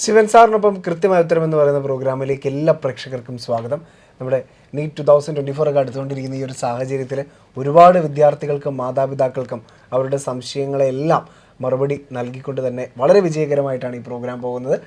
ശിവൻ സാറിനൊപ്പം കൃത്യമായ ഉത്തരം എന്ന് പറയുന്ന പ്രോഗ്രാമിലേക്ക് എല്ലാ പ്രേക്ഷകർക്കും സ്വാഗതം. നമ്മുടെ നീറ്റ് 2024 ഒക്കെ അടുത്തുകൊണ്ടിരിക്കുന്ന ഈ ഒരു സാഹചര്യത്തിൽ ഒരുപാട് വിദ്യാർത്ഥികൾക്കും മാതാപിതാക്കൾക്കും അവരുടെ സംശയങ്ങളെല്ലാം മറുപടി നൽകിക്കൊണ്ട് തന്നെ വളരെ വിജയകരമായിട്ടാണ് ഈ പ്രോഗ്രാം പോകുന്നത്.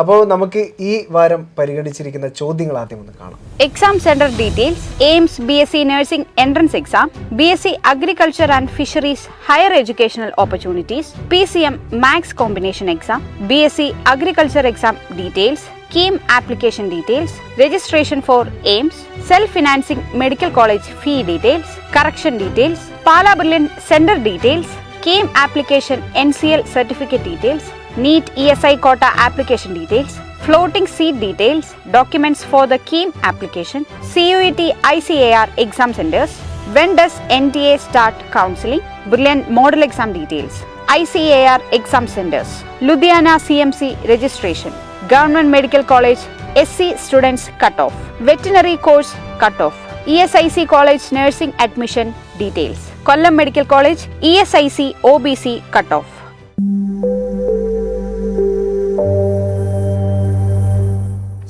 അപ്പോൾ നമുക്ക് ഈ വാരം പരിഗണിച്ചിരിക്കുന്ന ചോദ്യങ്ങൾ ആദ്യം ഒന്ന് കാണാം. Exam centre details. AIIMS BSc nursing entrance exam, BSc agriculture and fisheries higher educational opportunities, PCM maths combination exam, BSc agriculture exam details, KEAM application details, registration for AIMS, self-financing medical college fee details, correction details, Pala Brilliant center details, KEAM application NCL certificate details, NEET ESI quota application details, floating seat details, documents for the KEAM application, CUET ICAR exam centers, when does NTA start counseling, Brilliant model exam details, ICAR exam centers, Ludhiana CMC registration, Government Medical College SC students cutoff, veterinary course cutoff, ESIC College nursing admission details, Kollam Medical College ESIC OBC cutoff.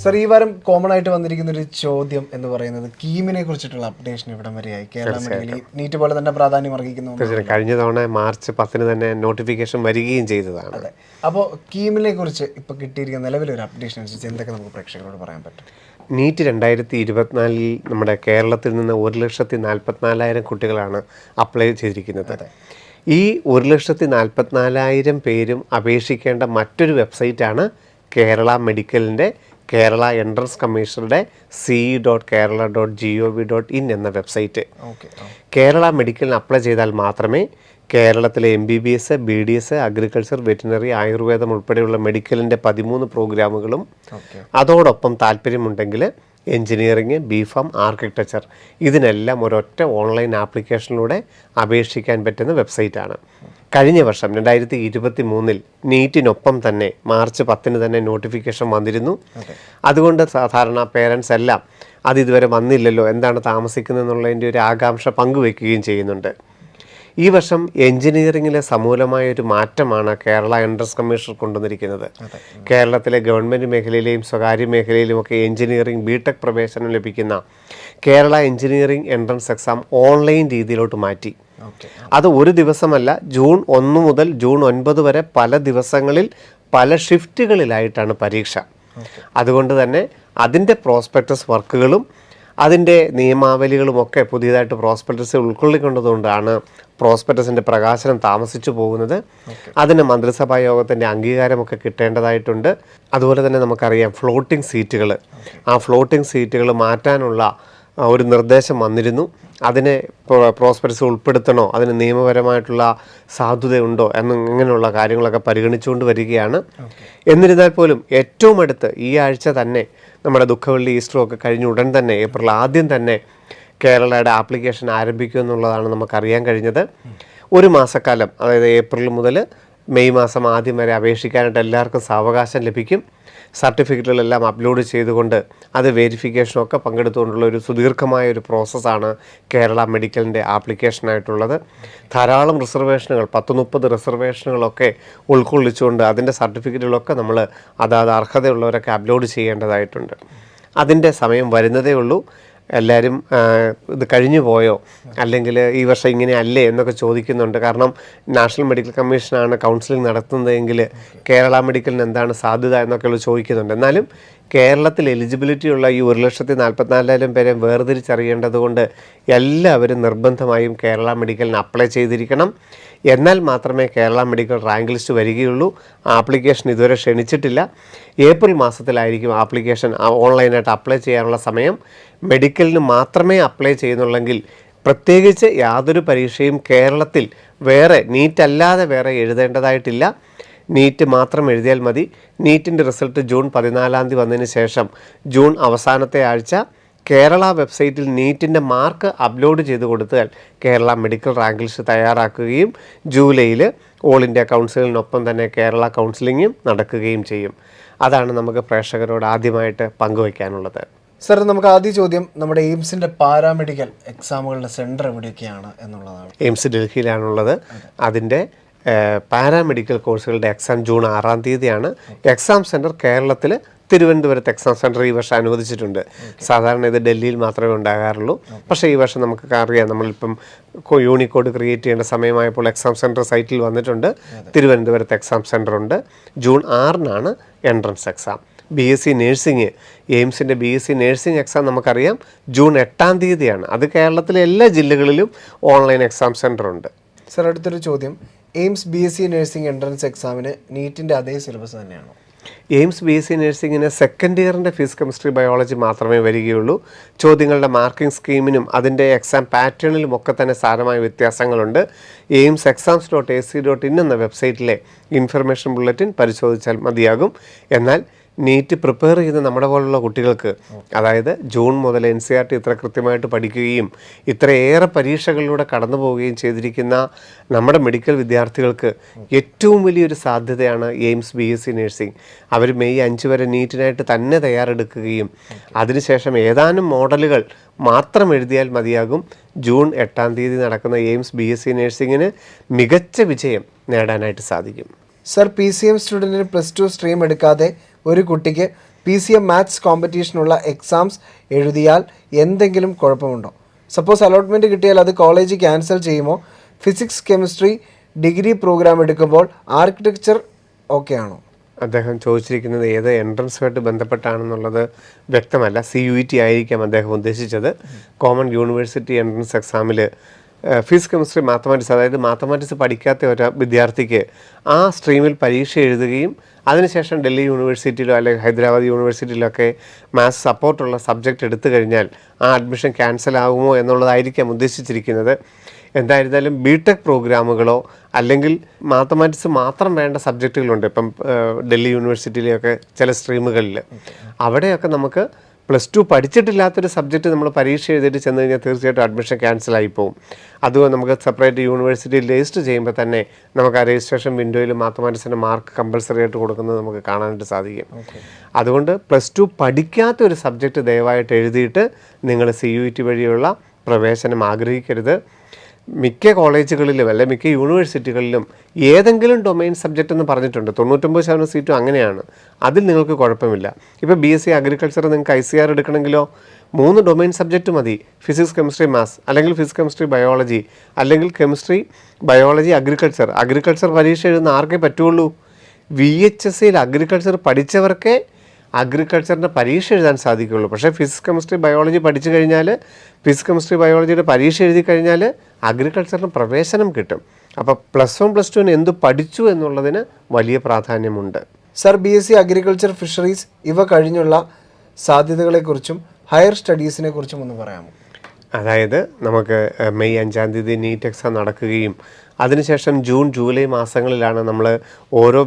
Sir, ഈ വാരം common ആയിട്ട് വന്നിരിക്കുന്ന ഒരു ചോദ്യം എന്ന് പറയുന്നത് കീമിനെ കുറിച്ചിട്ടുള്ള updation ഇവിടം വരെയായി. കേരള മെഡിക്കൽ നീറ്റ് പോലെ തന്നെ പ്രാധാന്യം അർഹിക്കുന്നു. കഴിഞ്ഞ തവണ മാർച്ച് 10 തന്നെ നോട്ടിഫിക്കേഷൻ വരികയും ചെയ്തതാണ്. അതെ. അപ്പോൾ കീമിനെ കുറിച്ച് ഇപ്പോൾ കിട്ടിയിരിക്കുന്ന നിലവിലൊരു അപ്ഡേഷൻ അനുസരിച്ച് എന്തൊക്കെ നമുക്ക് പ്രേക്ഷകരോട് പറയാൻ പറ്റും? നീറ്റ് 2024 നമ്മുടെ കേരളത്തിൽ നിന്ന് 1,44,000 കുട്ടികളാണ് അപ്ലൈ ചെയ്തിരിക്കുന്നത്. ഈ 1,44,000 പേരും അപേക്ഷിക്കേണ്ട മറ്റൊരു വെബ്സൈറ്റാണ് കേരള മെഡിക്കലിൻ്റെ കേരള എൻട്രൻസ് കമ്മീഷണറുടെ ce.kerala.gov.in എന്ന വെബ്സൈറ്റ്. കേരള മെഡിക്കലിന് അപ്ലൈ ചെയ്താൽ മാത്രമേ കേരളത്തിലെ MBBS, BDS, അഗ്രികൾച്ചർ, വെറ്റിനറി, ആയുർവേദം ഉൾപ്പെടെയുള്ള മെഡിക്കലിൻ്റെ 13 പ്രോഗ്രാമുകളും അതോടൊപ്പം താല്പര്യമുണ്ടെങ്കിൽ എൻജിനീയറിംഗ്, BPharm, ആർക്കിടെക്ചർ ഇതിനെല്ലാം ഒരൊറ്റ ഓൺലൈൻ ആപ്ലിക്കേഷനിലൂടെ അപേക്ഷിക്കാൻ പറ്റുന്ന വെബ്സൈറ്റാണ്. കഴിഞ്ഞ വർഷം 2023 നീറ്റിനൊപ്പം തന്നെ മാർച്ച് 10 തന്നെ നോട്ടിഫിക്കേഷൻ വന്നിരുന്നു. അതുകൊണ്ട് സാധാരണ പേരൻസ് എല്ലാം അത് ഇതുവരെ വന്നില്ലല്ലോ, എന്താണ് താമസിക്കുന്നതെന്നുള്ളതിൻ്റെ ഒരു ആകാംക്ഷ പങ്കുവെക്കുകയും ചെയ്യുന്നുണ്ട്. ഈ വർഷം എൻജിനീയറിംഗിലെ സമൂലമായൊരു മാറ്റമാണ് കേരള എൻട്രൻസ് കമ്മീഷൻ കൊണ്ടുവന്നിരിക്കുന്നത്. കേരളത്തിലെ ഗവൺമെൻറ് മേഖലയിലെയും സ്വകാര്യ മേഖലയിലുമൊക്കെ എൻജിനീയറിംഗ് BTech പ്രവേശനം ലഭിക്കുന്ന Kerala engineering entrance exam online രീതിയിലോട്ട് മാറ്റി. അത് ഒരു ദിവസമല്ല, ജൂൺ 1 മുതൽ ജൂൺ 9 വരെ പല ദിവസങ്ങളിൽ പല ഷിഫ്റ്റുകളിലായിട്ടാണ് പരീക്ഷ. അതുകൊണ്ട് തന്നെ അതിൻ്റെ പ്രോസ്പെക്ടസ് വർക്കുകളും അതിൻ്റെ നിയമാവലികളുമൊക്കെ പുതിയതായിട്ട് പ്രോസ്പെക്ടസ് ഉൾക്കൊള്ളിക്കൊണ്ടതുകൊണ്ടാണ് പ്രോസ്പെക്ടസിൻ്റെ പ്രകാശനം താമസിച്ചു പോകുന്നത്. അതിന് മന്ത്രിസഭാ യോഗത്തിൻ്റെ അംഗീകാരമൊക്കെ കിട്ടേണ്ടതായിട്ടുണ്ട്. അതുപോലെ തന്നെ നമുക്കറിയാം ഫ്ലോട്ടിംഗ് സീറ്റുകൾ, ആ ഫ്ലോട്ടിംഗ് സീറ്റുകൾ മാറ്റാനുള്ള ഒരു നിർദ്ദേശം വന്നിരുന്നു. അതിനെ പ്രോസ്പെക്ടസ് ഉൾപ്പെടുത്തണോ, അതിന് നിയമപരമായിട്ടുള്ള സാധുതയുണ്ടോ ഇങ്ങനെയുള്ള കാര്യങ്ങളൊക്കെ പരിഗണിച്ചുകൊണ്ട് വരികയാണ്. എന്നിരുന്നാൽ പോലും ഏറ്റവും അടുത്ത് ഈ ആഴ്ച തന്നെ നമ്മുടെ ദുഃഖവെള്ളി ഈസ്റ്ററും ഒക്കെ കഴിഞ്ഞ ഉടൻ തന്നെ ഏപ്രിൽ ആദ്യം തന്നെ കേരളയുടെ ആപ്ലിക്കേഷൻ ആരംഭിക്കും എന്നുള്ളതാണ് നമുക്കറിയാൻ കഴിഞ്ഞത്. ഒരു മാസക്കാലം, അതായത് ഏപ്രിൽ മുതൽ മെയ് മാസം ആദ്യം വരെ അപേക്ഷിക്കാനായിട്ട് എല്ലാവർക്കും സാവകാശം ലഭിക്കും. സർട്ടിഫിക്കറ്റുകളെല്ലാം അപ്ലോഡ് ചെയ്തുകൊണ്ട് അത് വെരിഫിക്കേഷനൊക്കെ പങ്കെടുത്തുകൊണ്ടുള്ള ഒരു സുദീർഘമായ ഒരു പ്രോസസ്സാണ് കേരള മെഡിക്കലിൻ്റെ ആപ്ലിക്കേഷനായിട്ടുള്ളത്. ധാരാളം റിസർവേഷനുകൾ, 10-30 റിസർവേഷനുകളൊക്കെ ഉൾക്കൊള്ളിച്ചുകൊണ്ട് അതിൻ്റെ സർട്ടിഫിക്കറ്റുകളൊക്കെ നമ്മൾ അതാത് അർഹതയുള്ളവരൊക്കെ അപ്ലോഡ് ചെയ്യേണ്ടതായിട്ടുണ്ട്. അതിൻ്റെ സമയം വരുന്നതേ ഉള്ളൂ. എല്ലാവരും ഇത് കഴിഞ്ഞു പോയോ, അല്ലെങ്കിൽ ഈ വർഷം ഇങ്ങനെ അല്ലേ എന്നൊക്കെ ചോദിക്കുന്നുണ്ട്. കാരണം നാഷണൽ മെഡിക്കൽ കമ്മീഷനാണ് കൗൺസിലിംഗ് നടത്തുന്നതെങ്കിൽ കേരള മെഡിക്കലിന് എന്താണ് സാധ്യത എന്നൊക്കെയുള്ള ചോദിക്കുന്നുണ്ട്. എന്നാലും കേരളത്തിൽ എലിജിബിലിറ്റി ഉള്ള ഈ 1,44,000 പേരെ വേർതിരിച്ചറിയേണ്ടതുകൊണ്ട് എല്ലാവരും നിർബന്ധമായും കേരള മെഡിക്കലിന് അപ്ലൈ ചെയ്തിരിക്കണം. എന്നാൽ മാത്രമേ കേരള മെഡിക്കൽ റാങ്ക് ലിസ്റ്റ് വരികയുള്ളൂ. ആപ്ലിക്കേഷൻ ഇതുവരെ ക്ഷണിച്ചിട്ടില്ല. ഏപ്രിൽ മാസത്തിലായിരിക്കും ആപ്ലിക്കേഷൻ ഓൺലൈനായിട്ട് അപ്ലൈ ചെയ്യാനുള്ള സമയം. മെഡിക്കലിന് മാത്രമേ അപ്ലൈ ചെയ്യുന്നുള്ളെങ്കിൽ പ്രത്യേകിച്ച് യാതൊരു പരീക്ഷയും കേരളത്തിൽ വേറെ നീറ്റല്ലാതെ വേറെ എഴുതേണ്ടതായിട്ടില്ല. നീറ്റ് മാത്രം എഴുതിയാൽ മതി. നീറ്റിൻ്റെ റിസൾട്ട് ജൂൺ 14 വന്നതിന് ശേഷം ജൂൺ അവസാനത്തെ ആഴ്ച കേരള വെബ്സൈറ്റിൽ നീറ്റിൻ്റെ മാർക്ക് അപ്ലോഡ് ചെയ്ത് കൊടുത്താൽ കേരള മെഡിക്കൽ റാങ്ക് ലിസ്റ്റ് തയ്യാറാക്കുകയും ജൂലൈയിൽ ഓൾ ഇന്ത്യ കൗൺസിലിനൊപ്പം തന്നെ കേരള കൗൺസിലിങ്ങും നടക്കുകയും ചെയ്യും. അതാണ് നമുക്ക് പ്രേക്ഷകരോട് ആദ്യമായിട്ട് പങ്കുവയ്ക്കാനുള്ളത്. സർ, നമുക്ക് ആദ്യ ചോദ്യം നമ്മുടെ എയിംസിൻ്റെ പാരാമെഡിക്കൽ എക്സാമുകളുടെ സെൻറ്റർ എവിടെയൊക്കെയാണ് എന്നുള്ളതാണ്. എയിംസ് ഡൽഹിയിലാണുള്ളത്. അതിൻ്റെ പാരാമെഡിക്കൽ കോഴ്സുകളുടെ എക്സാം ജൂൺ 6-ാം തീയതിയാണ്. എക്സാം സെൻറ്റർ കേരളത്തിൽ തിരുവനന്തപുരത്ത് എക്സാം സെൻറ്റർ ഈ വർഷം അനുവദിച്ചിട്ടുണ്ട്. സാധാരണ ഇത് ഡൽഹിയിൽ മാത്രമേ ഉണ്ടാകാറുള്ളൂ. പക്ഷേ ഈ വർഷം നമുക്ക് അറിയാം, നമ്മളിപ്പം യൂണിക്കോഡ് ക്രിയേറ്റ് ചെയ്യേണ്ട സമയമായപ്പോൾ എക്സാം സെൻറ്റർ സൈറ്റിൽ വന്നിട്ടുണ്ട്. തിരുവനന്തപുരത്ത് എക്സാം സെൻറ്റർ ഉണ്ട്. ജൂൺ 6-നാണ് എൻട്രൻസ് എക്സാം. BSc നേഴ്സിംഗ്, എയിംസിൻ്റെ BSc നേഴ്സിംഗ് എക്സാം നമുക്കറിയാം ജൂൺ 8-ാം തീയതിയാണ്. അത് കേരളത്തിലെ എല്ലാ ജില്ലകളിലും ഓൺലൈൻ എക്സാം സെൻറ്റർ ഉണ്ട്. സർ, അടുത്തൊരു ചോദ്യം, എയിംസ് BSc നേഴ്സിംഗ് എൻട്രൻസ് എക്സാമിന് നീറ്റിൻ്റെ അതേ സിലബസ് തന്നെയാണോ? എയിംസ് BSc നേഴ്സിംഗിന് സെക്കൻഡ് ഇയറിൻ്റെ ഫിസിക്സ് കെമിസ്ട്രി ബയോളജി മാത്രമേ വരികയുള്ളൂ. ചോദ്യങ്ങളുടെ മാർക്കിംഗ് സ്കീമിനും അതിൻ്റെ എക്സാം പാറ്റേണിലും ഒക്കെ തന്നെ സാരമായ വ്യത്യാസങ്ങളുണ്ട്. എയിംസ് exams.ac.in എന്ന വെബ്സൈറ്റിലെ ഇൻഫർമേഷൻ ബുള്ളറ്റിൻ പരിശോധിച്ചാൽ മതിയാകും. എന്നാൽ നീറ്റ് പ്രിപ്പയർ ചെയ്യുന്ന നമ്മുടെ പോലുള്ള കുട്ടികൾക്ക്, അതായത് ജൂൺ മുതൽ NCERT ഇത്ര കൃത്യമായിട്ട് പഠിക്കുകയും ഇത്രയേറെ പരീക്ഷകളിലൂടെ കടന്നു പോവുകയും ചെയ്തിരിക്കുന്ന നമ്മുടെ മെഡിക്കൽ വിദ്യാർത്ഥികൾക്ക് ഏറ്റവും വലിയൊരു സാധ്യതയാണ് എയിംസ് BSc നേഴ്സിംഗ്. അവർ മെയ് 5 വരെ നീറ്റിനായിട്ട് തന്നെ തയ്യാറെടുക്കുകയും അതിനുശേഷം ഏതാനും മോഡലുകൾ മാത്രം എഴുതിയാൽ മതിയാകും ജൂൺ 8-ാം തീയതി നടക്കുന്ന എയിംസ് BSc നേഴ്സിംഗിന് മികച്ച വിജയം നേടാനായിട്ട് സാധിക്കും. സർ, PCM സ്റ്റുഡൻറ്റിന് +2 സ്ട്രീം എടുക്കാതെ ഒരു കുട്ടിക്ക് PCM മാത്സ് കോമ്പറ്റീഷനുള്ള എക്സാംസ് എഴുതിയാൽ എന്തെങ്കിലും കുഴപ്പമുണ്ടോ? സപ്പോസ് അലോട്ട്മെൻറ്റ് കിട്ടിയാൽ അത് കോളേജ് ക്യാൻസൽ ചെയ്യുമോ? ഫിസിക്സ് കെമിസ്ട്രി ഡിഗ്രി പ്രോഗ്രാം എടുക്കുമ്പോൾ ആർക്കിടെക്ചർ ഓക്കെ ആണോ? അദ്ദേഹം ചോദിച്ചിരിക്കുന്നത് ഏത് എൻട്രൻസുമായിട്ട് ബന്ധപ്പെട്ടാണെന്നുള്ളത് വ്യക്തമല്ല. CUET ആയിരിക്കാം അദ്ദേഹം ഉദ്ദേശിച്ചത്. കോമൺ യൂണിവേഴ്സിറ്റി എൻട്രൻസ് എക്സാമിൽ ഫിസിക്സ് കെമിസ്ട്രി മാത്തമാറ്റിക്സ്, അതായത് മാത്തമാറ്റിക്സ് പഠിക്കാത്ത ഒരു വിദ്യാർത്ഥിക്ക് ആ സ്ട്രീമിൽ പരീക്ഷ എഴുതുകയും അതിനുശേഷം ഡൽഹി യൂണിവേഴ്സിറ്റിയിലോ അല്ലെങ്കിൽ ഹൈദരാബാദ് യൂണിവേഴ്സിറ്റിയിലോ ഒക്കെ മാത്സ് സപ്പോർട്ടുള്ള സബ്ജക്റ്റ് എടുത്തു കഴിഞ്ഞാൽ ആ അഡ്മിഷൻ ക്യാൻസൽ ആകുമോ എന്നുള്ളതായിരിക്കാം ഉദ്ദേശിച്ചിരിക്കുന്നത്. എന്തായിരുന്നാലും BTech പ്രോഗ്രാമുകളോ അല്ലെങ്കിൽ മാത്തമാറ്റിക്സ് മാത്രം വേണ്ട സബ്ജക്റ്റുകളുണ്ട്. ഇപ്പം ഡൽഹി യൂണിവേഴ്സിറ്റിയിലെയൊക്കെ ചില സ്ട്രീമുകളിൽ അവിടെയൊക്കെ നമുക്ക് +2 പഠിച്ചിട്ടില്ലാത്തൊരു സബ്ജക്റ്റ് നമ്മൾ പരീക്ഷ എഴുതിയിട്ട് ചെന്ന് കഴിഞ്ഞാൽ തീർച്ചയായിട്ടും അഡ്മിഷൻ ക്യാൻസലായി പോകും. അതുകൊണ്ട് നമുക്ക് സെപ്പറേറ്റ് യൂണിവേഴ്സിറ്റി രജിസ്റ്റർ ചെയ്യുമ്പോൾ തന്നെ നമുക്ക് ആ രജിസ്ട്രേഷൻ വിൻഡോയിൽ മാത്തമാറ്റിക്സിൻ്റെ മാർക്ക് കമ്പൽസറി ആയിട്ട് കൊടുക്കുന്നത് നമുക്ക് കാണാനായിട്ട് സാധിക്കും. അതുകൊണ്ട് +2 പഠിക്കാത്ത ഒരു സബ്ജക്റ്റ് ദയവായിട്ട് എഴുതിയിട്ട് നിങ്ങൾ CUET വഴിയുള്ള പ്രവേശനം ആഗ്രഹിക്കരുത്. മിക്ക കോളേജുകളിലും അല്ലെ മിക്ക യൂണിവേഴ്സിറ്റികളിലും ഏതെങ്കിലും ഡൊമൈൻ സബ്ജക്റ്റ് എന്ന് പറഞ്ഞിട്ടുണ്ട്. 99% സീറ്റും അങ്ങനെയാണ്. അതിൽ നിങ്ങൾക്ക് കുഴപ്പമില്ല. ഇപ്പോൾ BSc അഗ്രികൾച്ചർ നിങ്ങൾക്ക് ICR എടുക്കണമെങ്കിലോ 3 ഡൊമൈൻ സബ്ജക്റ്റ് മതി. ഫിസിക്സ് കെമിസ്ട്രി മാത്സ്, അല്ലെങ്കിൽ ഫിസിക്സ് കെമിസ്ട്രി ബയോളജി, അല്ലെങ്കിൽ കെമിസ്ട്രി ബയോളജി അഗ്രികൾച്ചർ. അഗ്രികൾച്ചർ പരീക്ഷ എഴുതുന്ന ആർക്കേ പറ്റുള്ളൂ? VHSCയിൽ അഗ്രികൾച്ചർ പഠിച്ചവർക്കേ അഗ്രികൾച്ചറിൻ്റെ പരീക്ഷ എഴുതാൻ സാധിക്കുകയുള്ളൂ. പക്ഷേ ഫിസിക്സ് കെമിസ്ട്രി ബയോളജി പഠിച്ചു കഴിഞ്ഞാൽ, ഫിസിക്സ് കെമിസ്ട്രി ബയോളജിയുടെ പരീക്ഷ എഴുതി കഴിഞ്ഞാൽ അഗ്രികൾച്ചറിന് പ്രവേശനം കിട്ടും. അപ്പോൾ +1 +2 എന്ത് പഠിച്ചു എന്നുള്ളതിന് വലിയ പ്രാധാന്യമുണ്ട്. സർ, BSc അഗ്രികൾച്ചർ, ഫിഷറീസ് ഇവ കഴിഞ്ഞുള്ള സാധ്യതകളെക്കുറിച്ചും ഹയർ സ്റ്റഡീസിനെ കുറിച്ചും ഒന്ന് പറയാമോ? അതായത് നമുക്ക് മെയ് 5-ാം തീയതി നീറ്റ് എക്സാം നടക്കുകയും അതിനുശേഷം ജൂൺ ജൂലൈ മാസങ്ങളിലാണ് നമ്മൾ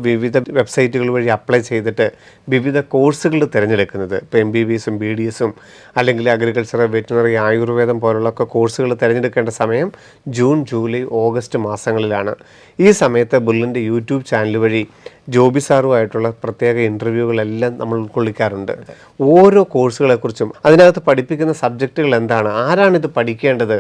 വിവിധ വെബ്സൈറ്റുകൾ വഴി അപ്ലൈ ചെയ്തിട്ട് വിവിധ കോഴ്സുകൾ തിരഞ്ഞെടുക്കുന്നത്. ഇപ്പോൾ MBBSഉം BDSഉം അല്ലെങ്കിൽ അഗ്രികൾച്ചർ, വെറ്റിനറി, ആയുർവേദം പോലുള്ള കോഴ്സുകൾ തിരഞ്ഞെടുക്കേണ്ട സമയം ജൂൺ ജൂലൈ ഓഗസ്റ്റ് മാസങ്ങളിലാണ്. ഈ സമയത്ത് ബുള്ളിൻ്റെ യൂട്യൂബ് ചാനൽ വഴി ജോബി സാറുമായിട്ടുള്ള പ്രത്യേക ഇൻ്റർവ്യൂകളെല്ലാം നമ്മൾ ഉൾക്കൊള്ളിക്കാറുണ്ട്. ഓരോ കോഴ്സുകളെക്കുറിച്ചും അതിനകത്ത് പഠിപ്പിക്കുന്ന സബ്ജക്റ്റുകൾ എന്താണ്, ആരാണിത് പഠിക്കേണ്ടത്,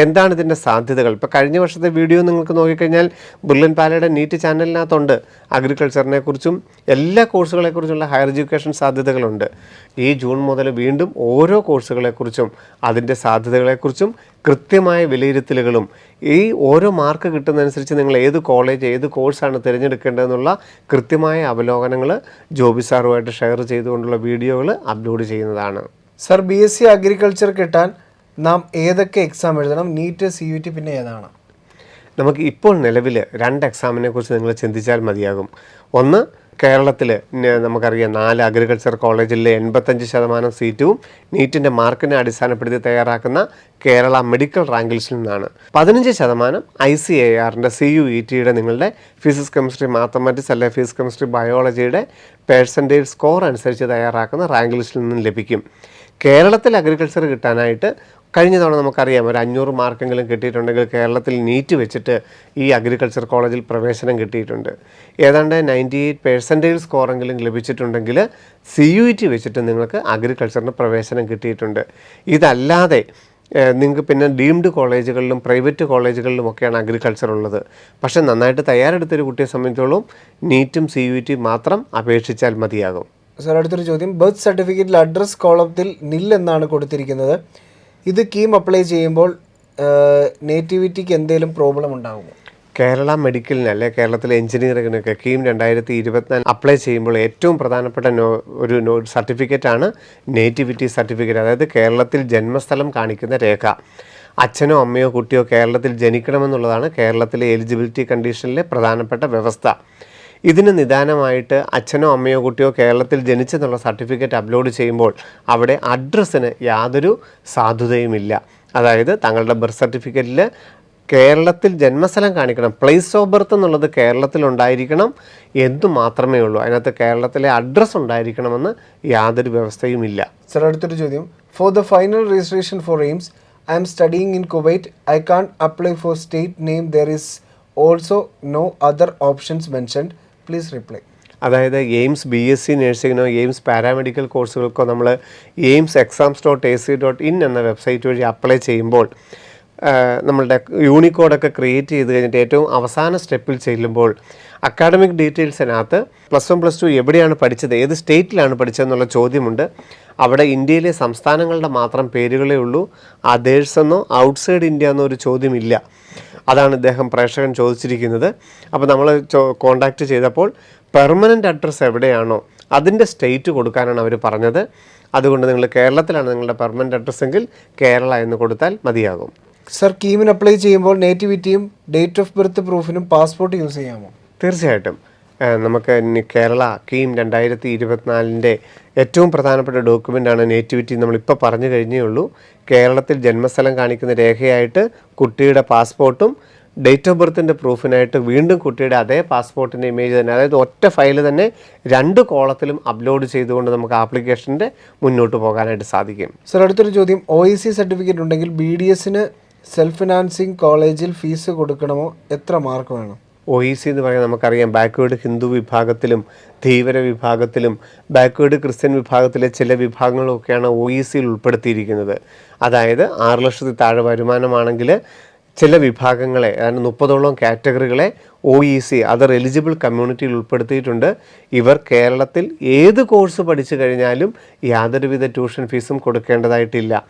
എന്താണ് ഇതിൻ്റെ സാധ്യതകൾ. ഇപ്പോൾ കഴിഞ്ഞ വർഷത്തെ വീഡിയോ നിങ്ങൾക്ക് നോക്കിക്കഴിഞ്ഞാൽ ബുള്ളൻ പാലയുടെ നീറ്റ് ചാനലിനകത്തുണ്ട്. അഗ്രികൾച്ചറിനെ കുറിച്ചും എല്ലാ കോഴ്സുകളെക്കുറിച്ചുള്ള ഹയർ എഡ്യൂക്കേഷൻ സാധ്യതകളുണ്ട്. ഈ ജൂൺ മുതൽ വീണ്ടും ഓരോ കോഴ്സുകളെക്കുറിച്ചും അതിൻ്റെ സാധ്യതകളെക്കുറിച്ചും കൃത്യമായ വിലയിരുത്തലുകളും ഈ ഓരോ മാർക്ക് കിട്ടുന്നതനുസരിച്ച് നിങ്ങൾ ഏത് കോളേജ്, ഏത് കോഴ്സാണ് തിരഞ്ഞെടുക്കേണ്ടതെന്നുള്ള കൃത്യമായ അവലോകനങ്ങൾ ജോബി സാറുമായിട്ട് ഷെയർ ചെയ്തുകൊണ്ടുള്ള വീഡിയോകൾ അപ്ലോഡ് ചെയ്യുന്നതാണ്. സർ, BSc അഗ്രികൾച്ചർ കിട്ടാൻ നാം ഏതൊക്കെ എക്സാം എഴുതണം? നീറ്റ്, CUET, പിന്നെ ഏതാണ്? നമുക്ക് ഇപ്പോൾ നിലവിൽ 2 എക്സാമിനെ കുറിച്ച് നിങ്ങൾ ചിന്തിച്ചാൽ മതിയാകും. ഒന്ന്, കേരളത്തിൽ നമുക്കറിയാം 4 അഗ്രികൾച്ചർ കോളേജിലെ 85% സീറ്റും നീറ്റിൻ്റെ മാർക്കിനെ അടിസ്ഥാനപ്പെടുത്തി തയ്യാറാക്കുന്ന കേരള മെഡിക്കൽ റാങ്ക് ലിസ്റ്റിൽ നിന്നാണ്. 15% ICARൻ്റെ CUETയുടെ നിങ്ങളുടെ ഫിസിക്സ് കെമിസ്ട്രി മാത്തമാറ്റിക്സ് അല്ലെങ്കിൽ ഫിസിക്സ് കെമിസ്ട്രി ബയോളജിയുടെ പെർസെൻറ്റേജ് സ്കോർ അനുസരിച്ച് തയ്യാറാക്കുന്ന റാങ്ക് ലിസ്റ്റിൽ നിന്നും ലഭിക്കും. കേരളത്തിൽ അഗ്രികൾച്ചർ കിട്ടാനായിട്ട് കഴിഞ്ഞ തവണ നമുക്കറിയാം ഒരു 500 മാർക്കെങ്കിലും കിട്ടിയിട്ടുണ്ടെങ്കിൽ കേരളത്തിൽ നീറ്റ് വെച്ചിട്ട് ഈ അഗ്രികൾച്ചർ കോളേജിൽ പ്രവേശനം കിട്ടിയിട്ടുണ്ട്. ഏതാണ്ട് 98% സ്കോറെങ്കിലും ലഭിച്ചിട്ടുണ്ടെങ്കിൽ CUET വെച്ചിട്ട് നിങ്ങൾക്ക് അഗ്രികൾച്ചറിന് പ്രവേശനം കിട്ടിയിട്ടുണ്ട്. ഇതല്ലാതെ നിങ്ങൾക്ക് പിന്നെ ഡീംഡ് കോളേജുകളിലും പ്രൈവറ്റ് കോളേജുകളിലുമൊക്കെയാണ് അഗ്രികൾച്ചർ ഉള്ളത്. പക്ഷേ നന്നായിട്ട് തയ്യാറെടുത്തൊരു കുട്ടിയെ സംബന്ധിച്ചോളം നീറ്റും CUT മാത്രം അപേക്ഷിച്ചാൽ മതിയാകും. സാർ, അടുത്തൊരു ചോദ്യം. ബർത്ത് സർട്ടിഫിക്കറ്റിൽ അഡ്രസ് കോളത്തിൽ നിൽ എന്നാണ് കൊടുത്തിരിക്കുന്നത്. ഇത് കീം അപ്ലൈ ചെയ്യുമ്പോൾ നേറ്റിവിറ്റിക്ക് എന്തെങ്കിലും പ്രോബ്ലം ഉണ്ടാകുമോ? കേരള മെഡിക്കലിന് അല്ലെ കേരളത്തിലെ എഞ്ചിനീയറിങ്ങിനൊക്കെ കീം 2024 അപ്ലൈ ചെയ്യുമ്പോൾ ഏറ്റവും പ്രധാനപ്പെട്ട ഒരു സർട്ടിഫിക്കറ്റാണ് നേറ്റിവിറ്റി സർട്ടിഫിക്കറ്റ്. അതായത് കേരളത്തിൽ ജന്മസ്ഥലം കാണിക്കുന്ന രേഖ. അച്ഛനോ അമ്മയോ കുട്ടിയോ കേരളത്തിൽ ജനിക്കണമെന്നുള്ളതാണ് കേരളത്തിലെ എലിജിബിലിറ്റി കണ്ടീഷനിലെ പ്രധാനപ്പെട്ട വ്യവസ്ഥ. ഇതിന് നിദാനമായിട്ട് അച്ഛനോ അമ്മയോ കുട്ടിയോ കേരളത്തിൽ ജനിച്ചെന്നുള്ള സർട്ടിഫിക്കറ്റ് അപ്ലോഡ് ചെയ്യുമ്പോൾ അവിടെ അഡ്രസ്സിന് യാതൊരു സാധുതയുമില്ല. അതായത് താങ്കളുടെ ബർത്ത് സർട്ടിഫിക്കറ്റിൽ കേരളത്തിൽ ജന്മസ്ഥലം കാണിക്കണം, പ്ലേസ് ഓഫ് ബർത്ത് എന്നുള്ളത് കേരളത്തിലുണ്ടായിരിക്കണം എന്നു മാത്രമേ ഉള്ളൂ. അതിനകത്ത് കേരളത്തിലെ അഡ്രസ്സ് ഉണ്ടായിരിക്കണമെന്ന് യാതൊരു വ്യവസ്ഥയുമില്ല. സർ, അടുത്തൊരു ചോദ്യം. For the final registration for AIIMS, I am studying in Kuwait. I can apply for state name. There is also no other options mentioned. Please reply. അതായത് എയിംസ് BSc നഴ്സിങ്ങിനോ എയിംസ് പാരാമെഡിക്കൽ കോഴ്സുകൾക്കോ നമ്മൾ eimsexams.ac.in എന്ന website വഴി apply ചെയ്യുമ്പോൾ നമ്മളുടെ യൂണിക്കോഡൊക്കെ create ചെയ്ത് കഴിഞ്ഞിട്ട് ഏറ്റവും അവസാന സ്റ്റെപ്പിൽ ചെല്ലുമ്പോൾ അക്കാഡമിക് ഡീറ്റെയിൽസിനകത്ത് +1 +2 എവിടെയാണ് പഠിച്ചത്, ഏത് സ്റ്റേറ്റിലാണ് പഠിച്ചതെന്നുള്ള ചോദ്യമുണ്ട്. അവിടെ ഇന്ത്യയിലെ സംസ്ഥാനങ്ങളുടെ മാത്രം പേരുകളേ ഉള്ളൂ. അതേഴ്സ് എന്നോ ഔട്ട്സൈഡ് ഇന്ത്യ എന്നോ ഒരു ചോദ്യമില്ല. അതാണ് ഇദ്ദേഹം പ്രേക്ഷകൻ ചോദിച്ചിരിക്കുന്നത്. അപ്പോൾ നമ്മൾ കോൺടാക്റ്റ് ചെയ്തപ്പോൾ പെർമനൻ്റ് അഡ്രസ്സ് എവിടെയാണോ അതിൻ്റെ സ്റ്റേറ്റ് കൊടുക്കാനാണ് അവർ പറഞ്ഞത്. അതുകൊണ്ട് നിങ്ങൾ കേരളത്തിലാണ് നിങ്ങളുടെ പെർമനൻ്റ് അഡ്രസ്സ് എങ്കിൽ കേരള എന്ന് കൊടുത്താൽ മതിയാകും. സർ, കീമിന് അപ്ലൈ ചെയ്യുമ്പോൾ നേറ്റിവിറ്റിയും ഡേറ്റ് ഓഫ് ബർത്ത് പ്രൂഫിനും പാസ്പോർട്ട് യൂസ് ചെയ്യാമോ? തീർച്ചയായിട്ടും. നമുക്ക് കേരള കീം 2024 ഏറ്റവും പ്രധാനപ്പെട്ട ഡോക്യുമെൻ്റാണ് നേറ്റിവിറ്റി. നമ്മളിപ്പോൾ പറഞ്ഞു കഴിഞ്ഞേ ഉള്ളൂ. കേരളത്തിൽ ജന്മസ്ഥലം കാണിക്കുന്ന രേഖയായിട്ട് കുട്ടിയുടെ പാസ്പോർട്ടും ഡേറ്റ് ഓഫ് ബർത്തിൻ്റെ പ്രൂഫിനായിട്ട് വീണ്ടും കുട്ടിയുടെ അതേ പാസ്പോർട്ടിൻ്റെ ഇമേജ് തന്നെ, അതായത് ഒറ്റ ഫയൽ തന്നെ 2 കോളത്തിലും അപ്ലോഡ് ചെയ്തുകൊണ്ട് നമുക്ക് ആപ്ലിക്കേഷൻ്റെ മുന്നോട്ട് പോകാനായിട്ട് സാധിക്കും. സർ, അടുത്തൊരു ചോദ്യം. OEC സർട്ടിഫിക്കറ്റ് ഉണ്ടെങ്കിൽ BDSന് സെൽഫ് ഫിനാൻസിങ് കോളേജിൽ ഫീസ് കൊടുക്കണമോ? എത്ര മാർക്ക് വേണം? OEC എന്ന് പറയുന്നത് നമുക്കറിയാം, ബാക്ക്വേർഡ് ഹിന്ദു വിഭാഗത്തിലും ധീവര വിഭാഗത്തിലും ബാക്ക്വേർഡ് ക്രിസ്ത്യൻ വിഭാഗത്തിലെ ചില വിഭാഗങ്ങളൊക്കെയാണ് OECയിൽ ഉൾപ്പെടുത്തിയിരിക്കുന്നത്. അതായത് 6 ലക്ഷത്തിൽ താഴെ വരുമാനമാണെങ്കിൽ ചില വിഭാഗങ്ങളെ, അതായത് 30ഓളം കാറ്റഗറികളെ OEC അതർ എലിജിബിൾ കമ്മ്യൂണിറ്റിയിൽ ഉൾപ്പെടുത്തിയിട്ടുണ്ട്. ഇവർ കേരളത്തിൽ ഏത് കോഴ്സ് പഠിച്ചു കഴിഞ്ഞാലും യാതൊരുവിധ ട്യൂഷൻ ഫീസും കൊടുക്കേണ്ടതായിട്ടില്ല.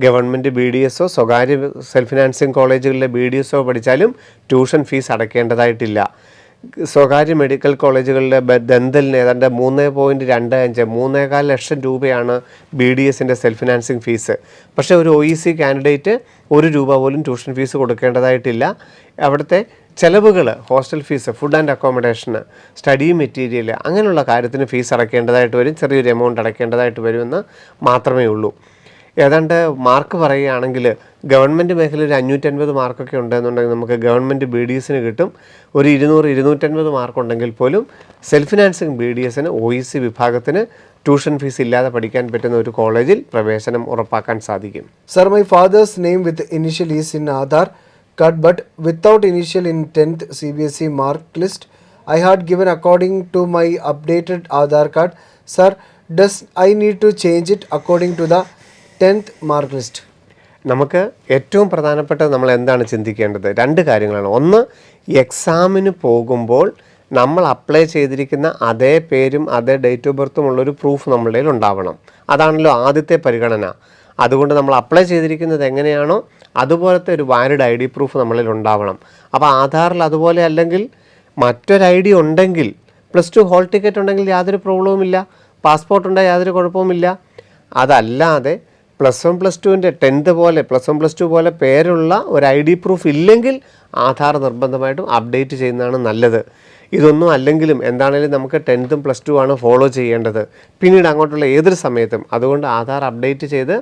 ഗവൺമെൻറ് BDSO സ്വകാര്യ സെൽഫ് ഫിനാൻസിങ് കോളേജുകളിലെ BDSO പഠിച്ചാലും ട്യൂഷൻ ഫീസ് അടയ്ക്കേണ്ടതായിട്ടില്ല. സ്വകാര്യ മെഡിക്കൽ കോളേജുകളിലെ ദന്തലിന് ഏതാണ്ട് 3.25 3.25 ലക്ഷം രൂപയാണ് BDSൻ്റെ സെൽഫ് ഫിനാൻസിങ് ഫീസ്. പക്ഷേ ഒരു OEC കാൻഡിഡേറ്റ് 1 രൂപ പോലും ട്യൂഷൻ ഫീസ് കൊടുക്കേണ്ടതായിട്ടില്ല. അവിടുത്തെ ചിലവുകൾ, ഹോസ്റ്റൽ ഫീസ്, ഫുഡ് ആൻഡ് അക്കോമഡേഷന്, സ്റ്റഡി മെറ്റീരിയൽ, അങ്ങനെയുള്ള കാര്യത്തിന് ഫീസ് അടയ്ക്കേണ്ടതായിട്ട് വരും. ചെറിയൊരു എമൗണ്ട് അടയ്ക്കേണ്ടതായിട്ട് വരുമെന്ന് മാത്രമേ ഉള്ളൂ. ഏതാണ്ട് മാർക്ക് പറയുകയാണെങ്കിൽ ഗവൺമെൻറ് മേഖലയിൽ 550 മാർക്കൊക്കെ ഉണ്ടെന്നുണ്ടെങ്കിൽ നമുക്ക് ഗവൺമെൻറ് BDSന് കിട്ടും. ഒരു 200-250 മാർക്കുണ്ടെങ്കിൽ പോലും സെൽഫ് ഫിനാൻസിങ് BDSന് OEC വിഭാഗത്തിന് ട്യൂഷൻ ഫീസ് ഇല്ലാതെ പഠിക്കാൻ പറ്റുന്ന ഒരു കോളേജിൽ പ്രവേശനം ഉറപ്പാക്കാൻ സാധിക്കും. Sir, my fathers name with initial is in Aadhaar card but without initial in 10th CBSE mark list. I had given according to my updated Aadhaar card. Sir, does I need to change it according to the 10th mark list? നമുക്ക് ഏറ്റവും പ്രധാനപ്പെട്ട നമ്മൾ എന്താണ് ചിന്തിക്കേണ്ടത്? 2 കാര്യങ്ങളാണ്. ഒന്ന്, എക്സാമിന് പോകുമ്പോൾ നമ്മൾ അപ്ലൈ ചെയ്തിരിക്കുന്ന അതേ പേരും അതേ ഡേറ്റ് ഓഫ് ബർത്തും ഉള്ളൊരു പ്രൂഫ് നമ്മളുടെ കയ്യിൽ ഉണ്ടാവണം. അതാണല്ലോ ആദ്യത്തെ പരിഗണന. അതുകൊണ്ട് നമ്മൾ അപ്ലൈ ചെയ്തിരിക്കുന്നത് എങ്ങനെയാണോ അതുപോലത്തെ ഒരു വാലിഡ് ID പ്രൂഫ് നമ്മളിൽ ഉണ്ടാവണം. അപ്പോൾ ആധാറിൽ അതുപോലെ അല്ലെങ്കിൽ മറ്റൊരു ID ഉണ്ടെങ്കിൽ, +2 ഹോൾ ടിക്കറ്റ് ഉണ്ടെങ്കിൽ യാതൊരു പ്രോബ്ലവുമില്ല, പാസ്പോർട്ട് ഉണ്ടെങ്കിൽ യാതൊരു കുഴപ്പവുമില്ല. അതല്ലാതെ +1 +2ൻ്റെ 10th പോലെ +1 +2 പോലെ പേരുള്ള ഒരു ID പ്രൂഫ് ഇല്ലെങ്കിൽ ആധാർ നിർബന്ധമായിട്ടും അപ്ഡേറ്റ് ചെയ്യുന്നതാണ് നല്ലത്. ഇതൊന്നും അല്ലെങ്കിലും എന്താണെങ്കിലും നമുക്ക് 10th +2 ആണ് ഫോളോ ചെയ്യേണ്ടത് പിന്നീട് അങ്ങോട്ടുള്ള ഏതൊരു സമയത്തും. അതുകൊണ്ട് ആധാർ അപ്ഡേറ്റ് ചെയ്ത്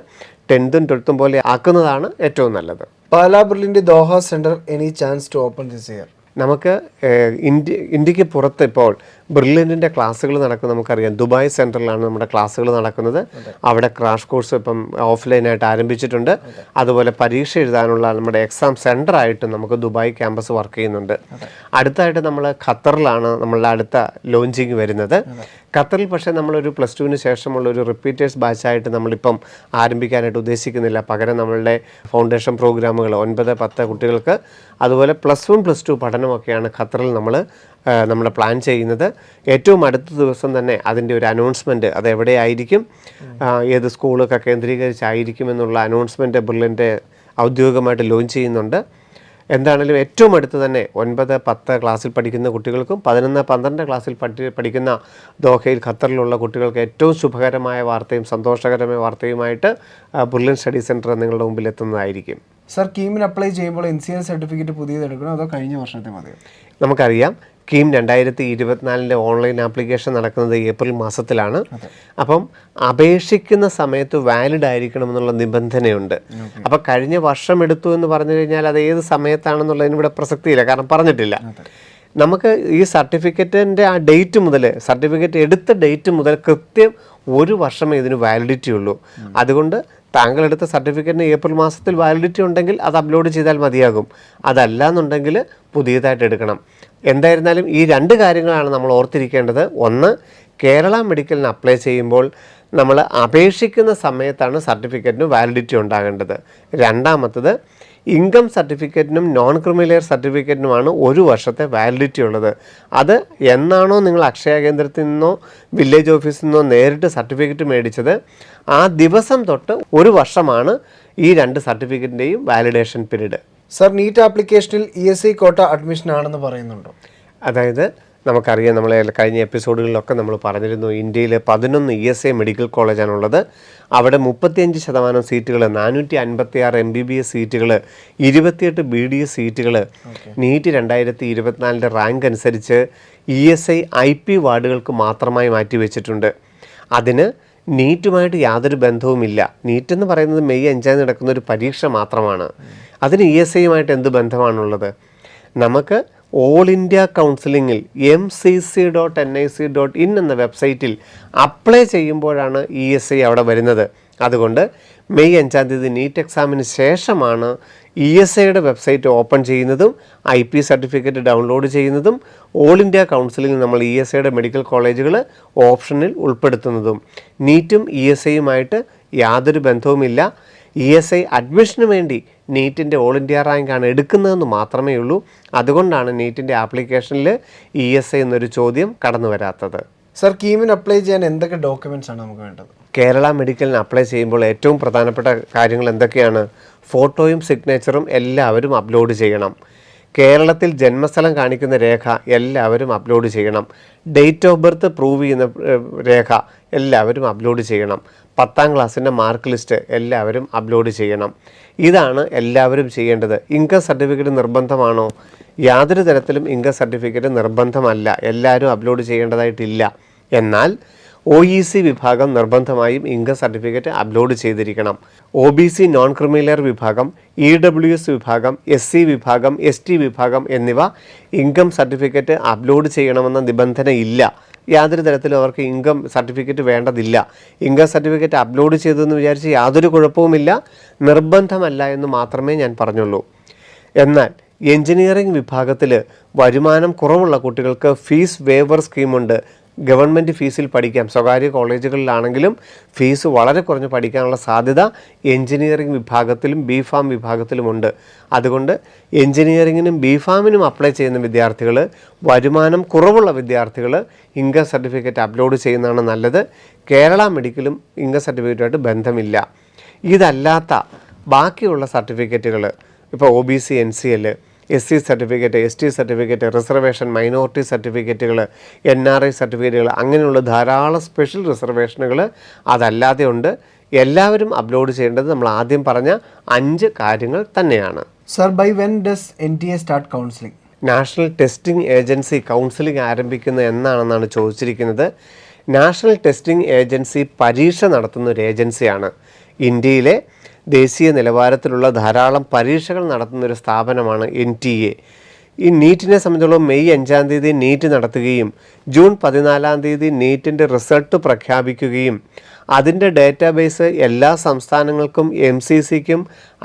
10th 12th പോലെ ആക്കുന്നതാണ് ഏറ്റവും നല്ലത്. പാലാ ബെർലിൻ്റെ Doha centre any chance to open this year? നമുക്ക് ഇന്ത്യക്ക് പുറത്ത് ഇപ്പോൾ ബ്രില്യൻറ്റിൻ്റെ ക്ലാസ്സുകൾ നടക്കുന്നത് നമുക്കറിയാം. ദുബായ് സെൻറ്ററിലാണ് നമ്മുടെ ക്ലാസ്സുകൾ നടക്കുന്നത്. അവിടെ ക്രാഷ് കോഴ്സ് ഇപ്പം ഓഫ്ലൈനായിട്ട് ആരംഭിച്ചിട്ടുണ്ട്. അതുപോലെ പരീക്ഷ എഴുതാനുള്ള നമ്മുടെ എക്സാം സെൻറ്ററായിട്ട് നമുക്ക് ദുബായ് ക്യാമ്പസ് വർക്ക് ചെയ്യുന്നുണ്ട്. അടുത്തായിട്ട് നമ്മൾ ഖത്തറിലാണ് നമ്മളുടെ അടുത്ത ലോഞ്ചിങ് വരുന്നത്. ഖത്തറിൽ പക്ഷേ നമ്മളൊരു +2 ശേഷമുള്ള ഒരു റിപ്പീറ്റേഴ്സ് ബാച്ചായിട്ട് നമ്മളിപ്പം ആരംഭിക്കാനായിട്ട് ഉദ്ദേശിക്കുന്നില്ല. പകരം നമ്മളുടെ ഫൗണ്ടേഷൻ പ്രോഗ്രാമുകൾ 9-10 കുട്ടികൾക്ക് അതുപോലെ +1 +2 പഠനമൊക്കെയാണ് ഖത്തറിൽ നമ്മൾ പ്ലാൻ ചെയ്യുന്നത്. ഏറ്റവും അടുത്ത ദിവസം തന്നെ അതിൻ്റെ ഒരു അനൗൺസ്മെൻറ്റ്, അത് എവിടെയായിരിക്കും, ഏത് സ്കൂളൊക്കെ കേന്ദ്രീകരിച്ചായിരിക്കും എന്നുള്ള അനൗൺസ്മെൻറ്റ് ബ്രില്യൻറ്റ് ഔദ്യോഗികമായിട്ട് ലോഞ്ച് ചെയ്യുന്നുണ്ട്. എന്താണെങ്കിലും ഏറ്റവും അടുത്ത് തന്നെ 9-10 ക്ലാസ്സിൽ പഠിക്കുന്ന കുട്ടികൾക്കും 11-12 ക്ലാസ്സിൽ പഠിക്കുന്ന ദോഹയിൽ ഖത്തറിലുള്ള കുട്ടികൾക്ക് ഏറ്റവും ശുഭകരമായ വാർത്തയും സന്തോഷകരമായ വാർത്തയുമായിട്ട് ബ്രില്യൻ സ്റ്റഡി സെൻറ്റർ നിങ്ങളുടെ മുമ്പിൽ എത്തുന്നതായിരിക്കും. സർ, കീമിന് അപ്ലൈ ചെയ്യുമ്പോൾ NCL സർട്ടിഫിക്കറ്റ് പുതിയത് എടുക്കണോ അതോ കഴിഞ്ഞ വർഷത്തെ മതിയോ? നമുക്കറിയാം കീം 2024 ഓൺലൈൻ ആപ്ലിക്കേഷൻ നടക്കുന്നത് ഏപ്രിൽ മാസത്തിലാണ്. അപ്പം അപേക്ഷിക്കുന്ന സമയത്ത് വാലിഡ് ആയിരിക്കണമെന്നുള്ള നിബന്ധനയുണ്ട്. അപ്പം കഴിഞ്ഞ വർഷം എടുത്തു എന്ന് പറഞ്ഞു കഴിഞ്ഞാൽ അത് ഏത് സമയത്താണെന്നുള്ളതിന് ഇവിടെ പ്രസക്തിയില്ല, കാരണം പറഞ്ഞിട്ടില്ല. നമുക്ക് ഈ സർട്ടിഫിക്കറ്റിൻ്റെ ആ ഡേറ്റ് മുതൽ, സർട്ടിഫിക്കറ്റ് എടുത്ത ഡേറ്റ് മുതൽ കൃത്യം 1 വർഷമേ ഇതിന് വാലിഡിറ്റി ഉള്ളൂ. അതുകൊണ്ട് താങ്കൾ എടുത്ത സർട്ടിഫിക്കറ്റിന് ഏപ്രിൽ മാസത്തിൽ വാലിഡിറ്റി ഉണ്ടെങ്കിൽ അത് അപ്ലോഡ് ചെയ്താൽ മതിയാകും. അതല്ല എന്നുണ്ടെങ്കിൽ പുതിയതായിട്ട് എടുക്കണം. എന്തായിരുന്നാലും ഈ 2 കാര്യങ്ങളാണ് നമ്മൾ ഓർത്തിരിക്കേണ്ടത്. ഒന്ന്, കേരള മെഡിക്കലിന് അപ്ലൈ ചെയ്യുമ്പോൾ നമ്മൾ അപേക്ഷിക്കുന്ന സമയത്താണ് സർട്ടിഫിക്കറ്റിന് വാലിഡിറ്റി ഉണ്ടാകേണ്ടത്. രണ്ടാമത്തത്, ഇൻകം സർട്ടിഫിക്കറ്റിനും നോൺ ക്രിമിലെയർ സർട്ടിഫിക്കറ്റിനുമാണ് 1 വർഷത്തെ വാലിഡിറ്റി ഉള്ളത്. അത് എന്നാണോ നിങ്ങൾ അക്ഷയ കേന്ദ്രത്തിൽ നിന്നോ വില്ലേജ് ഓഫീസിൽ നിന്നോ നേരിട്ട് സർട്ടിഫിക്കറ്റ് മേടിച്ചത്, ആ ദിവസം തൊട്ട് 1 വർഷമാണ് ഈ 2 സർട്ടിഫിക്കറ്റിൻ്റെയും വാലിഡേഷൻ പീരീഡ്. സർ, നീറ്റ് ആപ്ലിക്കേഷനിൽ ESI കോട്ട അഡ്മിഷൻ ആണെന്ന് പറയുന്നുണ്ടോ? അതായത് നമുക്കറിയാം, നമ്മൾ കഴിഞ്ഞ എപ്പിസോഡുകളിലൊക്കെ നമ്മൾ പറഞ്ഞിരുന്നു, ഇന്ത്യയിൽ 11 ESI മെഡിക്കൽ കോളേജാണുള്ളത്. അവിടെ 35% സീറ്റുകൾ, 456 MBBS സീറ്റുകൾ, 28 BDS സീറ്റുകൾ നീറ്റ് 2024 റാങ്ക് അനുസരിച്ച് ESI IP വാർഡുകൾക്ക് മാത്രമായി മാറ്റിവെച്ചിട്ടുണ്ട്. അതിന് നീറ്റുമായിട്ട് യാതൊരു ബന്ധവുമില്ല. നീറ്റ് എന്ന് പറയുന്നത് മെയ് 5 നടക്കുന്ന ഒരു പരീക്ഷ മാത്രമാണ്. അതിന് ESIയുമായിട്ട് എന്ത് ബന്ധമാണുള്ളത്? നമുക്ക് ഓൾ ഇന്ത്യ കൗൺസിലിങ്ങിൽ mcc.nic.in എന്ന വെബ്സൈറ്റിൽ അപ്ലൈ ചെയ്യുമ്പോഴാണ് ESI അവിടെ വരുന്നത്. അതുകൊണ്ട് മെയ് 5 നീറ്റ് എക്സാമിന് ശേഷമാണ് ESIയുടെ വെബ്സൈറ്റ് ഓപ്പൺ ചെയ്യുന്നതും IP സർട്ടിഫിക്കറ്റ് ഡൗൺലോഡ് ചെയ്യുന്നതും ഓൾ ഇന്ത്യ കൗൺസിലിൽ നമ്മൾ ESIയുടെ മെഡിക്കൽ കോളേജുകൾ ഓപ്ഷനിൽ ഉൾപ്പെടുത്തുന്നതും. നീറ്റും ESIയുമായിട്ട് യാതൊരു ബന്ധവുമില്ല. ESI അഡ്മിഷന് വേണ്ടി നീറ്റിൻ്റെ ഓൾ ഇന്ത്യ റാങ്കാണ് എടുക്കുന്നതെന്ന് മാത്രമേ ഉള്ളൂ. അതുകൊണ്ടാണ് നീറ്റിൻ്റെ ആപ്ലിക്കേഷനിൽ ESI എന്നൊരു ചോദ്യം കടന്നു വരാത്തത്. സർ, കീമിന് അപ്ലൈ ചെയ്യാൻ എന്തൊക്കെ ഡോക്യുമെൻറ്റ്സ് ആണ് നമുക്ക് വേണ്ടത്? കേരള മെഡിക്കലിന് അപ്ലൈ ചെയ്യുമ്പോൾ ഏറ്റവും പ്രധാനപ്പെട്ട കാര്യങ്ങൾ എന്തൊക്കെയാണ്? ഫോട്ടോയും സിഗ്നേച്ചറും എല്ലാവരും അപ്ലോഡ് ചെയ്യണം. കേരളത്തിൽ ജന്മസ്ഥലം കാണിക്കുന്ന രേഖ എല്ലാവരും അപ്ലോഡ് ചെയ്യണം. ഡേറ്റ് ഓഫ് ബർത്ത് പ്രൂവ് ചെയ്യുന്ന രേഖ എല്ലാവരും അപ്ലോഡ് ചെയ്യണം. 10ാം ക്ലാസ്സിൻ്റെ മാർക്ക് ലിസ്റ്റ് എല്ലാവരും അപ്ലോഡ് ചെയ്യണം. ഇതാണ് എല്ലാവരും ചെയ്യേണ്ടത്. ഇൻകം സർട്ടിഫിക്കറ്റ് നിർബന്ധമാണോ? യാതൊരു തരത്തിലും ഇൻകം സർട്ടിഫിക്കറ്റ് നിർബന്ധമല്ല, എല്ലാവരും അപ്ലോഡ് ചെയ്യേണ്ടതായിട്ടില്ല. എന്നാൽ OEC വിഭാഗം നിർബന്ധമായും ഇൻകം സർട്ടിഫിക്കറ്റ് അപ്ലോഡ് ചെയ്തിരിക്കണം. OBC നോൺ ക്രിമിലെയർ വിഭാഗം, EWS വിഭാഗം, SC വിഭാഗം, ST വിഭാഗം എന്നിവ ഇൻകം സർട്ടിഫിക്കറ്റ് അപ്ലോഡ് ചെയ്യണമെന്ന നിബന്ധനയില്ല. യാതൊരു തരത്തിലും അവർക്ക് ഇൻകം സർട്ടിഫിക്കറ്റ് വേണ്ടതില്ല. ഇൻകം സർട്ടിഫിക്കറ്റ് അപ്ലോഡ് ചെയ്തതെന്ന് വിചാരിച്ച് യാതൊരു കുഴപ്പവുമില്ല, നിർബന്ധമല്ല എന്ന് മാത്രമേ ഞാൻ പറഞ്ഞുള്ളൂ. എന്നാൽ എഞ്ചിനീയറിംഗ് വിഭാഗത്തിൽ വരുമാനം കുറവുള്ള കുട്ടികൾക്ക് ഫീസ് വേവർ സ്കീമുണ്ട്. ഗവൺമെൻറ് ഫീസിൽ പഠിക്കാം. സ്വകാര്യ കോളേജുകളിലാണെങ്കിലും ഫീസ് വളരെ കുറഞ്ഞ് പഠിക്കാനുള്ള സാധ്യത എഞ്ചിനീയറിംഗ് വിഭാഗത്തിലും BPharm വിഭാഗത്തിലുമുണ്ട്. അതുകൊണ്ട് എഞ്ചിനീയറിങ്ങിനും BPharmനും അപ്ലൈ ചെയ്യുന്ന വിദ്യാർത്ഥികൾ, വരുമാനം കുറവുള്ള വിദ്യാർത്ഥികൾ ഇൻകം സർട്ടിഫിക്കറ്റ് അപ്ലോഡ് ചെയ്യുന്നതാണ് നല്ലത്. കേരള മെഡിക്കലും ഇൻകം സർട്ടിഫിക്കറ്റുമായിട്ട് ബന്ധമില്ല. ഇതല്ലാത്ത ബാക്കിയുള്ള സർട്ടിഫിക്കറ്റുകൾ, ഇപ്പോൾ OBC NCL, SC certificate, ST certificate, reservation, minority സർട്ടിഫിക്കറ്റുകൾ, NRI സർട്ടിഫിക്കറ്റുകൾ, അങ്ങനെയുള്ള ധാരാളം സ്പെഷ്യൽ റിസർവേഷനുകൾ അതല്ലാതെ ഉണ്ട്. എല്ലാവരും അപ്ലോഡ് ചെയ്യേണ്ടത് നമ്മൾ ആദ്യം പറഞ്ഞ 5 കാര്യങ്ങൾ തന്നെയാണ്. Sir, by when does NTA start counselling? National testing agency counselling ആരംഭിക്കുന്നത് എന്നാണെന്നാണ് ചോദിച്ചിരിക്കുന്നത്. നാഷണൽ ടെസ്റ്റിംഗ് ഏജൻസി പരീക്ഷ നടത്തുന്ന ഒരു ഏജൻസിയാണ്. ഇന്ത്യയിലെ ദേശീയ നിലവാരത്തിലുള്ള ധാരാളം പരീക്ഷകൾ നടത്തുന്നൊരു സ്ഥാപനമാണ് NTA. ഈ നീറ്റിനെ സംബന്ധിച്ചിടത്തോളം മെയ് 5-ാം തീയതി നീറ്റ് നടത്തുകയും ജൂൺ 14-ാം തീയതി നീറ്റിൻ്റെ റിസൾട്ട് പ്രഖ്യാപിക്കുകയും അതിൻ്റെ ഡേറ്റാബേസ് എല്ലാ സംസ്ഥാനങ്ങൾക്കും MCCക്കും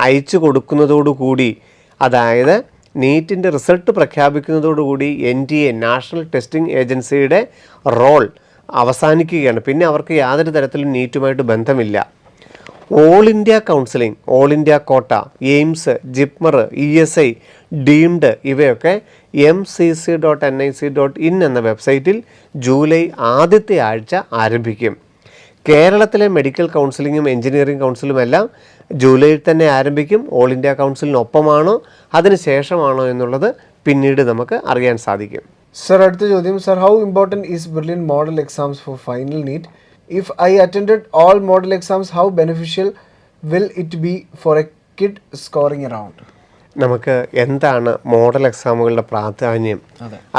അയച്ചു കൊടുക്കുന്നതോടുകൂടി, അതായത് നീറ്റിൻ്റെ റിസൾട്ട് പ്രഖ്യാപിക്കുന്നതോടുകൂടി NTA നാഷണൽ ടെസ്റ്റിംഗ് ഏജൻസിയുടെ റോൾ അവസാനിക്കുകയാണ്. പിന്നെ അവർക്ക് യാതൊരു തരത്തിലും നീറ്റുമായിട്ട് ബന്ധമില്ല. All India counselling, all India quota, AIIMS, JIPMER, ESI, deemed ഇവയൊക്കെ mcc.nic.in എന്ന വെബ്സൈറ്റിൽ ജൂലൈ ആദ്യത്തെ ആഴ്ച ആരംഭിക്കും. കേരളത്തിലെ മെഡിക്കൽ കൗൺസിലിങ്ങും എഞ്ചിനീയറിംഗ് കൗൺസിലും എല്ലാം ജൂലൈയിൽ തന്നെ ആരംഭിക്കും. ഓൾ ഇന്ത്യ കൗൺസിലിനൊപ്പമാണോ അതിന് ശേഷമാണോ എന്നുള്ളത് പിന്നീട് നമുക്ക് അറിയാൻ സാധിക്കും. സർ, അടുത്ത ചോദ്യം. Sir, how important is Berlin model exams for final NEET? If I attended all model exams, how beneficial will it be for a kid scoring around? നമുക്ക് എന്താണ് മോഡൽ എക്സാമുകളുടെ പ്രാധാന്യം,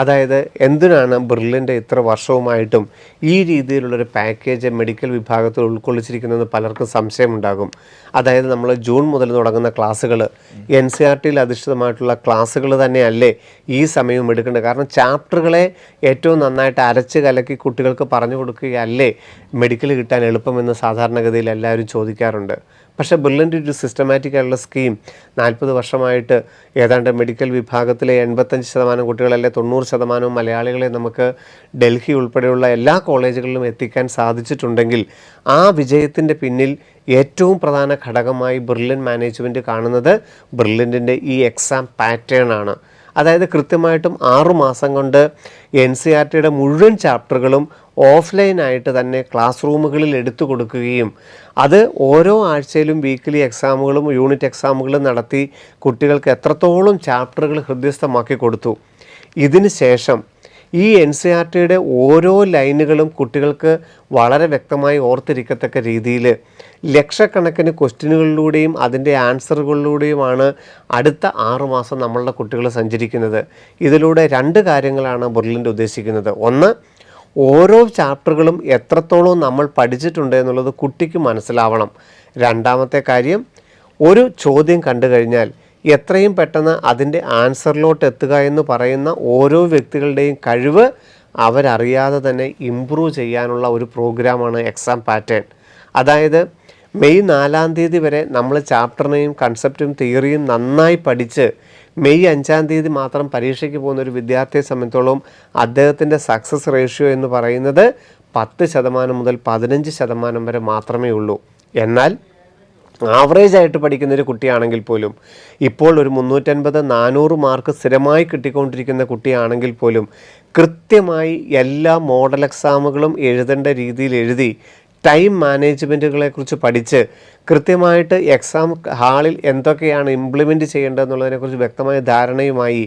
അതായത് എന്തിനാണ് ബെർലിൻ്റെ ഇത്ര വർഷവുമായിട്ടും ഈ രീതിയിലുള്ളൊരു പാക്കേജ് മെഡിക്കൽ വിഭാഗത്തിൽ ഉൾക്കൊള്ളിച്ചിരിക്കുന്നതെന്ന് പലർക്കും സംശയമുണ്ടാകും. അതായത് നമ്മൾ ജൂൺ മുതൽ തുടങ്ങുന്ന ക്ലാസ്സുകൾ NCERTയിൽ അധിഷ്ഠിതമായിട്ടുള്ള ക്ലാസ്സുകൾ തന്നെയല്ലേ ഈ സമയവും എടുക്കേണ്ടത്? കാരണം ചാപ്റ്ററുകളെ ഏറ്റവും നന്നായിട്ട് അരച്ച് കലക്കി കുട്ടികൾക്ക് പറഞ്ഞു കൊടുക്കുകയല്ലേ മെഡിക്കൽ കിട്ടാൻ എളുപ്പമെന്ന് സാധാരണഗതിയിൽ എല്ലാവരും ചോദിക്കാറുണ്ട്. പക്ഷേ ബെർലിൻ്റെ ഒരു സിസ്റ്റമാറ്റിക് ആയിട്ടുള്ള സ്കീം 40 വർഷമായിട്ട് ഏതാണ്ട് മെഡിക്കൽ വിഭാഗത്തിലെ 85% കുട്ടികളല്ലേ 90% മലയാളികളെ നമുക്ക് ഡൽഹി ഉൾപ്പെടെയുള്ള എല്ലാ കോളേജുകളിലും എത്തിക്കാൻ സാധിച്ചിട്ടുണ്ടെങ്കിൽ ആ വിജയത്തിൻ്റെ പിന്നിൽ ഏറ്റവും പ്രധാന ഘടകമായി ബെർലിൻ മാനേജ്മെൻറ്റ് കാണുന്നത് ബെർലിൻ്റെ ഈ എക്സാം പാറ്റേൺ ആണ്. അതായത് കൃത്യമായിട്ടും 6 മാസം കൊണ്ട് NCERTയുടെ മുഴുവൻ ചാപ്റ്ററുകളും ഓഫ്ലൈനായിട്ട് തന്നെ ക്ലാസ് റൂമുകളിൽ എടുത്തു കൊടുക്കുകയും അത് ഓരോ ആഴ്ചയിലും വീക്കിലി എക്സാമുകളും യൂണിറ്റ് എക്സാമുകളും നടത്തി കുട്ടികൾക്ക് എത്രത്തോളം ചാപ്റ്ററുകൾ ഹൃദ്യസ്ഥമാക്കി കൊടുത്തു. ഇതിന് ശേഷം ഈ NCERTയുടെ ഓരോ ലൈനുകളും കുട്ടികൾക്ക് വളരെ വ്യക്തമായി ഓർത്തിരിക്കത്തക്ക രീതിയിൽ ലക്ഷക്കണക്കിന് ക്വസ്റ്റ്യനുകളിലൂടെയും അതിൻ്റെ ആൻസറുകളിലൂടെയുമാണ് അടുത്ത 6 മാസം നമ്മളുടെ കുട്ടികൾ സഞ്ചരിക്കുന്നത്. ഇതിലൂടെ 2 കാര്യങ്ങളാണ് ബെർലിൻ്റെ ഉദ്ദേശിക്കുന്നത്. ഒന്ന്, ഓരോ ചാപ്റ്ററുകളും എത്രത്തോളം നമ്മൾ പഠിച്ചിട്ടുണ്ട് എന്നുള്ളത് കുട്ടിക്ക് മനസ്സിലാവണം. രണ്ടാമത്തെ കാര്യം, ഒരു ചോദ്യം കണ്ടു കഴിഞ്ഞാൽ എത്രയും പെട്ടെന്ന് അതിൻ്റെ ആൻസറിലോട്ട് എത്തുക എന്ന് പറയുന്ന ഓരോ വ്യക്തികളുടെയും കഴിവ് അവരറിയാതെ തന്നെ ഇമ്പ്രൂവ് ചെയ്യാനുള്ള ഒരു പ്രോഗ്രാമാണ് എക്സാം പാറ്റേൺ. അതായത് മെയ് 4-ാം തീയതി വരെ നമ്മൾ ചാപ്റ്ററിനെയും കൺസെപ്റ്റും തിയറിയും നന്നായി പഠിച്ച് മെയ് 5-ാം തീയതി മാത്രം പരീക്ഷയ്ക്ക് പോകുന്ന ഒരു വിദ്യാർത്ഥിയെ സംബന്ധിച്ചോളം അദ്ദേഹത്തിൻ്റെ സക്സസ് റേഷ്യോ എന്ന് പറയുന്നത് 10% മുതൽ 15% വരെ മാത്രമേ ഉള്ളൂ. എന്നാൽ ആവറേജ് ആയിട്ട് പഠിക്കുന്നൊരു കുട്ടിയാണെങ്കിൽ പോലും, ഇപ്പോൾ ഒരു 350-400 മാർക്ക് സ്ഥിരമായി കിട്ടിക്കൊണ്ടിരിക്കുന്ന കുട്ടിയാണെങ്കിൽ പോലും കൃത്യമായി എല്ലാ മോഡൽ എക്സാമുകളും എഴുതേണ്ട രീതിയിൽ എഴുതി ടൈം മാനേജ്മെൻറ്റുകളെക്കുറിച്ച് പഠിച്ച് കൃത്യമായിട്ട് എക്സാം ഹാളിൽ എന്തൊക്കെയാണ് ഇംപ്ലിമെൻറ്റ് ചെയ്യേണ്ടതെന്നുള്ളതിനെക്കുറിച്ച് വ്യക്തമായ ധാരണയുമായി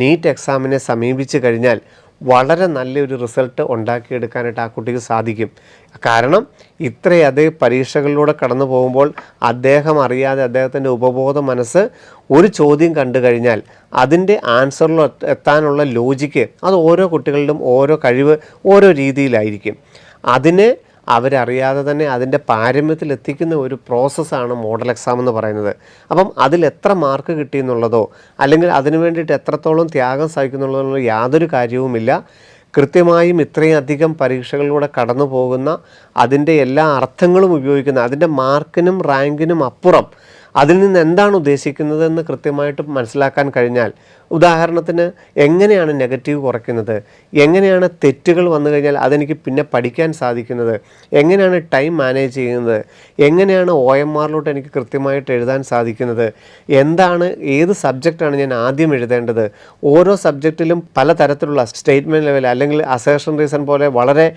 നീറ്റ് എക്സാമിനെ സമീപിച്ച് കഴിഞ്ഞാൽ വളരെ നല്ലൊരു റിസൾട്ട് ഉണ്ടാക്കിയെടുക്കാനായിട്ട് ആ കുട്ടിക്ക് സാധിക്കും. കാരണം ഇത്രയധികം പരീക്ഷകളിലൂടെ കടന്നു പോകുമ്പോൾ അദ്ദേഹം അറിയാതെ അദ്ദേഹത്തിൻ്റെ ഉപബോധ മനസ്സ് ഒരു ചോദ്യം കണ്ടു കഴിഞ്ഞാൽ അതിൻ്റെ ആൻസറിൽ എത്താനുള്ള ലോജിക്ക് അത് ഓരോ കുട്ടികളുടെയും ഓരോ കഴിവ് ഓരോ രീതിയിലായിരിക്കും. അതിനെ അവരറിയാതെ തന്നെ അതിൻ്റെ പാരമ്യത്തിൽ എത്തിക്കുന്ന ഒരു പ്രോസസ്സാണ് മോഡൽ എക്സാം എന്ന് പറയുന്നത്. അപ്പം അതിൽ എത്ര മാർക്ക് കിട്ടിയെന്നുള്ളതോ അല്ലെങ്കിൽ അതിനു വേണ്ടിയിട്ട് എത്രത്തോളം ത്യാഗം സഹിക്കുന്നുള്ളതെന്നുള്ള യാതൊരു കാര്യവുമില്ല. കൃത്യമായും ഇത്രയും അധികം പരീക്ഷകളിലൂടെ കടന്നു പോകുന്ന അതിൻ്റെ എല്ലാ അർത്ഥങ്ങളും ഉപയോഗിക്കുന്ന അതിൻ്റെ മാർക്കിനും റാങ്കിനും അപ്പുറം അതിൽ നിന്ന് എന്താണ് ഉദ്ദേശിക്കുന്നതെന്ന് കൃത്യമായിട്ട് മനസ്സിലാക്കാൻ കഴിഞ്ഞാൽ, ഉദാഹരണത്തിന് എങ്ങനെയാണ് നെഗറ്റീവ് കുറയ്ക്കുന്നത്, എങ്ങനെയാണ് തെറ്റുകൾ വന്നു കഴിഞ്ഞാൽ അതെനിക്ക് പിന്നെ പഠിക്കാൻ സാധിക്കുന്നത്, എങ്ങനെയാണ് ടൈം മാനേജ് ചെയ്യുന്നത്, എങ്ങനെയാണ് OMRലോട്ട് എനിക്ക് കൃത്യമായിട്ട് എഴുതാൻ സാധിക്കുന്നത്, എന്താണ് ഏത് സബ്ജക്റ്റാണ് ഞാൻ ആദ്യം എഴുതേണ്ടത്, ഓരോ സബ്ജക്റ്റിലും പലതരത്തിലുള്ള സ്റ്റേറ്റ്മെൻറ്റ് ലെവൽ അല്ലെങ്കിൽ അസേർഷൻ റീസൺ പോലെ വളരെ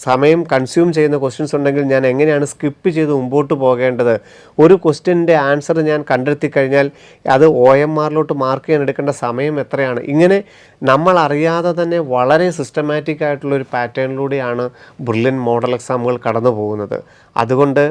സമയം കൺസ്യൂം ചെയ്യുന്ന ക്വസ്റ്റ്യൻസ് ഉണ്ടെങ്കിൽ ഞാൻ എങ്ങനെയാണ് സ്കിപ്പ് ചെയ്ത് മുമ്പോട്ട് പോകേണ്ടത്, ഒരു ക്വസ്റ്റ്യൻ്റെ ആൻസർ ഞാൻ കണ്ടെത്തി കഴിഞ്ഞാൽ അത് OMRലോട്ട് മാർക്ക് ചെയ്യാൻ എടുക്കേണ്ട സമയം എത്രയാണ്. ഇങ്ങനെ നമ്മൾ അറിയാതെ തന്നെ വളരെ സിസ്റ്റമാറ്റിക് ആയിട്ടുള്ളൊരു പാറ്റേണിലൂടെയാണ് ബെർലിൻ മോഡൽ എക്സാമുകൾ കടന്നു പോകുന്നത്. അതുകൊണ്ട്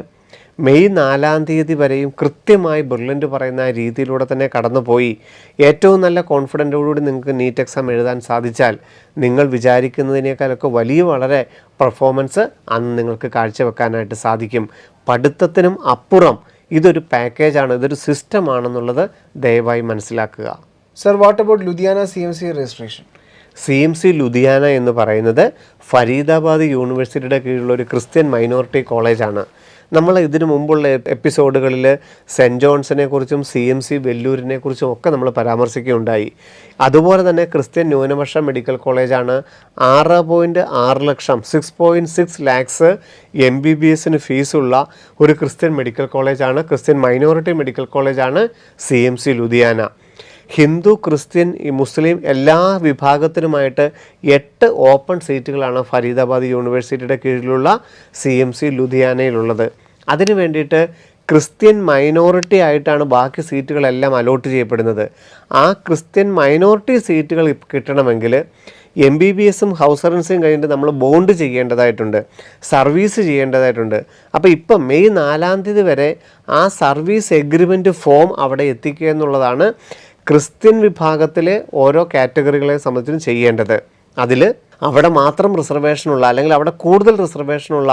മെയ് 4-ാം തീയതി വരെയും കൃത്യമായി ബെർലിൻ പറയുന്ന രീതിയിലൂടെ തന്നെ കടന്നുപോയി ഏറ്റവും നല്ല കോൺഫിഡൻറ്റോടുകൂടി നിങ്ങൾക്ക് നീറ്റ് എക്സാം എഴുതാൻ സാധിച്ചാൽ നിങ്ങൾ വിചാരിക്കുന്നതിനേക്കാളൊക്കെ വലിയ വളരെ പെർഫോമൻസ് അന്ന് നിങ്ങൾക്ക് കാഴ്ചവെക്കാനായിട്ട് സാധിക്കും. പഠിത്തത്തിനും അപ്പുറം ഇതൊരു പാക്കേജാണ്, ഇതൊരു സിസ്റ്റമാണെന്നുള്ളത് ദയവായി മനസ്സിലാക്കുക. Sir, what about Ludhiana CMC registration? CMC Ludhiana എന്ന് പറയുന്നത് ഫരീദാബാദ് യൂണിവേഴ്സിറ്റിയുടെ കീഴിലുള്ള ഒരു ക്രിസ്ത്യൻ മൈനോറിറ്റി കോളേജാണ്. നമ്മൾ ഇതിനു മുമ്പുള്ള എപ്പിസോഡുകളിൽ സെൻറ്റ് ജോൺസിനെ കുറിച്ചും CMC വെല്ലൂരിനെ കുറിച്ചും ഒക്കെ നമ്മൾ പരാമർശിക്കുകയുണ്ടായി. അതുപോലെ തന്നെ ക്രിസ്ത്യൻ ന്യൂനപക്ഷ മെഡിക്കൽ കോളേജാണ്. 6.6 ലക്ഷം 6.6 ലാക്സ് MBBSന് ഫീസുള്ള ഒരു ക്രിസ്ത്യൻ മെഡിക്കൽ കോളേജാണ്, ക്രിസ്ത്യൻ മൈനോറിറ്റി മെഡിക്കൽ കോളേജാണ് CMC ലുധിയാന. ഹിന്ദു, ക്രിസ്ത്യൻ, മുസ്ലിം എല്ലാ വിഭാഗത്തിനുമായിട്ട് 8 ഓപ്പൺ സീറ്റുകളാണ് ഫരീദാബാദ് യൂണിവേഴ്സിറ്റിയുടെ കീഴിലുള്ള CMC ലുധിയാനയിലുള്ളത്. അതിനു വേണ്ടിയിട്ട് ക്രിസ്ത്യൻ മൈനോറിറ്റി ആയിട്ടാണ് ബാക്കി സീറ്റുകളെല്ലാം അലോട്ട് ചെയ്യപ്പെടുന്നത്. ആ ക്രിസ്ത്യൻ മൈനോറിറ്റി സീറ്റുകൾ കിട്ടണമെങ്കിൽ MBBSും ഹൗസ് സർവൻസും കഴിഞ്ഞിട്ട് നമ്മൾ ബോണ്ട് ചെയ്യേണ്ടതായിട്ടുണ്ട്, സർവീസ് ചെയ്യേണ്ടതായിട്ടുണ്ട്. അപ്പോൾ ഇപ്പം മെയ് 4-ാം തീയതി വരെ ആ സർവീസ് എഗ്രിമെൻറ്റ് ഫോം അവിടെ എത്തിക്കുക എന്നുള്ളതാണ് ക്രിസ്ത്യൻ വിഭാഗത്തിലെ ഓരോ കാറ്റഗറികളെ സംബന്ധിച്ചും ചെയ്യേണ്ടത്. അതിൽ അവിടെ മാത്രം റിസർവേഷനുള്ള അല്ലെങ്കിൽ അവിടെ കൂടുതൽ റിസർവേഷനുള്ള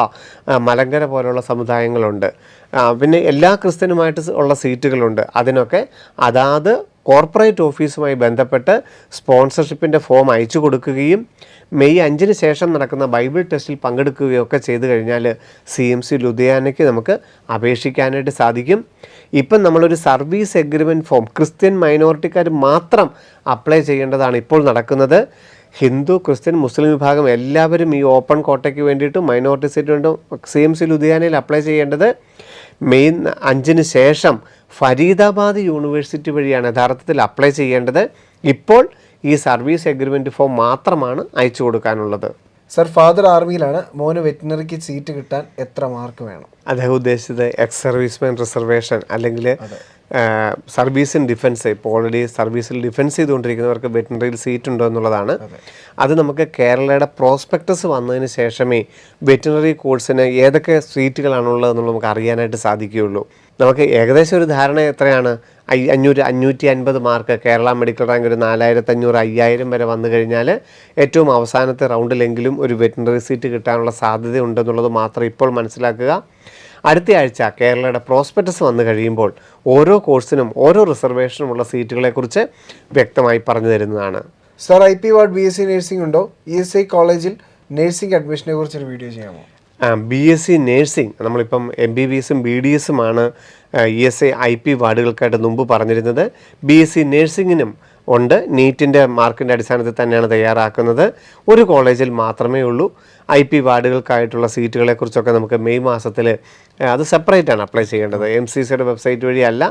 മലങ്കര പോലുള്ള സമുദായങ്ങളുണ്ട്. പിന്നെ എല്ലാ ക്രിസ്ത്യനുമായിട്ട് ഉള്ള സീറ്റുകളുണ്ട്. അതിനൊക്കെ അതാത് കോർപ്പറേറ്റ് ഓഫീസുമായി ബന്ധപ്പെട്ട് സ്പോൺസർഷിപ്പിൻ്റെ ഫോം അയച്ചു കൊടുക്കുകയും മെയ് 5-ന് ശേഷം നടക്കുന്ന ബൈബിൾ ടെസ്റ്റിൽ പങ്കെടുക്കുകയൊക്കെ ചെയ്തു കഴിഞ്ഞാൽ CMC ലുധിയാനയ്ക്ക് നമുക്ക് അപേക്ഷിക്കാനായിട്ട് സാധിക്കും. ഇപ്പം നമ്മളൊരു സർവീസ് എഗ്രിമെൻറ്റ് ഫോം ക്രിസ്ത്യൻ മൈനോറിറ്റിക്കാർ മാത്രം അപ്ലൈ ചെയ്യേണ്ടതാണ് ഇപ്പോൾ നടക്കുന്നത്. ഹിന്ദു, ക്രിസ്ത്യൻ, മുസ്ലിം വിഭാഗം എല്ലാവരും ഈ ഓപ്പൺ കോട്ടയ്ക്ക് വേണ്ടിയിട്ട് മൈനോറിറ്റി സീറ്റ് വേണ്ടി CMC ലുധിയാനയിൽ അപ്ലൈ ചെയ്യേണ്ടത് മെയ് 5-ന് ശേഷം ഫരീദാബാദ് യൂണിവേഴ്സിറ്റി വഴിയാണ് യഥാർത്ഥത്തിൽ അപ്ലൈ ചെയ്യേണ്ടത്. ഇപ്പോൾ ഈ സർവീസ് എഗ്രിമെൻറ്റ് ഫോം മാത്രമാണ് അയച്ചു കൊടുക്കാനുള്ളത്. സർ, ഫാദർ ആർമിയിലാണ്, മോന് വെറ്റിനറിക്ക് സീറ്റ് കിട്ടാൻ എത്ര മാർക്ക് വേണം? അദ്ദേഹം ഉദ്ദേശിച്ചത് എക്സ് സർവീസ്മാൻ റിസർവേഷൻ അല്ലെങ്കിൽ സർവീസ് ഇൻ ഡിഫൻസ്. ഇപ്പോൾ ഓൾറെഡി സർവീസിൽ ഡിഫൻസ് ചെയ്തുകൊണ്ടിരിക്കുന്നവർക്ക് വെറ്റിനറിയിൽ സീറ്റ് ഉണ്ടോ എന്നുള്ളതാണ്. അത് നമുക്ക് കേരളയുടെ പ്രോസ്പെക്ടസ് വന്നതിന് ശേഷമേ വെറ്റിനറി കോഴ്സിന് ഏതൊക്കെ സീറ്റുകളാണുള്ളതെന്നുള്ളത് നമുക്ക് അറിയാനായിട്ട് സാധിക്കുകയുള്ളൂ. നമുക്ക് ഏകദേശം ഒരു ധാരണ എത്രയാണ്? 550 മാർക്ക്, കേരള മെഡിക്കൽ റാങ്ക് ഒരു 4500, 5000 വരെ വന്നു കഴിഞ്ഞാൽ ഏറ്റവും അവസാനത്തെ റൗണ്ടിലെങ്കിലും ഒരു വെറ്റിനറി സീറ്റ് കിട്ടാനുള്ള സാധ്യത ഉണ്ടെന്നുള്ളത് മാത്രം ഇപ്പോൾ മനസ്സിലാക്കുക. അടുത്ത ആഴ്ച കേരളയുടെ പ്രോസ്പെക്ടസ് വന്നു കഴിയുമ്പോൾ ഓരോ കോഴ്സിനും ഓരോ റിസർവേഷനുമുള്ള സീറ്റുകളെക്കുറിച്ച് വ്യക്തമായി പറഞ്ഞു തരുന്നതാണ്. Sir, IP ward BSc nursing ഉണ്ടോ? ESI കോളേജിൽ നഴ്സിംഗ് അഡ്മിഷനെ കുറിച്ചൊരു വീഡിയോ ചെയ്യാമോ? BSc നേഴ്സിംഗ് നമ്മളിപ്പം MBBSും BDSുമാണ് ESI IP വാർഡുകൾക്കായിട്ട് മുമ്പ് പറഞ്ഞിരുന്നത്. BSc നേഴ്സിങ്ങിനും ഉണ്ട്. നീറ്റിൻ്റെ മാർക്കിൻ്റെ അടിസ്ഥാനത്തിൽ തന്നെയാണ് തയ്യാറാക്കുന്നത്. ഒരു കോളേജിൽ മാത്രമേ ഉള്ളൂ. IP വാർഡുകൾക്കായിട്ടുള്ള സീറ്റുകളെക്കുറിച്ചൊക്കെ നമുക്ക് മെയ് മാസത്തിൽ അത് സെപ്പറേറ്റാണ് അപ്ലൈ ചെയ്യേണ്ടത്. MCCയുടെ വെബ്സൈറ്റ് വഴിയല്ല,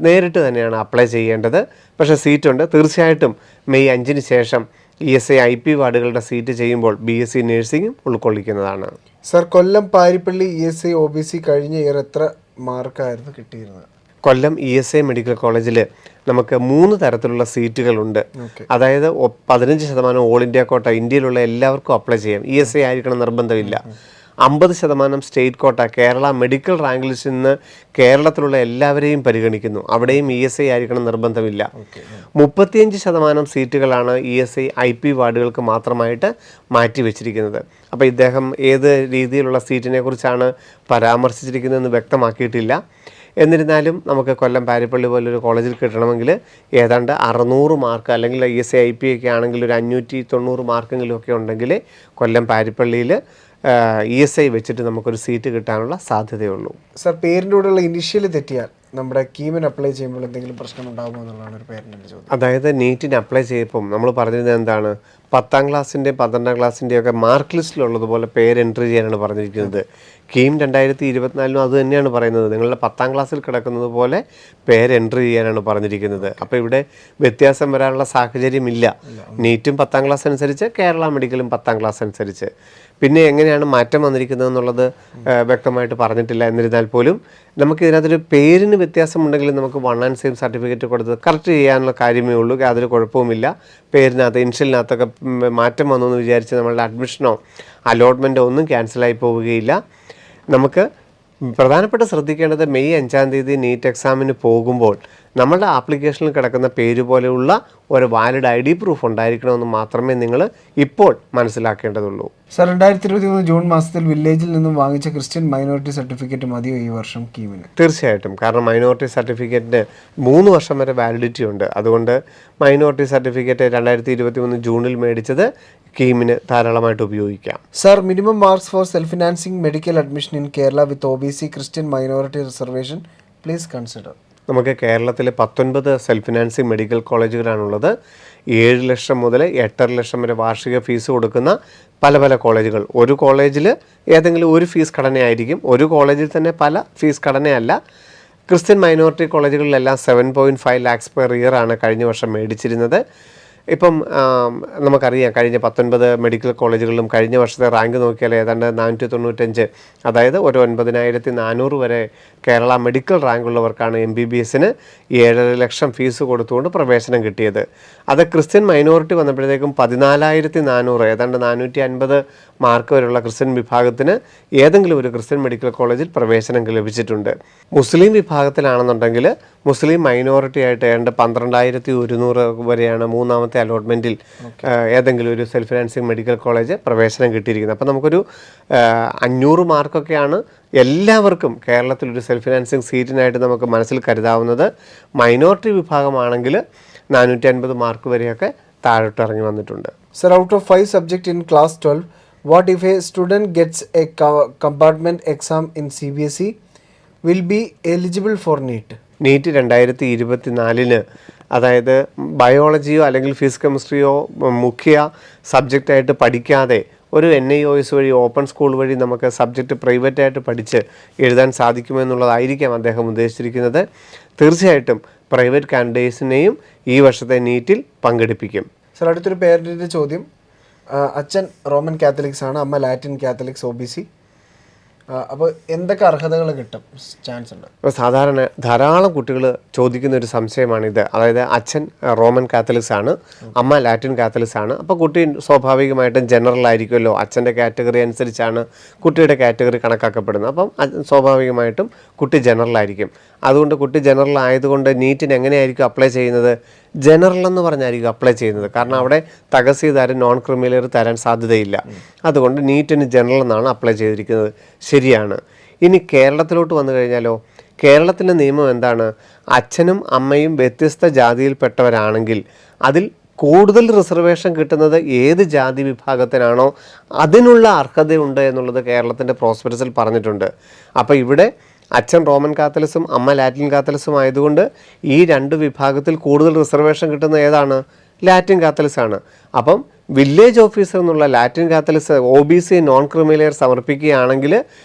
നേരിട്ട് തന്നെയാണ് അപ്ലൈ ചെയ്യേണ്ടത്. പക്ഷേ സീറ്റുണ്ട്. തീർച്ചയായിട്ടും മെയ് 5-ന് ശേഷം ESI IP വാർഡുകളുടെ സീറ്റ് ചെയ്യുമ്പോൾ BSc നേഴ്സിംഗും ഉൾക്കൊള്ളിക്കുന്നതാണ്. സർ, കൊല്ലം പാരിപ്പള്ളി ESI OBC കഴിഞ്ഞ ഇയർ എത്ര മാർക്കായിരുന്നു കിട്ടിയിരുന്നത്? കൊല്ലം ESI മെഡിക്കൽ കോളേജിൽ നമുക്ക് 3 തരത്തിലുള്ള സീറ്റുകളുണ്ട്. അതായത് 15% ഓൾ ഇന്ത്യ കോട്ട, ഇന്ത്യയിലുള്ള എല്ലാവർക്കും അപ്ലൈ ചെയ്യാം. ESI ആയിരിക്കണം നിർബന്ധമില്ല. 50% സ്റ്റേറ്റ് കോട്ട, കേരള മെഡിക്കൽ റാങ്ക് ലിസ്റ്റിൽ നിന്ന് കേരളത്തിലുള്ള എല്ലാവരെയും പരിഗണിക്കുന്നു. അവിടെയും ESI ആയിരിക്കണം നിർബന്ധമില്ല. 35% സീറ്റുകളാണ് ESI IP വാർഡുകൾക്ക് മാത്രമായിട്ട് മാറ്റിവെച്ചിരിക്കുന്നത്. അപ്പോൾ ഇദ്ദേഹം ഏത് രീതിയിലുള്ള സീറ്റിനെ കുറിച്ചാണ് പരാമർശിച്ചിരിക്കുന്നതെന്ന് വ്യക്തമാക്കിയിട്ടില്ല. എന്നിരുന്നാലും നമുക്ക് കൊല്ലം പാരിപ്പള്ളി പോലൊരു കോളേജിൽ കിട്ടണമെങ്കിൽ ഏതാണ്ട് 600 മാർക്ക് അല്ലെങ്കിൽ ESI IP ഒക്കെ ആണെങ്കിൽ ഒരു 590 മാർക്കെങ്കിലും ഒക്കെ ഉണ്ടെങ്കിൽ കൊല്ലം പാരിപ്പള്ളിയിൽ ESI വെച്ചിട്ട് നമുക്കൊരു സീറ്റ് കിട്ടാനുള്ള സാധ്യതയുള്ളൂ. സർ, പേരിൻ്റെ കൂടെയുള്ള ഇനിഷ്യൽ തെറ്റിയാൽ നമ്മുടെ കീമിന് അപ്ലൈ ചെയ്യുമ്പോൾ എന്തെങ്കിലും പ്രശ്നം ഉണ്ടാകുമോ എന്നുള്ളതാണ് ഒരു പേരൻ്റെ ചോദ്യം. അതായത് നീറ്റിന് അപ്ലൈ ചെയ്യപ്പം നമ്മൾ പറഞ്ഞിരുന്നത് എന്താണ്? 10ാം ക്ലാസ്സിൻ്റെയും 12ാം ക്ലാസ്സിൻ്റെയും ഒക്കെ മാർക്ക് ലിസ്റ്റിലുള്ളതുപോലെ പേര് എൻട്രി ചെയ്യാനാണ് പറഞ്ഞിരിക്കുന്നത്. കീം 2024 അത് തന്നെയാണ് പറയുന്നത്. നിങ്ങളുടെ 10ാം ക്ലാസ്സിൽ കിടക്കുന്നത് പോലെ പേര് എൻട്രി ചെയ്യാനാണ് പറഞ്ഞിരിക്കുന്നത്. അപ്പോൾ ഇവിടെ വ്യത്യാസം വരാനുള്ള സാഹചര്യമില്ല. നീറ്റും 10ാം ക്ലാസ് അനുസരിച്ച്, കേരള മെഡിക്കലും 10ാം ക്ലാസ് അനുസരിച്ച്. പിന്നെ എങ്ങനെയാണ് മാറ്റം വന്നിരിക്കുന്നത് എന്നുള്ളത് വ്യക്തമായിട്ട് പറഞ്ഞിട്ടില്ല. എന്നിരുന്നാൽ പോലും നമുക്ക് ഇതിനകത്തൊരു പേരിന് വ്യത്യാസമുണ്ടെങ്കിലും നമുക്ക് 1 and same സർട്ടിഫിക്കറ്റ് കൊടുത്ത് കറക്റ്റ് ചെയ്യാനുള്ള കാര്യമേ ഉള്ളൂ. യാതൊരു കുഴപ്പവുമില്ല. പേരിനകത്ത് ഇനിഷ്യലിനകത്തൊക്കെ മാറ്റം വന്നു എന്ന് വിചാരിച്ച് നമ്മളുടെ അഡ്മിഷനോ അലോട്ട്മെൻറ്റോ ഒന്നും ക്യാൻസലായി പോവുകയില്ല. നമുക്ക് പ്രധാനപ്പെട്ട ശ്രദ്ധിക്കേണ്ടത് മെയ് 5-ാം തീയതി നീറ്റ് എക്സാമിന് പോകുമ്പോൾ നമ്മളുടെ ആപ്ലിക്കേഷനിൽ കിടക്കുന്ന പേര് പോലെയുള്ള ഒരു വാലിഡ് ID പ്രൂഫ് ഉണ്ടായിരിക്കണമെന്ന് മാത്രമേ നിങ്ങൾ ഇപ്പോൾ മനസ്സിലാക്കേണ്ടതുള്ളൂ. സർ, 2023 ജൂൺ മാസത്തിൽ വില്ലേജിൽ നിന്നും വാങ്ങിച്ച ക്രിസ്ത്യൻ മൈനോറിറ്റി സർട്ടിഫിക്കറ്റ് മതിയോ ഈ വർഷം കീമിന്? തീർച്ചയായിട്ടും. കാരണം മൈനോറിറ്റി സർട്ടിഫിക്കറ്റിന് 3 വർഷം വരെ വാലിഡിറ്റി ഉണ്ട്. അതുകൊണ്ട് മൈനോറിറ്റി സർട്ടിഫിക്കറ്റ് 2023 ജൂണിൽ മേടിച്ചത് കീമിന് ധാരാളമായിട്ട് ഉപയോഗിക്കാം. Sir, minimum marks for self financing medical admission in Kerala with OBC Christian minority reservation please consider. നമുക്ക് കേരളത്തിൽ 19 സെൽഫ് ഫിനാൻസിങ് മെഡിക്കൽ കോളേജുകളാണുള്ളത്. 7 ലക്ഷം മുതൽ 8.5 ലക്ഷം വരെ വാർഷിക ഫീസ് കൊടുക്കുന്ന പല പല കോളേജുകൾ. ഒരു കോളേജിൽ ഏതെങ്കിലും ഒരു ഫീസ് ഘടനയായിരിക്കും, ഒരു കോളേജിൽ തന്നെ പല ഫീസ് ഘടനയല്ല. ക്രിസ്ത്യൻ മൈനോറിറ്റി കോളേജുകളിലെല്ലാം 7.5 lakhs പെർ ഇയർ ആണ് കഴിഞ്ഞ വർഷം മേടിച്ചിരുന്നത്. ഇപ്പം നമുക്കറിയാം കഴിഞ്ഞ 19 മെഡിക്കൽ കോളേജുകളിലും കഴിഞ്ഞ വർഷത്തെ റാങ്ക് നോക്കിയാൽ ഏതാണ്ട് 495, അതായത് ഒരു 9,400 വരെ കേരള മെഡിക്കൽ റാങ്ക് ഉള്ളവർക്കാണ് MBBSന് 7.5 ലക്ഷം ഫീസ് കൊടുത്തുകൊണ്ട് പ്രവേശനം കിട്ടിയത്. അത് ക്രിസ്ത്യൻ മൈനോറിറ്റി വന്നപ്പോഴത്തേക്കും 14,400, ഏതാണ്ട് 450 മാർക്ക് വരെയുള്ള ക്രിസ്ത്യൻ വിഭാഗത്തിന് ഏതെങ്കിലും ഒരു ക്രിസ്ത്യൻ മെഡിക്കൽ കോളേജിൽ പ്രവേശനം ലഭിച്ചിട്ടുണ്ട്. മുസ്ലിം വിഭാഗത്തിലാണെന്നുണ്ടെങ്കിൽ മുസ്ലിം മൈനോറിറ്റി ആയിട്ട് ഏതാണ്ട് 12,100 വരെയാണ് മൂന്നാമത്തെ അലോട്ട്മെൻറ്റിൽ ഏതെങ്കിലും ഒരു സെൽഫ് ഫിനാൻസിങ് മെഡിക്കൽ കോളേജ് പ്രവേശനം കിട്ടിയിരിക്കുന്നത്. അപ്പോൾ നമുക്കൊരു 500 മാർക്കൊക്കെയാണ് എല്ലാവർക്കും കേരളത്തിലൊരു സെൽഫ് ഫിനാൻസിങ് സീറ്റിനായിട്ട് നമുക്ക് മനസ്സിൽ കരുതാവുന്നത്. മൈനോറിറ്റി വിഭാഗമാണെങ്കിൽ 450 മാർക്ക് വരെയൊക്കെ താഴോട്ട് ഇറങ്ങി വന്നിട്ടുണ്ട്. Sir, out of 5 subject in class 12, what if a student gets a compartment exam in CBSE will be eligible for NEET? NEET 2024 അതായത് ബയോളജിയോ അല്ലെങ്കിൽ ഫിസിക്സ് കെമിസ്ട്രിയോ മുഖ്യ സബ്ജക്റ്റായിട്ട് പഠിക്കാതെ ഒരു NIOS വഴി ഓപ്പൺ സ്കൂൾ വഴി നമുക്ക് സബ്ജക്റ്റ് പ്രൈവറ്റായിട്ട് പഠിച്ച് എഴുതാൻ സാധിക്കുമെന്നുള്ളതായിരിക്കാം അദ്ദേഹം ഉദ്ദേശിച്ചിരിക്കുന്നത്. തീർച്ചയായിട്ടും പ്രൈവറ്റ് കാൻഡിഡേറ്റ്സിനെയും ഈ വർഷത്തെ നീറ്റിൽ പങ്കെടുപ്പിക്കും. സർ, അടുത്തൊരു പേരൻറ്റിൻ്റെ ചോദ്യം. അച്ഛൻ റോമൻ കാത്തലിക്സ് ആണ്, അമ്മ ലാറ്റിൻ കാത്തലിക്സ് OBC. അപ്പോൾ എന്തൊക്കെ അർഹതകൾ കിട്ടും, ചാൻസ് ഉണ്ട്? ഇപ്പോൾ സാധാരണ ധാരാളം കുട്ടികൾ ചോദിക്കുന്ന ഒരു സംശയമാണിത്. അതായത് അച്ഛൻ റോമൻ കാത്തലിക്സ് ആണ്, അമ്മ ലാറ്റിൻ കാത്തലിക്സ് ആണ്. അപ്പോൾ കുട്ടി സ്വാഭാവികമായിട്ടും ജനറൽ ആയിരിക്കുമല്ലോ, അച്ഛൻ്റെ കാറ്റഗറി അനുസരിച്ചാണ് കുട്ടിയുടെ കാറ്റഗറി കണക്കാക്കപ്പെടുന്നത്. അപ്പം സ്വാഭാവികമായിട്ടും കുട്ടി ജനറൽ ആയിരിക്കും. അതുകൊണ്ട് കുട്ടി ജനറൽ ആയതുകൊണ്ട് നീറ്റിന് എങ്ങനെയായിരിക്കും അപ്ലൈ ചെയ്യുന്നത്? ജനറൽ എന്ന് പറഞ്ഞായിരിക്കും അപ്ലൈ ചെയ്യുന്നത്. കാരണം അവിടെ തഹസീൽദാർ നോൺ ക്രിമിനൽ തരാൻ സാധ്യതയില്ല. അതുകൊണ്ട് നീറ്റിന് ജനറൽ എന്നാണ് അപ്ലൈ ചെയ്തിരിക്കുന്നത്. ശരിയാണ്. ഇനി കേരളത്തിലോട്ട് വന്നു കഴിഞ്ഞാലോ, കേരളത്തിൻ്റെ നിയമം എന്താണ്? അച്ഛനും അമ്മയും വ്യത്യസ്ത ജാതിയിൽപ്പെട്ടവരാണെങ്കിൽ അതിൽ കൂടുതൽ റിസർവേഷൻ കിട്ടുന്നത് ഏത് ജാതി വിഭാഗത്തിനാണോ അതിനുള്ള അർഹതയുണ്ട് എന്നുള്ളത് കേരളത്തിൻ്റെ പ്രോസ്പെറസിൽ പറഞ്ഞിട്ടുണ്ട്. അപ്പോൾ ഇവിടെ അച്ഛൻ റോമൻ കാത്തലിക്സും അമ്മ ലാറ്റിൻ കാത്തലിക്സും ആയതുകൊണ്ട് ഈ 2 വിഭാഗത്തിൽ കൂടുതൽ റിസർവേഷൻ കിട്ടുന്ന ഏതാണ്? ലാറ്റിൻ കാത്തലിക്സ് ആണ്. അപ്പം വില്ലേജ് ഓഫീസർ എന്നുള്ള Latin Catholics OBC non criminal സമർപ്പിക്കുകയാണെങ്കിൽ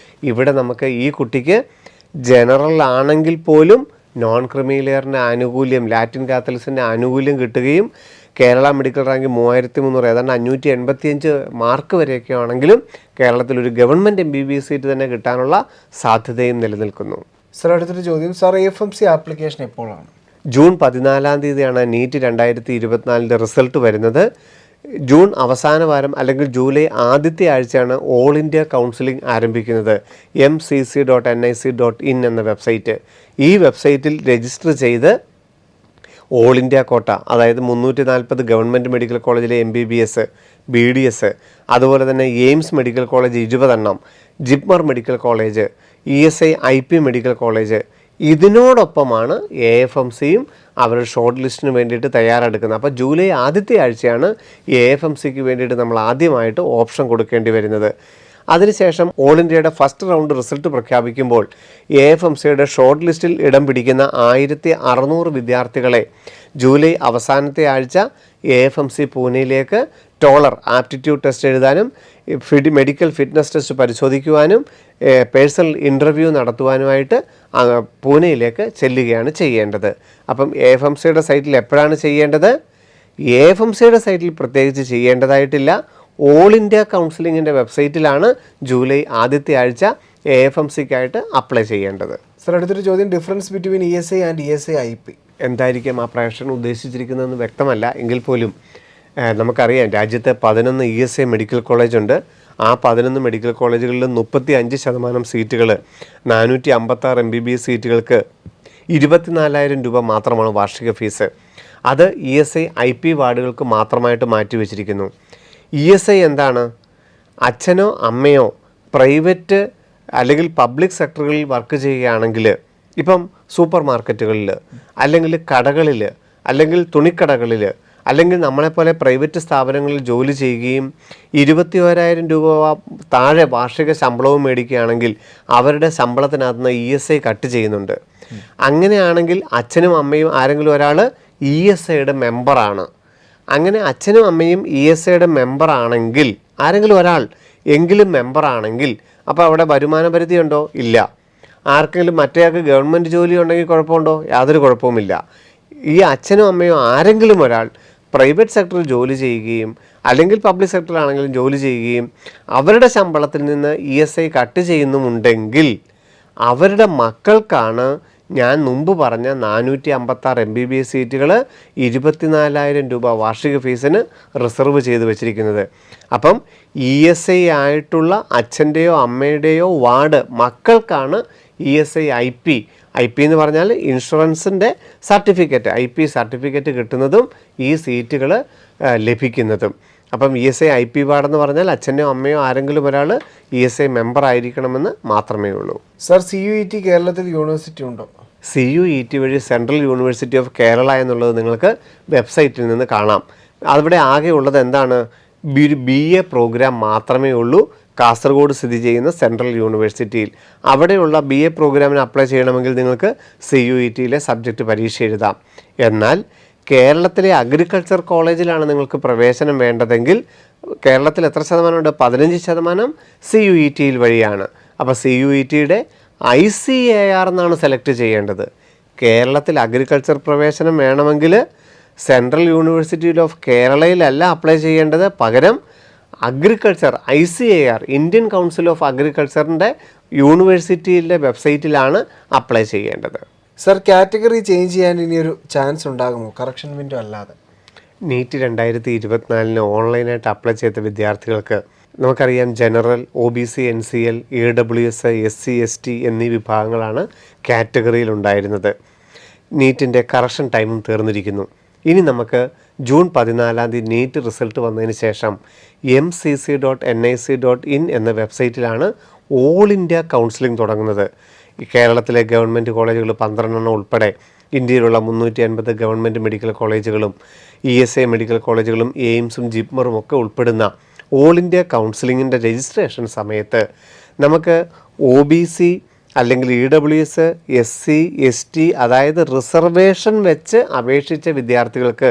ഇവിടെ നമുക്ക് ഈ കുട്ടിക്ക് ജനറൽ ആണെങ്കിൽ പോലും നോൺ ക്രിമിനലിയറിൻ്റെ ആനുകൂല്യം, ലാറ്റിൻ കാത്തലിക്സിൻ്റെ ആനുകൂല്യം കിട്ടുകയും കേരള മെഡിക്കൽ റാങ്ക് 3,300, ഏതാണ്ട് 585 മാർക്ക് വരെയൊക്കെ ആണെങ്കിലും കേരളത്തിലൊരു ഗവൺമെൻറ് MBBS സീറ്റ് തന്നെ കിട്ടാനുള്ള സാധ്യതയും നിലനിൽക്കുന്നു. സർ, അടുത്തൊരു ചോദ്യം. സാർ, AFMC ആപ്ലിക്കേഷൻ എപ്പോഴാണ്? ജൂൺ 14-ാം തീയതിയാണ് നീറ്റ് 2024 റിസൾട്ട് വരുന്നത്. ജൂൺ അവസാന വാരം അല്ലെങ്കിൽ ജൂലൈ ആദ്യത്തെ ആഴ്ചയാണ് ഓൾ ഇന്ത്യ കൗൺസിലിംഗ് ആരംഭിക്കുന്നത്. mcc.nic.in എന്ന വെബ്സൈറ്റ്. ഈ വെബ്സൈറ്റിൽ രജിസ്റ്റർ ചെയ്ത് ഓൾ ഇന്ത്യ കോട്ട, അതായത് 340 ഗവൺമെൻറ് മെഡിക്കൽ കോളേജിലെ MBBS, BDS, അതുപോലെ തന്നെ എയിംസ് മെഡിക്കൽ കോളേജ് 20 എണ്ണം, JIPMER medical college, ESI IP medical college, ഇതിനോടൊപ്പമാണ് AFMCയും അവരുടെ ഷോർട്ട് ലിസ്റ്റിന് വേണ്ടിയിട്ട് തയ്യാറെടുക്കുന്നത്. അപ്പോൾ ജൂലൈ ആദ്യത്തെ ആഴ്ചയാണ് AFMCക്ക് വേണ്ടിയിട്ട് നമ്മൾ ആദ്യമായിട്ട് ഓപ്ഷൻ കൊടുക്കേണ്ടി വരുന്നത്. അതിനുശേഷം ഓൾ ഇന്ത്യയുടെ ഫസ്റ്റ് റൗണ്ട് റിസൾട്ട് പ്രഖ്യാപിക്കുമ്പോൾ AFMCയുടെ ഷോർട്ട് ലിസ്റ്റിൽ ഇടം പിടിക്കുന്ന 1,600 വിദ്യാർത്ഥികളെ ജൂലൈ അവസാനത്തെ ആഴ്ച AFMC പൂനെയിലേക്ക് ടോളർ ആപ്റ്റിറ്റ്യൂഡ് ടെസ്റ്റ് എഴുതാനും മെഡിക്കൽ ഫിറ്റ്നസ് ടെസ്റ്റ് പരിശോധിക്കുവാനും പേഴ്സണൽ ഇൻ്റർവ്യൂ നടത്തുവാനുമായിട്ട് പൂനെയിലേക്ക് ചെല്ലുകയാണ് ചെയ്യേണ്ടത്. അപ്പം AFMCയുടെ സൈറ്റിൽ എപ്പോഴാണ് ചെയ്യേണ്ടത്? AFMCയുടെ സൈറ്റിൽ പ്രത്യേകിച്ച് ചെയ്യേണ്ടതായിട്ടില്ല. ഓൾ ഇന്ത്യ കൗൺസിലിങ്ങിൻ്റെ വെബ്സൈറ്റിലാണ് ജൂലൈ ആദ്യത്തെ ആഴ്ച AFMCക്കായിട്ട് അപ്ലൈ ചെയ്യേണ്ടത്. സർ, അടുത്തൊരു ചോദ്യം. Difference between ESI and ESI IP എന്തായിരിക്കും ആ പ്രൊഫഷൻ ഉദ്ദേശിച്ചിരിക്കുന്നതെന്ന് വ്യക്തമല്ല. എങ്കിൽ പോലും നമുക്കറിയാം രാജ്യത്ത് 11 ESI മെഡിക്കൽ കോളേജ് ഉണ്ട്. ആ 11 മെഡിക്കൽ കോളേജുകളിൽ 35% സീറ്റുകൾ, 456 MBBS സീറ്റുകൾക്ക് 24,000 രൂപ മാത്രമാണ് വാർഷിക ഫീസ്. അത് ESI IP വാർഡുകൾക്ക് മാത്രമായിട്ട് മാറ്റിവെച്ചിരിക്കുന്നു. ESI എന്താണ്? അച്ഛനോ അമ്മയോ പ്രൈവറ്റ് അല്ലെങ്കിൽ പബ്ലിക് സെക്ടറുകളിൽ വർക്ക് ചെയ്യുകയാണെങ്കിൽ, ഇപ്പം സൂപ്പർ മാർക്കറ്റുകളിൽ, അല്ലെങ്കിൽ കടകളിൽ, അല്ലെങ്കിൽ തുണിക്കടകളിൽ, അല്ലെങ്കിൽ നമ്മളെപ്പോലെ പ്രൈവറ്റ് സ്ഥാപനങ്ങളിൽ ജോലി ചെയ്യുകയും 21,000 രൂപ താഴെ വാർഷിക ശമ്പളവും മേടിക്കുകയാണെങ്കിൽ അവരുടെ ശമ്പളത്തിനകത്ത് നിന്ന് ESI കട്ട് ചെയ്യുന്നുണ്ട്. അങ്ങനെയാണെങ്കിൽ അച്ഛനും അമ്മയും ആരെങ്കിലും ഒരാൾ ESIയുടെ മെമ്പറാണ്. അങ്ങനെ അച്ഛനും അമ്മയും ESIയുടെ മെമ്പറാണെങ്കിൽ, ആരെങ്കിലും ഒരാൾ എങ്കിലും മെമ്പറാണെങ്കിൽ, അപ്പോൾ അവിടെ വരുമാന പരിധി ഉണ്ടോ? ഇല്ല. ആർക്കെങ്കിലും മറ്റേയാൾക്ക് ഗവൺമെൻറ് ജോലി ഉണ്ടെങ്കിൽ കുഴപ്പമുണ്ടോ? യാതൊരു കുഴപ്പവുമില്ല. ഈ അച്ഛനും അമ്മയോ ആരെങ്കിലും ഒരാൾ പ്രൈവറ്റ് സെക്ടറിൽ ജോലി ചെയ്യുകയും അല്ലെങ്കിൽ പബ്ലിക് സെക്ടറിലാണെങ്കിലും ജോലി ചെയ്യുകയും അവരുടെ ശമ്പളത്തിൽ നിന്ന് ESI കട്ട് ചെയ്യുന്നുമുണ്ടെങ്കിൽ അവരുടെ മക്കൾക്കാണ് ഞാൻ മുമ്പ് പറഞ്ഞ 456 MBBS സീറ്റുകൾ 24,000 രൂപ വാർഷിക ഫീസിന് റിസർവ് ചെയ്ത് വെച്ചിരിക്കുന്നത്. അപ്പം ESI ആയിട്ടുള്ള അച്ഛൻ്റെയോ അമ്മയുടെയോ വാർഡ് മക്കൾക്കാണ് ESI IP എന്ന് പറഞ്ഞാൽ ഇൻഷുറൻസിൻ്റെ സർട്ടിഫിക്കറ്റ്, IP സർട്ടിഫിക്കറ്റ് കിട്ടുന്നതും ഈ സീറ്റുകൾ ലഭിക്കുന്നതും. അപ്പം ESI IP വാർഡെന്ന് പറഞ്ഞാൽ അച്ഛനോ അമ്മയോ ആരെങ്കിലും ഒരാൾ ESI മെമ്പർ ആയിരിക്കണമെന്ന് മാത്രമേ ഉള്ളൂ. സർ, CUET കേരളത്തിൽ യൂണിവേഴ്സിറ്റി ഉണ്ടോ? CUET വഴി സെൻട്രൽ യൂണിവേഴ്സിറ്റി ഓഫ് കേരള എന്നുള്ളത് നിങ്ങൾക്ക് വെബ്സൈറ്റിൽ നിന്ന് കാണാം. അവിടെ ആകെ ഉള്ളത് എന്താണ്? BA പ്രോഗ്രാം മാത്രമേ ഉള്ളൂ കാസർഗോഡ് സ്ഥിതി ചെയ്യുന്ന സെൻട്രൽ യൂണിവേഴ്സിറ്റിയിൽ. അവിടെയുള്ള BA പ്രോഗ്രാമിന് അപ്ലൈ ചെയ്യണമെങ്കിൽ നിങ്ങൾക്ക് CUETയിലെ സബ്ജക്റ്റ് പരീക്ഷ എഴുതാം. എന്നാൽ കേരളത്തിലെ അഗ്രികൾച്ചർ കോളേജിലാണ് നിങ്ങൾക്ക് പ്രവേശനം വേണ്ടതെങ്കിൽ കേരളത്തിൽ എത്ര ശതമാനമുണ്ട്? 15% CUETയിൽ വഴിയാണ്. അപ്പോൾ CUETയുടെ ICAR എന്നാണ് സെലക്ട് ചെയ്യേണ്ടത്. കേരളത്തിൽ അഗ്രികൾച്ചർ പ്രവേശനം വേണമെങ്കിൽ സെൻട്രൽ യൂണിവേഴ്സിറ്റി ഓഫ് കേരളയിലല്ല അപ്ലൈ ചെയ്യേണ്ടത്, പകരം agriculture ICAR Indian council of അഗ്രികൾച്ചറിൻ്റെ യൂണിവേഴ്സിറ്റിയിലെ വെബ്സൈറ്റിലാണ് അപ്ലൈ ചെയ്യേണ്ടത്. സർ, കാറ്റഗറി ചേഞ്ച് ചെയ്യാൻ ഇനിയൊരു ചാൻസ് ഉണ്ടാകുമോ കറക്ഷൻ വിൻഡോ അല്ലാതെ? NEET 2024 ഓൺലൈനായിട്ട് അപ്ലൈ ചെയ്ത വിദ്യാർത്ഥികൾക്ക് നമുക്കറിയാം general, OBC, NCL, AWS, SC, ST എന്നീ വിഭാഗങ്ങളാണ് കാറ്റഗറിയിൽ ഉണ്ടായിരുന്നത്. നീറ്റിൻ്റെ കറക്ഷൻ ടൈമും തീർന്നിരിക്കുന്നു. ഇനി നമുക്ക് ജൂൺ 14 നീറ്റ് റിസൾട്ട് വന്നതിന് ശേഷം mcc.nic.in എന്ന വെബ്സൈറ്റിലാണ് ഓൾ ഇന്ത്യ കൗൺസിലിംഗ് തുടങ്ങുന്നത്. കേരളത്തിലെ ഗവൺമെൻറ് കോളേജുകൾ 12 ഉൾപ്പെടെ ഇന്ത്യയിലുള്ള 350 ഗവൺമെൻറ് മെഡിക്കൽ കോളേജുകളും ESI മെഡിക്കൽ കോളേജുകളും എയിംസും ജിപ്മറും ഒക്കെ ഉൾപ്പെടുന്ന ഓൾ ഇന്ത്യ കൗൺസിലിങ്ങിൻ്റെ രജിസ്ട്രേഷൻ സമയത്ത് നമുക്ക് OBC അല്ലെങ്കിൽ EWS, SC, ST അതായത് റിസർവേഷൻ വെച്ച് അപേക്ഷിച്ച വിദ്യാർത്ഥികൾക്ക്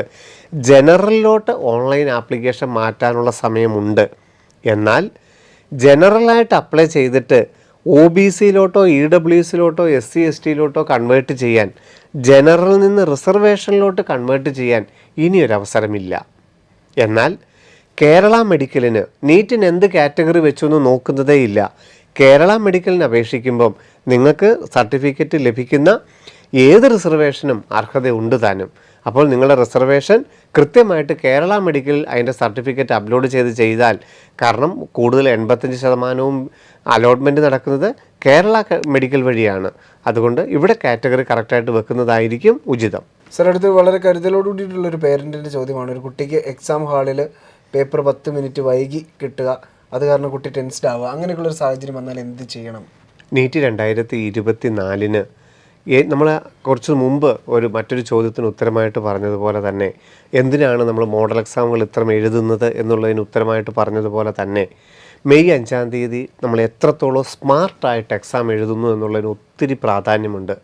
ജനറലിലോട്ട് ഓൺലൈൻ ആപ്ലിക്കേഷൻ മാറ്റാനുള്ള സമയമുണ്ട്. എന്നാൽ ജനറലായിട്ട് അപ്ലൈ ചെയ്തിട്ട് OBCയിലോട്ടോ EWSയിലോട്ടോ SC, STയിലോട്ടോ കൺവേർട്ട് ചെയ്യാൻ, ജനറലിൽ നിന്ന് റിസർവേഷനിലോട്ട് കൺവേർട്ട് ചെയ്യാൻ ഇനിയൊരവസരമില്ല. എന്നാൽ കേരള മെഡിക്കലിന് നീറ്റിന് എന്ത് കാറ്റഗറി വെച്ചു എന്ന് നോക്കുന്നതേ ഇല്ല. കേരള മെഡിക്കലിന് അപേക്ഷിക്കുമ്പം നിങ്ങൾക്ക് സർട്ടിഫിക്കറ്റ് ലഭിക്കുന്ന ഏത് റിസർവേഷനും അർഹതയുണ്ട് താനും. അപ്പോൾ നിങ്ങളുടെ റിസർവേഷൻ കൃത്യമായിട്ട് കേരള മെഡിക്കലിൽ അതിൻ്റെ സർട്ടിഫിക്കറ്റ് അപ്ലോഡ് ചെയ്താൽ, കാരണം കൂടുതൽ 85% അലോട്ട്മെൻറ്റ് നടക്കുന്നത് കേരള മെഡിക്കൽ വഴിയാണ്. അതുകൊണ്ട് ഇവിടെ കാറ്റഗറി കറക്റ്റായിട്ട് വെക്കുന്നതായിരിക്കും ഉചിതം. സർ, അടുത്ത് വളരെ കരുതലോട് കൂടിയിട്ടുള്ളൊരു പേരൻറ്റിൻ്റെ ചോദ്യമാണ്. ഒരു കുട്ടിക്ക് എക്സാം ഹാളിൽ പേപ്പർ 10 മിനിറ്റ് വൈകി കിട്ടുക, അത് കാരണം കുട്ടി ടെൻസ്ഡ് ആവുക, അങ്ങനെയൊക്കെയുള്ളൊരു സാഹചര്യം വന്നാൽ എന്ത് ചെയ്യണം? നീറ്റ് 2024 നമ്മൾ കുറച്ച് മുമ്പ് മറ്റൊരു ചോദ്യത്തിന് ഉത്തരമായിട്ട് പറഞ്ഞതുപോലെ തന്നെ, എന്തിനാണ് നമ്മൾ മോഡൽ എക്സാമുകൾ ഇത്രയും എഴുതുന്നത് എന്നുള്ളതിന് ഉത്തരമായിട്ട് പറഞ്ഞതുപോലെ തന്നെ, മെയ് 5-ാം തീയതി നമ്മൾ എത്രത്തോളം സ്മാർട്ടായിട്ട് എക്സാം എഴുതുന്നു എന്നുള്ളതിന് ഒത്തിരി പ്രാധാന്യമുണ്ട്.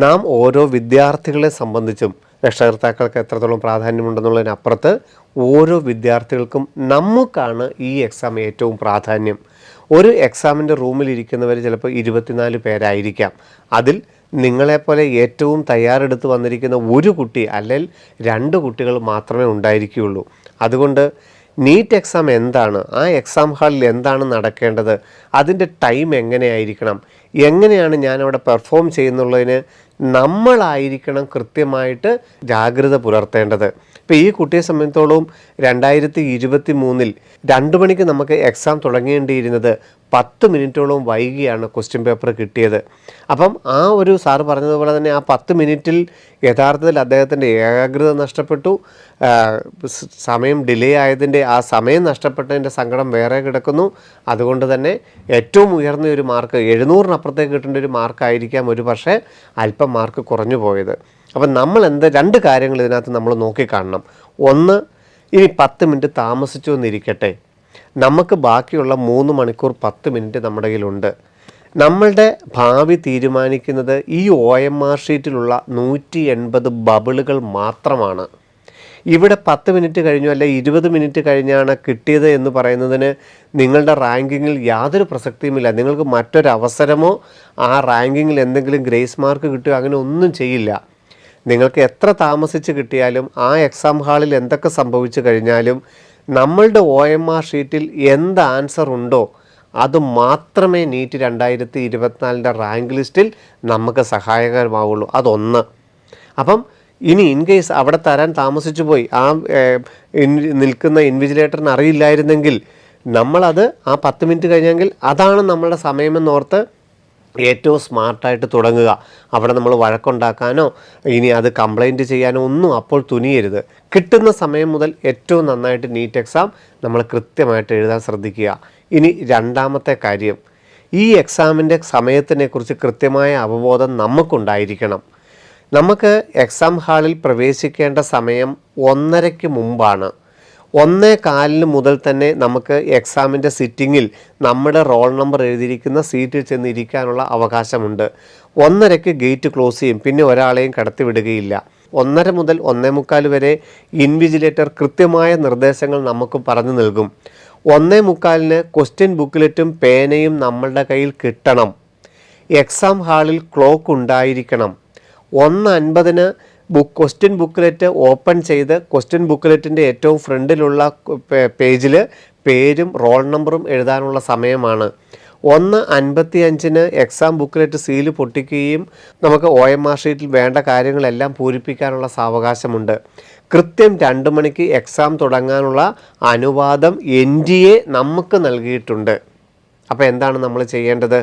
നാം ഓരോ വിദ്യാർത്ഥികളെ സംബന്ധിച്ചും രക്ഷകർത്താക്കൾക്ക് എത്രത്തോളം പ്രാധാന്യമുണ്ടെന്നുള്ളതിനപ്പുറത്ത് ഓരോ വിദ്യാർത്ഥികൾക്കും നമുക്കാണ് ഈ എക്സാം ഏറ്റവും പ്രാധാന്യം. ഒരു എക്സാമിൻ്റെ റൂമിലിരിക്കുന്നവർ ചിലപ്പോൾ 24 പേരായിരിക്കാം. അതിൽ നിങ്ങളെപ്പോലെ ഏറ്റവും തയ്യാറെടുത്ത് വന്നിരിക്കുന്ന ഒരു കുട്ടി അല്ലെങ്കിൽ 2 കുട്ടികൾ മാത്രമേ ഉണ്ടായിരിക്കുകയുള്ളൂ. അതുകൊണ്ട് നീറ്റ് എക്സാം എന്താണ്, ആ എക്സാം ഹാളിൽ എന്താണ് നടക്കേണ്ടത്, അതിൻ്റെ ടൈം എങ്ങനെയായിരിക്കണം, എങ്ങനെയാണ് ഞാനവിടെ പെർഫോം ചെയ്യുന്നുള്ളതിന് നമ്മളായിരിക്കണം കൃത്യമായിട്ട് ജാഗ്രത പുലർത്തേണ്ടത്. ഇപ്പോൾ ഈ കുട്ടിയെ സംബന്ധിച്ചോളം 2023 2 മണിക്ക് നമുക്ക് എക്സാം തുടങ്ങേണ്ടിയിരുന്നത് 10 മിനിറ്റോളം വൈകിയാണ് ക്വസ്റ്റ്യൻ പേപ്പർ കിട്ടിയത്. അപ്പം ആ ഒരു സാറ് പറഞ്ഞതുപോലെ തന്നെ ആ 10 മിനിറ്റിൽ യഥാർത്ഥത്തിൽ അദ്ദേഹത്തിൻ്റെ ഏകാഗ്രത നഷ്ടപ്പെട്ടു. സമയം ഡിലേ ആയതിൻ്റെ ആ സമയം നഷ്ടപ്പെട്ടതിൻ്റെ സങ്കടം വേറെ കിടക്കുന്നു. അതുകൊണ്ട് തന്നെ ഏറ്റവും ഉയർന്ന ഒരു മാർക്ക് 700-നപ്പുറത്തേക്ക് കിട്ടേണ്ട ഒരു മാർക്കായിരിക്കാം ഒരു പക്ഷേ അല്പം മാർക്ക് കുറഞ്ഞു പോയത്. അപ്പം നമ്മൾ രണ്ട് കാര്യങ്ങൾ ഇതിനകത്ത് നമ്മൾ നോക്കിക്കാണണം. ഒന്ന്, ഇനി 10 മിനിറ്റ് താമസിച്ചു എന്നിരിക്കട്ടെ, നമുക്ക് ബാക്കിയുള്ള 3 മണിക്കൂർ 10 മിനിറ്റ് നമ്മുടെ കയ്യിലുണ്ട്. നമ്മളുടെ ഭാവി തീരുമാനിക്കുന്നത് ഈ OMR ഷീറ്റിലുള്ള 180 ബബിളുകൾ മാത്രമാണ്. ഇവിടെ 10 മിനിറ്റ് കഴിഞ്ഞു അല്ലെ 20 മിനിറ്റ് കഴിഞ്ഞാണ് കിട്ടിയത് എന്ന് പറയുന്നതിന് നിങ്ങളുടെ റാങ്കിങ്ങിൽ യാതൊരു പ്രസക്തിയുമില്ല. നിങ്ങൾക്ക് മറ്റൊരവസരമോ ആ റാങ്കിങ്ങിൽ എന്തെങ്കിലും ഗ്രേസ് മാർക്ക് കിട്ടുകയോ അങ്ങനെ ഒന്നും ചെയ്യില്ല. നിങ്ങൾക്ക് എത്ര താമസിച്ച് കിട്ടിയാലും ആ എക്സാം ഹാളിൽ എന്തൊക്കെ സംഭവിച്ചു കഴിഞ്ഞാലും നമ്മളുടെ OMR ഷീറ്റിൽ എന്ത് ആൻസർ ഉണ്ടോ അത് മാത്രമേ നീറ്റ് 2024 റാങ്ക് ലിസ്റ്റിൽ നമുക്ക് സഹായകരമാവുള്ളൂ. അതൊന്ന്. അപ്പം ഇനി ഇൻ കേസ് അവിടെ തരാൻ താമസിച്ചു പോയി, ആ നിൽക്കുന്ന ഇൻവിജിലേറ്ററിന് അറിയില്ലായിരുന്നെങ്കിൽ നമ്മളത് ആ 10 മിനിറ്റ് കഴിഞ്ഞെങ്കിൽ അതാണ് നമ്മളുടെ സമയമെന്നോർത്ത് ഏറ്റവും സ്മാർട്ടായിട്ട് തുടങ്ങുക. അവിടെ നമ്മൾ വഴക്കുണ്ടാക്കാനോ ഇനി അത് കംപ്ലൈൻറ്റ് ചെയ്യാനോ ഒന്നും അപ്പോൾ തുനിയരുത്. കിട്ടുന്ന സമയം മുതൽ ഏറ്റവും നന്നായിട്ട് നീറ്റ് എക്സാം നമ്മൾ കൃത്യമായിട്ട് എഴുതാൻ ശ്രദ്ധിക്കുക. ഇനി രണ്ടാമത്തെ കാര്യം, ഈ എക്സാമിൻ്റെ സമയത്തിനെക്കുറിച്ച് കൃത്യമായ അവബോധം നമുക്കുണ്ടായിരിക്കണം. നമുക്ക് എക്സാം ഹാളിൽ പ്രവേശിക്കേണ്ട സമയം 1:30 മുമ്പാണ്. 1:15 മുതൽ തന്നെ നമുക്ക് എക്സാമിൻ്റെ സിറ്റിങ്ങിൽ നമ്മുടെ റോൾ നമ്പർ എഴുതിയിരിക്കുന്ന സീറ്റിൽ ചെന്നിരിക്കാനുള്ള അവകാശമുണ്ട്. 1:30 ഗേറ്റ് ക്ലോസ് ചെയ്യും, പിന്നെ ഒരാളെയും കടത്തിവിടുകയില്ല. 1:30 മുതൽ 1:45 വരെ ഇൻവിജിലേറ്റർ കൃത്യമായ നിർദ്ദേശങ്ങൾ നമുക്ക് പറഞ്ഞു നൽകും. 1:45 ക്വസ്റ്റ്യൻ ബുക്ക്ലെറ്റും പേനയും നമ്മളുടെ കയ്യിൽ കിട്ടണം. എക്സാം ഹാളിൽ ക്ലോക്ക് ഉണ്ടായിരിക്കണം. 1:50 ക്വസ്റ്റ്യൻ ബുക്ക്ലെറ്റ് ഓപ്പൺ ചെയ്ത് ക്വസ്റ്റ്യൻ ബുക്ക്ലെറ്റിൻ്റെ ഏറ്റവും ഫ്രണ്ടിലുള്ള പേജിൽ പേരും റോൾ നമ്പറും എഴുതാനുള്ള സമയമാണ്. 1:55 എക്സാം ബുക്ക്ലെറ്റ് സീല് പൊട്ടിക്കുകയും നമുക്ക് OMR ഷീറ്റിൽ വേണ്ട കാര്യങ്ങളെല്ലാം പൂരിപ്പിക്കാനുള്ള സാവകാശമുണ്ട്. കൃത്യം 2 മണിക്ക് എക്സാം തുടങ്ങാനുള്ള അനുവാദം NTA നമുക്ക് നൽകിയിട്ടുണ്ട്. അപ്പോൾ എന്താണ് നമ്മൾ ചെയ്യേണ്ടത്?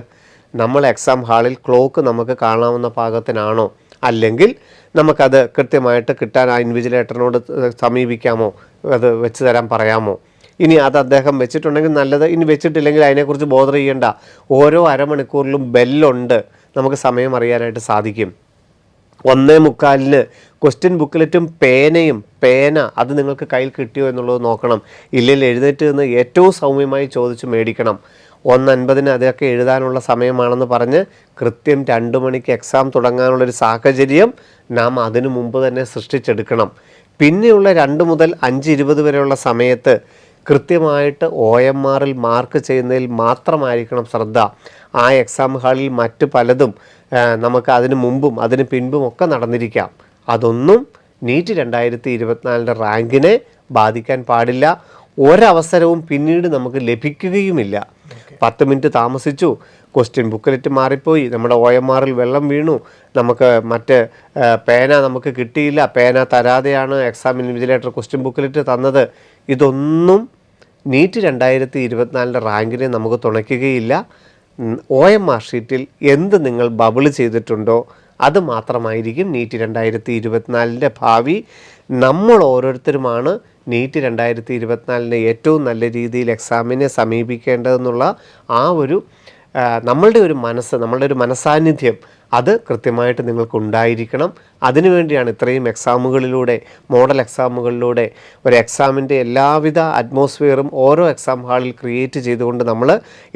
നമ്മൾ എക്സാം ഹാളിൽ ക്ലോക്ക് നമുക്ക് കാണാവുന്ന പാകത്തിനാണോ, അല്ലെങ്കിൽ നമുക്കത് കൃത്യമായിട്ട് കിട്ടാൻ ആ ഇൻവിജിലേറ്ററിനോട് സമീപിക്കാമോ, അത് വെച്ച് തരാൻ പറയാമോ? ഇനി അത് അദ്ദേഹം വെച്ചിട്ടുണ്ടെങ്കിൽ നല്ലത്, ഇനി വെച്ചിട്ടില്ലെങ്കിൽ അതിനെക്കുറിച്ച് ബോധർ ചെയ്യേണ്ട. ഓരോ അരമണിക്കൂറിലും ബെല്ലുണ്ട്, നമുക്ക് സമയം അറിയാനായിട്ട് സാധിക്കും. 1:45 ക്വസ്റ്റ്യൻ ബുക്ക്ലെറ്റും പേന അത് നിങ്ങൾക്ക് കയ്യിൽ കിട്ടിയോ എന്നുള്ളത് നോക്കണം. ഇല്ലെങ്കിൽ എഴുന്നേറ്റ് നിന്ന് ഏറ്റവും സൗമ്യമായി ചോദിച്ച് മേടിക്കണം. 1:50 അതൊക്കെ എഴുതാനുള്ള സമയമാണെന്ന് പറഞ്ഞ് കൃത്യം 2 മണിക്ക് എക്സാം തുടങ്ങാനുള്ളൊരു സാഹചര്യം നാം അതിനു മുമ്പ് തന്നെ സൃഷ്ടിച്ചെടുക്കണം. പിന്നെയുള്ള 2 മുതൽ 5:20 വരെയുള്ള സമയത്ത് കൃത്യമായിട്ട് OMRൽ മാർക്ക് ചെയ്യുന്നതിൽ മാത്രമായിരിക്കണം ശ്രദ്ധ. ആ എക്സാം ഹാളിൽ മറ്റ് പലതും നമുക്ക് അതിന് മുമ്പും അതിന് പിൻപും ഒക്കെ നടന്നിരിക്കാം. അതൊന്നും നീറ്റ് 2024 റാങ്കിനെ ബാധിക്കാൻ പാടില്ല. ഒരവസരവും പിന്നീട് നമുക്ക് ലഭിക്കുകയുമില്ല. 10 മിനിറ്റ് താമസിച്ചു, ക്വസ്റ്റ്യൻ ബുക്ക്ലെറ്റ് മാറിപ്പോയി, നമ്മുടെ OMRൽ വെള്ളം വീണു, നമുക്ക് മറ്റ് പേന നമുക്ക് കിട്ടിയില്ല, പേന തരാതെയാണ് എക്സാം ഇൻവിജിലേറ്റർ ക്വസ്റ്റ്യൻ ബുക്ക്ലെറ്റ് തന്നത്. ഇതൊന്നും നീറ്റ് 2024 റാങ്കിനെ നമുക്ക് തുണയ്ക്കുകയില്ല. OMR ഷീറ്റിൽ എന്ത് നിങ്ങൾ ബബിൾ ചെയ്തിട്ടുണ്ടോ അത് മാത്രമായിരിക്കും നീറ്റ് 2024 ഭാവി. നമ്മൾ ഓരോരുത്തരുമാണ് നീറ്റ് 2024 ഏറ്റവും നല്ല രീതിയിൽ എക്സാമിനെ സമീപിക്കേണ്ടതെന്നുള്ള ആ ഒരു നമ്മളുടെ ഒരു മനസ്സ്, നമ്മളുടെ ഒരു മനസാന്നിധ്യം അത് കൃത്യമായിട്ട് നിങ്ങൾക്കുണ്ടായിരിക്കണം. അതിനുവേണ്ടിയാണ് ഇത്രയും എക്സാമുകളിലൂടെ, മോഡൽ എക്സാമുകളിലൂടെ ഒരു എക്സാമിൻ്റെ എല്ലാവിധ അറ്റ്മോസ്ഫിയറും ഓരോ എക്സാം ഹാളിൽ ക്രിയേറ്റ് ചെയ്തുകൊണ്ട് നമ്മൾ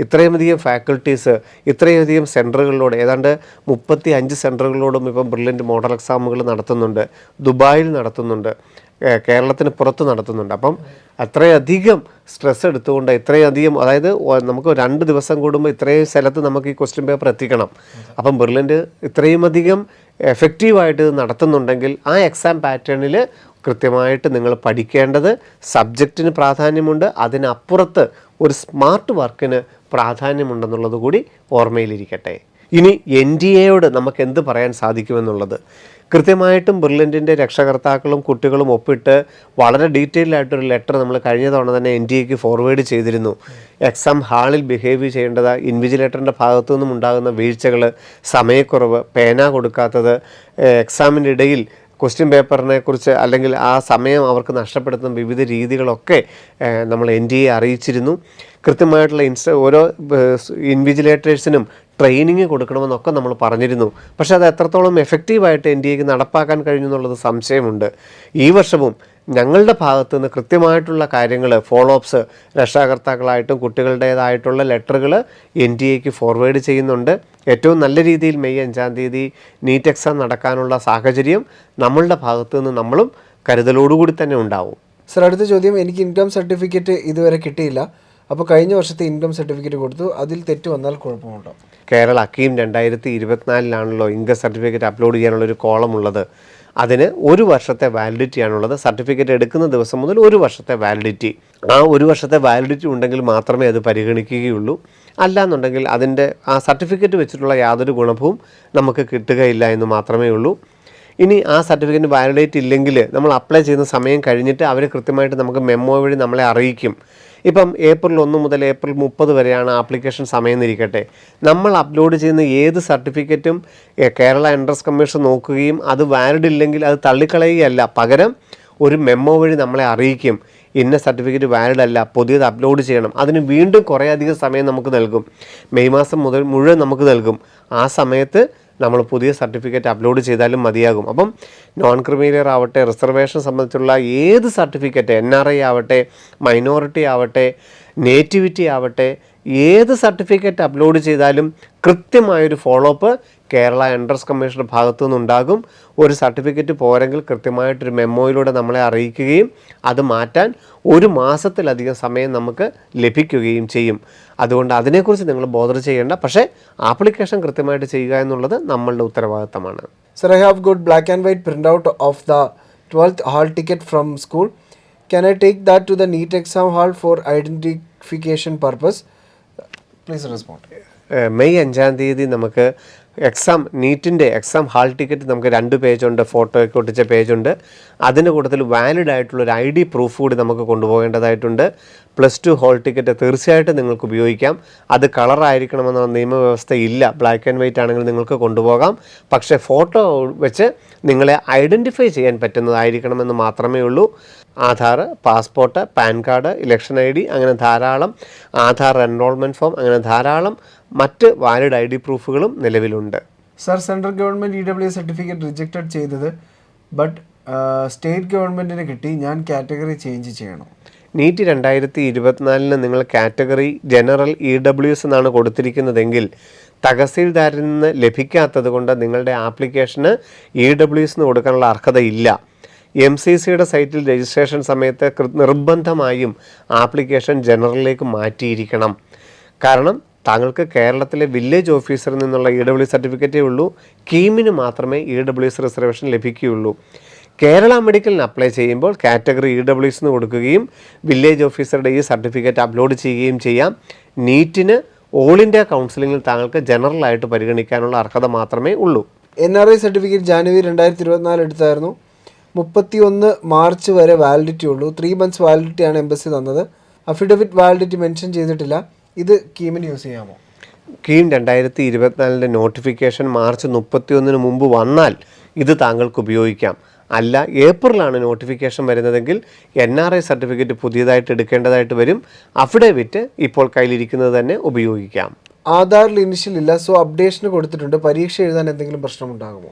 ഇത്രയുമധികം ഫാക്കൽറ്റീസ്, ഇത്രയധികം സെൻറ്ററുകളിലൂടെ, ഏതാണ്ട് 35 സെൻറ്ററുകളിലോടും ഇപ്പം ബ്രില്യൻ്റ് മോഡൽ എക്സാമുകൾ നടത്തുന്നുണ്ട്. ദുബായിൽ നടത്തുന്നുണ്ട്, കേരളത്തിന് പുറത്ത് നടത്തുന്നുണ്ട്. അപ്പം അത്രയധികം സ്ട്രെസ് എടുത്തുകൊണ്ട് ഇത്രയധികം, അതായത് നമുക്ക് 2 ദിവസം കൂടുമ്പോൾ ഇത്രയും സ്ഥലത്ത് നമുക്ക് ഈ ക്വസ്റ്റ്യൻ പേപ്പർ എത്തിക്കണം. അപ്പം ബ്രില്യൻ്റ് ഇത്രയും അധികം എഫക്റ്റീവായിട്ട് ഇത് നടത്തുന്നുണ്ടെങ്കിൽ ആ എക്സാം പാറ്റേണിൽ കൃത്യമായിട്ട് നിങ്ങൾ പഠിക്കേണ്ടത് സബ്ജക്റ്റിന് പ്രാധാന്യമുണ്ട്, അതിനപ്പുറത്ത് ഒരു സ്മാർട്ട് വർക്കിന് പ്രാധാന്യമുണ്ടെന്നുള്ളത് കൂടി ഓർമ്മയിലിരിക്കട്ടെ. ഇനി NTA നമുക്ക് എന്ത് പറയാൻ സാധിക്കുമെന്നുള്ളത്, കൃത്യമായിട്ടും ബ്രില്യൻറ്റിൻ്റെ രക്ഷകർത്താക്കളും കുട്ടികളും ഒപ്പിട്ട് വളരെ ഡീറ്റെയിൽഡ് ആയിട്ടൊരു ലെറ്റർ നമ്മൾ കഴിഞ്ഞ തവണ തന്നെ NTA ഫോർവേഡ് ചെയ്തിരുന്നു. എക്സാം ഹാളിൽ ബിഹേവ് ചെയ്യേണ്ടത്, ഇൻവിജിലേറ്ററിൻ്റെ ഭാഗത്തു നിന്നും ഉണ്ടാകുന്ന വീഴ്ചകൾ, സമയക്കുറവ്, പേന കൊടുക്കാത്തത്, എക്സാമിൻ്റെ ഇടയിൽ ക്വസ്റ്റ്യൻ പേപ്പറിനെ കുറിച്ച് അല്ലെങ്കിൽ ആ സമയം അവർക്ക് നഷ്ടപ്പെടുത്തുന്ന വിവിധ രീതികളൊക്കെ നമ്മൾ NTA അറിയിച്ചിരുന്നു. കൃത്യമായിട്ടുള്ള ഓരോ ഇൻവിജിലേറ്റേഴ്സിനും ട്രെയിനിങ് കൊടുക്കണമെന്നൊക്കെ നമ്മൾ പറഞ്ഞിരുന്നു. പക്ഷേ അത് എത്രത്തോളം എഫക്റ്റീവായിട്ട് NTA നടപ്പാക്കാൻ കഴിഞ്ഞു എന്നുള്ളത് സംശയമുണ്ട്. ഈ വർഷവും ഞങ്ങളുടെ ഭാഗത്തു നിന്ന് കൃത്യമായിട്ടുള്ള കാര്യങ്ങൾ, ഫോളോ അപ്സ് രക്ഷാകർത്താക്കളായിട്ടും കുട്ടികളുടേതായിട്ടുള്ള ലെറ്ററുകൾ NTA ഫോർവേഡ് ചെയ്യുന്നുണ്ട്. ഏറ്റവും നല്ല രീതിയിൽ മെയ് 5-ാം തീയതി നീറ്റ് എക്സാം നടക്കാനുള്ള സാഹചര്യം നമ്മളുടെ ഭാഗത്തു നിന്ന് നമ്മളും കരുതലോടുകൂടി തന്നെ ഉണ്ടാവും. സർ, അടുത്ത ചോദ്യം, എനിക്ക് ഇൻകം സർട്ടിഫിക്കറ്റ് ഇതുവരെ കിട്ടിയില്ല. അപ്പോൾ കഴിഞ്ഞ വർഷത്തെ ഇൻകം സർട്ടിഫിക്കറ്റ് കൊടുത്തു, അതിൽ തെറ്റ് വന്നാൽ കുഴപ്പമുണ്ടോ? Kerala Achim 2024 income certificate upload ചെയ്യാനുള്ളൊരു കോളം ഉള്ളത്. അതിന് 1 വർഷത്തെ വാലിഡിറ്റി ആണുള്ളത്. സർട്ടിഫിക്കറ്റ് എടുക്കുന്ന ദിവസം മുതൽ 1 വർഷത്തെ വാലിഡിറ്റി. ആ 1 വർഷത്തെ വാലിഡിറ്റി ഉണ്ടെങ്കിൽ മാത്രമേ അത് പരിഗണിക്കുകയുള്ളൂ. അല്ലാന്നുണ്ടെങ്കിൽ അതിൻ്റെ ആ സർട്ടിഫിക്കറ്റ് വെച്ചിട്ടുള്ള യാതൊരു ഗുണവും നമുക്ക് കിട്ടുകയില്ല എന്ന് മാത്രമേ ഉള്ളൂ. ഇനി ആ സർട്ടിഫിക്കറ്റ് വാലിഡേറ്റ് ഇല്ലെങ്കിൽ നമ്മൾ അപ്ലൈ ചെയ്യുന്ന സമയം കഴിഞ്ഞിട്ട് അവർ കൃത്യമായിട്ട് നമുക്ക് മെമ്മോ വഴി നമ്മളെ അറിയിക്കും. ഇപ്പം ഏപ്രിൽ 1 മുതൽ ഏപ്രിൽ 30 വരെയാണ് ആപ്ലിക്കേഷൻ സമയം എന്നിരിക്കട്ടെ. നമ്മൾ അപ്ലോഡ് ചെയ്യുന്ന ഏത് സർട്ടിഫിക്കറ്റും കേരള എൻട്രൻസ് കമ്മീഷൻ നോക്കുകയും അത് വാലിഡ് ഇല്ലെങ്കിൽ അത് തള്ളിക്കളയുകയല്ല, പകരം ഒരു മെമ്മോ വഴി നമ്മളെ അറിയിക്കും, ഇന്ന സർട്ടിഫിക്കറ്റ് വാലിഡ് അല്ല, പുതിയത് അപ്ലോഡ് ചെയ്യണം. അതിന് വീണ്ടും കുറേയധികം സമയം നമുക്ക് നൽകും. മെയ് മാസം മുതൽ മുഴുവൻ നമുക്ക് നൽകും. ആ സമയത്ത് നമ്മൾ പുതിയ സർട്ടിഫിക്കറ്റ് അപ്ലോഡ് ചെയ്താലും മതിയാകും. അപ്പം നോൺ ക്രിമിലിയർ ആവട്ടെ, റിസർവേഷൻ സംബന്ധിച്ചുള്ള ഏത് സർട്ടിഫിക്കറ്റ്, NRI ആവട്ടെ, മൈനോറിറ്റി ആവട്ടെ, നേറ്റിവിറ്റി ആവട്ടെ, ഏത് സർട്ടിഫിക്കറ്റ് അപ്ലോഡ് ചെയ്താലും കൃത്യമായൊരു ഫോളോ അപ്പ് കേരള എൻട്രൻസ് കമ്മീഷൻ്റെ ഭാഗത്തു നിന്നുണ്ടാകും. ഒരു സർട്ടിഫിക്കറ്റ് പോരെങ്കിൽ കൃത്യമായിട്ടൊരു മെമ്മോയിലൂടെ നമ്മളെ അറിയിക്കുകയും അത് മാറ്റാൻ 1 മാസത്തിലധികം സമയം നമുക്ക് ലഭിക്കുകയും ചെയ്യും. അതുകൊണ്ട് അതിനെക്കുറിച്ച് നിങ്ങൾ ബോധർ ചെയ്യേണ്ട. പക്ഷേ ആപ്ലിക്കേഷൻ കൃത്യമായിട്ട് ചെയ്യുക എന്നുള്ളത് നമ്മളുടെ ഉത്തരവാദിത്തമാണ്. Sir, I have got black and white printout of the 12th hall ticket from school. Can I take that to the NEET exam hall for identification purpose? Please respond. May 5-ാം തീയതി നമുക്ക് നീറ്റിൻ്റെ exam hall ticket നമുക്ക് 2 പേജുണ്ട്, ഫോട്ടോയൊക്കെ ഒട്ടിച്ച പേജുണ്ട്. അതിൻ്റെ കൂട്ടത്തിൽ valid ആയിട്ടുള്ളൊരു ID proof കൂടി നമുക്ക് കൊണ്ടുപോകേണ്ടതായിട്ടുണ്ട്. +2 hall ticket തീർച്ചയായിട്ടും നിങ്ങൾക്ക് ഉപയോഗിക്കാം. അത് കളറായിരിക്കണമെന്നുള്ള നിയമവ്യവസ്ഥ ഇല്ല. ബ്ലാക്ക് ആൻഡ് വൈറ്റ് ആണെങ്കിൽ നിങ്ങൾക്ക് കൊണ്ടുപോകാം. പക്ഷേ ഫോട്ടോ വെച്ച് നിങ്ങളെ ഐഡൻറ്റിഫൈ ചെയ്യാൻ പറ്റുന്നതായിരിക്കണമെന്ന് മാത്രമേ ഉള്ളൂ. Aadhaar, passport, pan card, election ID, അങ്ങനെ ധാരാളം, ആധാർ എൻറോൾമെൻറ്റ് ഫോം, അങ്ങനെ ധാരാളം മറ്റ് വാലിഡ് ID പ്രൂഫുകളും നിലവിലുണ്ട്. Sir, central government EWS certificate rejected ചെയ്തത്, ബട്ട് സ്റ്റേറ്റ് ഗവൺമെൻറ്റിന് കിട്ടി. ഞാൻ കാറ്റഗറി ചേഞ്ച് ചെയ്യണം. നീറ്റ് 2024 നിങ്ങൾ കാറ്റഗറി ജനറൽ EWS എന്നാണ് കൊടുത്തിരിക്കുന്നതെങ്കിൽ തഹസീൽദാരിൽ നിന്ന് ലഭിക്കാത്തത് കൊണ്ട് നിങ്ങളുടെ ആപ്ലിക്കേഷന് EWS കൊടുക്കാനുള്ള അർഹതയില്ല. MCCയുടെ സൈറ്റിൽ രജിസ്ട്രേഷൻ സമയത്ത് നിർബന്ധമായും ആപ്ലിക്കേഷൻ ജനറലിലേക്ക് മാറ്റിയിരിക്കണം. കാരണം താങ്കൾക്ക് കേരളത്തിലെ വില്ലേജ് ഓഫീസറിൽ നിന്നുള്ള EWS സർട്ടിഫിക്കറ്റേ ഉള്ളൂ. കീമിന് മാത്രമേ EWS റിസർവേഷൻ ലഭിക്കുകയുള്ളൂ. കേരള മെഡിക്കലിന് അപ്ലൈ ചെയ്യുമ്പോൾ കാറ്റഗറി EWS എന്ന് കൊടുക്കുകയും വില്ലേജ് ഓഫീസറുടെ ഈ സർട്ടിഫിക്കറ്റ് അപ്ലോഡ് ചെയ്യുകയും ചെയ്യാം. നീറ്റിന് ഓൾ ഇന്ത്യ കൗൺസിലിങ്ങിൽ താങ്കൾക്ക് ജനറലായിട്ട് പരിഗണിക്കാനുള്ള അർഹത മാത്രമേ ഉള്ളൂ. NRI സർട്ടിഫിക്കറ്റ് ജാനുവരി 2024 എടുത്തായിരുന്നു. 31 മാർച്ച് വരെ വാലിഡിറ്റി ഉള്ളൂ. 3 months വാലിഡിറ്റിയാണ് എംബസി തന്നത്. അഫിഡവിറ്റ് വാലിഡിറ്റി മെൻഷൻ ചെയ്തിട്ടില്ല. ഇത് കീമിന് യൂസ് ചെയ്യാമോ? കീം 2024 നോട്ടിഫിക്കേഷൻ മാർച്ച് 31 മുമ്പ് വന്നാൽ ഇത് താങ്കൾക്ക് ഉപയോഗിക്കാം. അല്ല, ഏപ്രിലാണ് നോട്ടിഫിക്കേഷൻ വരുന്നതെങ്കിൽ NRI സർട്ടിഫിക്കറ്റ് പുതിയതായിട്ട് എടുക്കേണ്ടതായിട്ട് വരും. അഫിഡവിറ്റ് ഇപ്പോൾ കയ്യിലിരിക്കുന്നത് തന്നെ ഉപയോഗിക്കാം. ആധാറിൽ ഇനിഷ്യൽ ഇല്ല, സോ അപ്ഡേഷന് കൊടുത്തിട്ടുണ്ട്. പരീക്ഷ എഴുതാൻ എന്തെങ്കിലും പ്രശ്നമുണ്ടാകുമോ?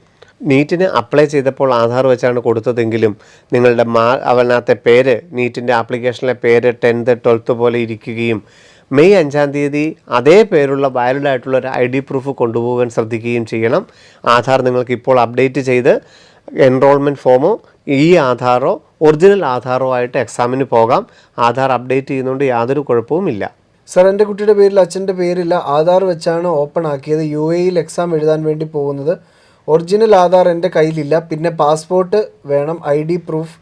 നീറ്റിന് അപ്ലൈ ചെയ്തപ്പോൾ ആധാർ വെച്ചാണ് കൊടുത്തതെങ്കിലും നിങ്ങളുടെ അവനകത്തെ പേര്, നീറ്റിൻ്റെ ആപ്ലിക്കേഷനിലെ പേര് 10th 12th പോലെ ഇരിക്കുകയും മെയ് 5-ാം തീയതി അതേ പേരുള്ള വാലിഡ് ആയിട്ടുള്ള ഒരു ID പ്രൂഫ് കൊണ്ടുപോകാൻ ശ്രദ്ധിക്കുകയും ചെയ്യണം. ആധാർ നിങ്ങൾക്ക് ഇപ്പോൾ അപ്ഡേറ്റ് ചെയ്ത് എൻറോൾമെൻറ്റ് ഫോമോ ആധാറോ ഒറിജിനൽ ആധാറോ ആയിട്ട് എക്സാമിന് പോകാം. ആധാർ അപ്ഡേറ്റ് ചെയ്യുന്നതുകൊണ്ട് യാതൊരു കുഴപ്പവുമില്ല. സർ, എൻ്റെ കുട്ടിയുടെ പേരിൽ അച്ഛൻ്റെ പേരില്ല. ആധാർ വെച്ചാണ് ഓപ്പൺ ആക്കിയത്. UAEയിൽ എക്സാം എഴുതാൻ വേണ്ടി പോകുന്നത്. ഒറിജിനൽ ആധാർ എൻ്റെ കയ്യിലില്ല. പിന്നെ പാസ്പോർട്ട് വേണം ID പ്രൂഫ്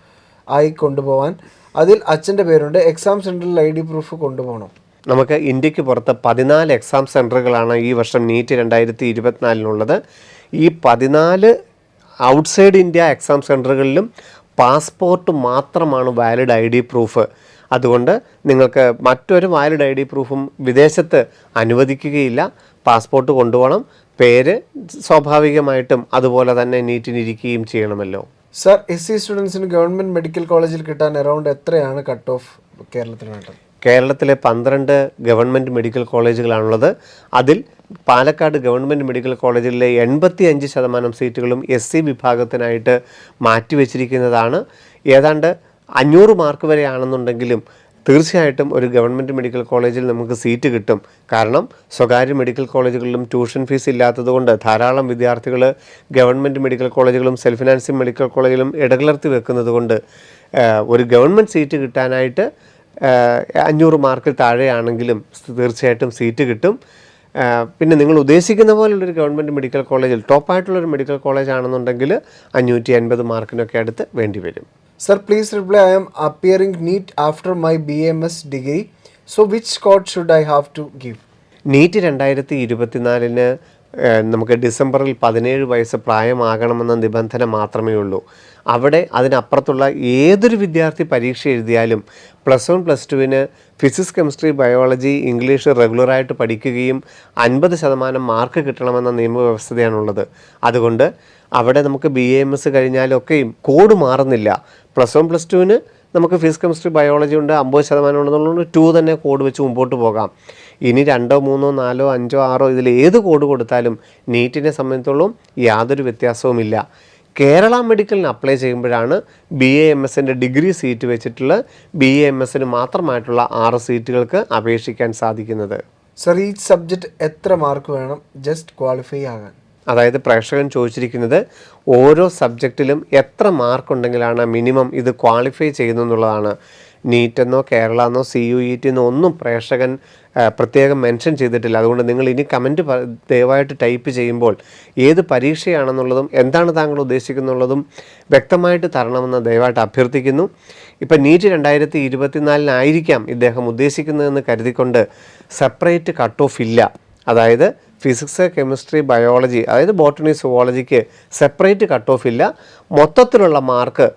ആയി കൊണ്ടുപോകാൻ. അതിൽ അച്ഛൻ്റെ പേരുണ്ട്. എക്സാം സെൻറ്ററിൽ ID പ്രൂഫ് കൊണ്ടുപോകണം. നമുക്ക് ഇന്ത്യക്ക് പുറത്ത് 14 എക്സാം സെൻറ്ററുകളാണ് ഈ വർഷം നീറ്റ് 2024 ഈ 14 ഔട്ട്സൈഡ് ഇന്ത്യ എക്സാം സെൻറ്ററുകളിലും പാസ്പോർട്ട് മാത്രമാണ് വാലിഡ് ID പ്രൂഫ്. അതുകൊണ്ട് നിങ്ങൾക്ക് മറ്റൊരു വാലിഡ് ID പ്രൂഫും വിദേശത്ത് അനുവദിക്കുകയില്ല. പാസ്പോർട്ട് കൊണ്ടുപോകണം. പേര് സ്വാഭാവികമായിട്ടും അതുപോലെ തന്നെ നീറ്റിനിരിക്കുകയും ചെയ്യണമല്ലോ. സർ, SC സ്റ്റുഡൻസിന് ഗവൺമെൻറ് മെഡിക്കൽ കോളേജിൽ കിട്ടാൻ അറൗണ്ട് എത്രയാണ് കട്ട് ഓഫ് കേരളത്തിൽ വേണ്ടത്? കേരളത്തിലെ 12 ഗവൺമെൻറ് മെഡിക്കൽ കോളേജുകളാണുള്ളത്. അതിൽ പാലക്കാട് ഗവൺമെൻറ് മെഡിക്കൽ കോളേജിലെ 85% സീറ്റുകളും SC വിഭാഗത്തിനായിട്ട് മാറ്റിവെച്ചിരിക്കുന്നതാണ്. ഏതാണ്ട് 500 മാർക്ക് വരെയാണെന്നുണ്ടെങ്കിലും തീർച്ചയായിട്ടും ഒരു ഗവൺമെൻറ് മെഡിക്കൽ കോളേജിൽ നമുക്ക് സീറ്റ് കിട്ടും. കാരണം സ്വകാര്യ മെഡിക്കൽ കോളേജുകളിലും ട്യൂഷൻ ഫീസ് ഇല്ലാത്തതുകൊണ്ട് ധാരാളം വിദ്യാർത്ഥികൾ ഗവൺമെൻറ് മെഡിക്കൽ കോളേജുകളും സെൽഫ് ഫിനാൻസിങ് മെഡിക്കൽ കോളേജിലും ഇടകലർത്തി വെക്കുന്നത് കൊണ്ട് ഒരു ഗവൺമെൻറ് സീറ്റ് കിട്ടാനായിട്ട് 500 മാർക്കിൽ താഴെയാണെങ്കിലും തീർച്ചയായിട്ടും സീറ്റ് കിട്ടും. പിന്നെ നിങ്ങൾ ഉദ്ദേശിക്കുന്ന പോലുള്ളൊരു ഗവൺമെൻറ് മെഡിക്കൽ കോളേജിൽ ടോപ്പായിട്ടുള്ളൊരു മെഡിക്കൽ കോളേജ് ആണെന്നുണ്ടെങ്കിൽ 580 മാർക്കിനൊക്കെ അടുത്ത് വേണ്ടി വരും. Sir, please reply. I am appearing NEET after my BAMS degree. So which code should I have to give? NEET 2024 നമുക്ക് ഡിസംബറിൽ 17 വയസ്സ് പ്രായമാകണമെന്ന നിബന്ധന മാത്രമേ ഉള്ളൂ. അവിടെ അതിനപ്പുറത്തുള്ള ഏതൊരു വിദ്യാർത്ഥി പരീക്ഷ എഴുതിയാലും +1 +2 ഫിസിക്സ്, കെമിസ്ട്രി, ബയോളജി, ഇംഗ്ലീഷ് റെഗുലറായിട്ട് പഠിക്കുകയും 50% മാർക്ക് കിട്ടണമെന്ന നിയമവ്യവസ്ഥയാണുള്ളത്. അതുകൊണ്ട് അവിടെ നമുക്ക് BAMS കഴിഞ്ഞാലൊക്കെയും കോഡ് മാറുന്നില്ല. +1 +2 നമുക്ക് ഫിസിക്സ്, കെമിസ്ട്രി, ബയോളജി ഉണ്ട്, 50% ഉണ്ടെന്നുള്ളത് 2 തന്നെ കോഡ് വെച്ച് മുമ്പോട്ട് പോകാം. ഇനി 2, 3, 4, 5, 6 ഇതിൽ ഏത് കോഡ് കൊടുത്താലും നീറ്റിനെ സംബന്ധിച്ചോളം യാതൊരു വ്യത്യാസവുമില്ല. കേരള മെഡിക്കലിന് അപ്ലൈ ചെയ്യുമ്പോഴാണ് BAMSൻ്റെ ഡിഗ്രി സീറ്റ് വെച്ചിട്ടുള്ള BAMSന് മാത്രമായിട്ടുള്ള 6 സീറ്റുകൾക്ക് അപേക്ഷിക്കാൻ സാധിക്കുന്നത്. സർ, ഈ സബ്ജക്റ്റ് എത്ര മാർക്ക് വേണം ജസ്റ്റ് ക്വാളിഫൈ ആകാൻ? അതായത് പ്രേക്ഷകൻ ചോദിച്ചിരിക്കുന്നത് ഓരോ സബ്ജക്റ്റിലും എത്ര മാർക്ക് ഉണ്ടെങ്കിലാണ് മിനിമം ഇത് ക്വാളിഫൈ ചെയ്യുന്നു എന്നുള്ളതാണ്. നീറ്റെന്നോ കേരളെന്നോ CUET എന്നോ ഒന്നും പ്രേക്ഷകൻ പ്രത്യേകം മെൻഷൻ ചെയ്തിട്ടില്ല. അതുകൊണ്ട് നിങ്ങൾ ഇനി കമൻറ്റ് ദയവായിട്ട് ടൈപ്പ് ചെയ്യുമ്പോൾ ഏത് പരീക്ഷയാണെന്നുള്ളതും എന്താണ് താങ്കൾ ഉദ്ദേശിക്കുന്നുള്ളതും വ്യക്തമായിട്ട് തരണമെന്ന് ദയവായിട്ട് അഭ്യർത്ഥിക്കുന്നു. ഇപ്പം നീറ്റ് 2024 ഇദ്ദേഹം ഉദ്ദേശിക്കുന്നതെന്ന് കരുതിക്കൊണ്ട് സെപ്പറേറ്റ് കട്ട് ഓഫ് ഇല്ല. അതായത് ഫിസിക്സ്, കെമിസ്ട്രി, ബയോളജി, അതായത് ബോട്ടണി, സുവോളജിക്ക് സെപ്പറേറ്റ് കട്ട് ഓഫ് ഇല്ല. മൊത്തത്തിലുള്ള മാർക്ക്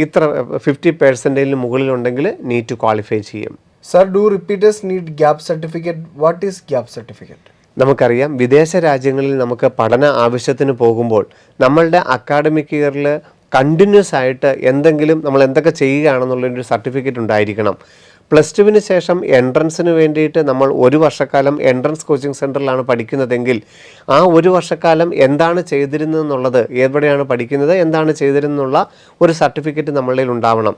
ഇത്ര 50% മുകളിലുണ്ടെങ്കിൽ നീറ്റ് ക്വാളിഫൈ ചെയ്യും. Sir, do repeaters need gap certificate? What is gap certificate? നമുക്കറിയാം, വിദേശ രാജ്യങ്ങളിൽ നമുക്ക് പഠന ആവശ്യത്തിന് പോകുമ്പോൾ നമ്മളുടെ അക്കാഡമിക് ഇയറിൽ കണ്ടിന്യൂസ് ആയിട്ട് എന്തെങ്കിലും നമ്മൾ എന്തൊക്കെ ചെയ്യുകയാണെന്നുള്ളൊരു സർട്ടിഫിക്കറ്റ് ഉണ്ടായിരിക്കണം. +2 ശേഷം എൻട്രൻസിന് വേണ്ടിയിട്ട് നമ്മൾ 1 വർഷക്കാലം എൻട്രൻസ് കോച്ചിങ് സെൻറ്ററിലാണ് പഠിക്കുന്നതെങ്കിൽ ആ 1 വർഷക്കാലം എന്താണ് ചെയ്തിരുന്നതെന്നുള്ളത്, എവിടെയാണ് പഠിക്കുന്നത്, എന്താണ് ചെയ്തിരുന്നുള്ള ഒരു സർട്ടിഫിക്കറ്റ് നമ്മളിൽ ഉണ്ടാവണം.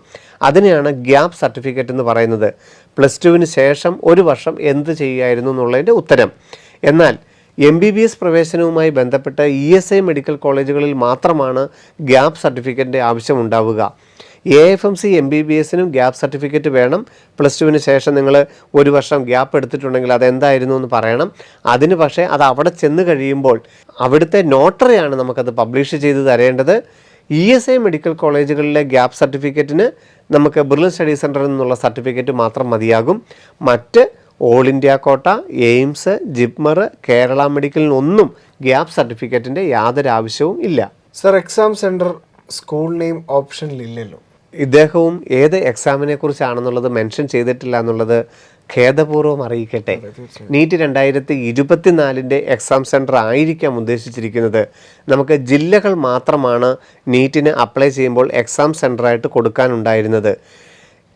അതിനെയാണ് ഗ്യാപ് സർട്ടിഫിക്കറ്റ് എന്ന് പറയുന്നത്. +2 ശേഷം 1 വർഷം എന്ത് ചെയ്യുമായിരുന്നു എന്നുള്ളതിൻ്റെ ഉത്തരം. എന്നാൽ MBBS പ്രവേശനവുമായി ബന്ധപ്പെട്ട് ESI മെഡിക്കൽ കോളേജുകളിൽ മാത്രമാണ് ഗ്യാപ് സർട്ടിഫിക്കറ്റിൻ്റെ ആവശ്യമുണ്ടാവുക. AFMC MBBSനും ഗ്യാപ് സർട്ടിഫിക്കറ്റ് വേണം. +2 ശേഷം നിങ്ങൾ 1 വർഷം ഗ്യാപ്പ് എടുത്തിട്ടുണ്ടെങ്കിൽ അതെന്തായിരുന്നു എന്ന് പറയണം. അതിന് പക്ഷേ അത് അവിടെ ചെന്ന് കഴിയുമ്പോൾ അവിടുത്തെ നോട്ടറിയാണ് നമുക്കത് പബ്ലിഷ് ചെയ്ത് തരേണ്ടത്. ESI മെഡിക്കൽ കോളേജുകളിലെ ഗ്യാപ് സർട്ടിഫിക്കറ്റിന് നമുക്ക് ബ്രില്യൻ സ്റ്റഡി സെൻറ്ററിൽ നിന്നുള്ള സർട്ടിഫിക്കറ്റ് മാത്രം മതിയാകും. മറ്റ് all India quota, AIIMS, JIPMER, Kerala മെഡിക്കലിനൊന്നും ഗ്യാപ് സർട്ടിഫിക്കറ്റിൻ്റെ യാതൊരു ആവശ്യവും ഇല്ല. Sir, exam centre school name ഓപ്ഷനിലില്ലല്ലോ. ഇദ്ദേഹവും ഏത് എക്സാമിനെ കുറിച്ചാണെന്നുള്ളത് മെൻഷൻ ചെയ്തിട്ടില്ല എന്നുള്ളത് ഖേദപൂർവ്വം അറിയിക്കട്ടെ. നീറ്റ് 2024 എക്സാം സെൻറ്റർ ആയിരിക്കാം ഉദ്ദേശിച്ചിരിക്കുന്നത്. നമുക്ക് ജില്ലകൾ മാത്രമാണ് നീറ്റിന് അപ്ലൈ ചെയ്യുമ്പോൾ എക്സാം സെൻറ്ററായിട്ട് കൊടുക്കാനുണ്ടായിരുന്നത്.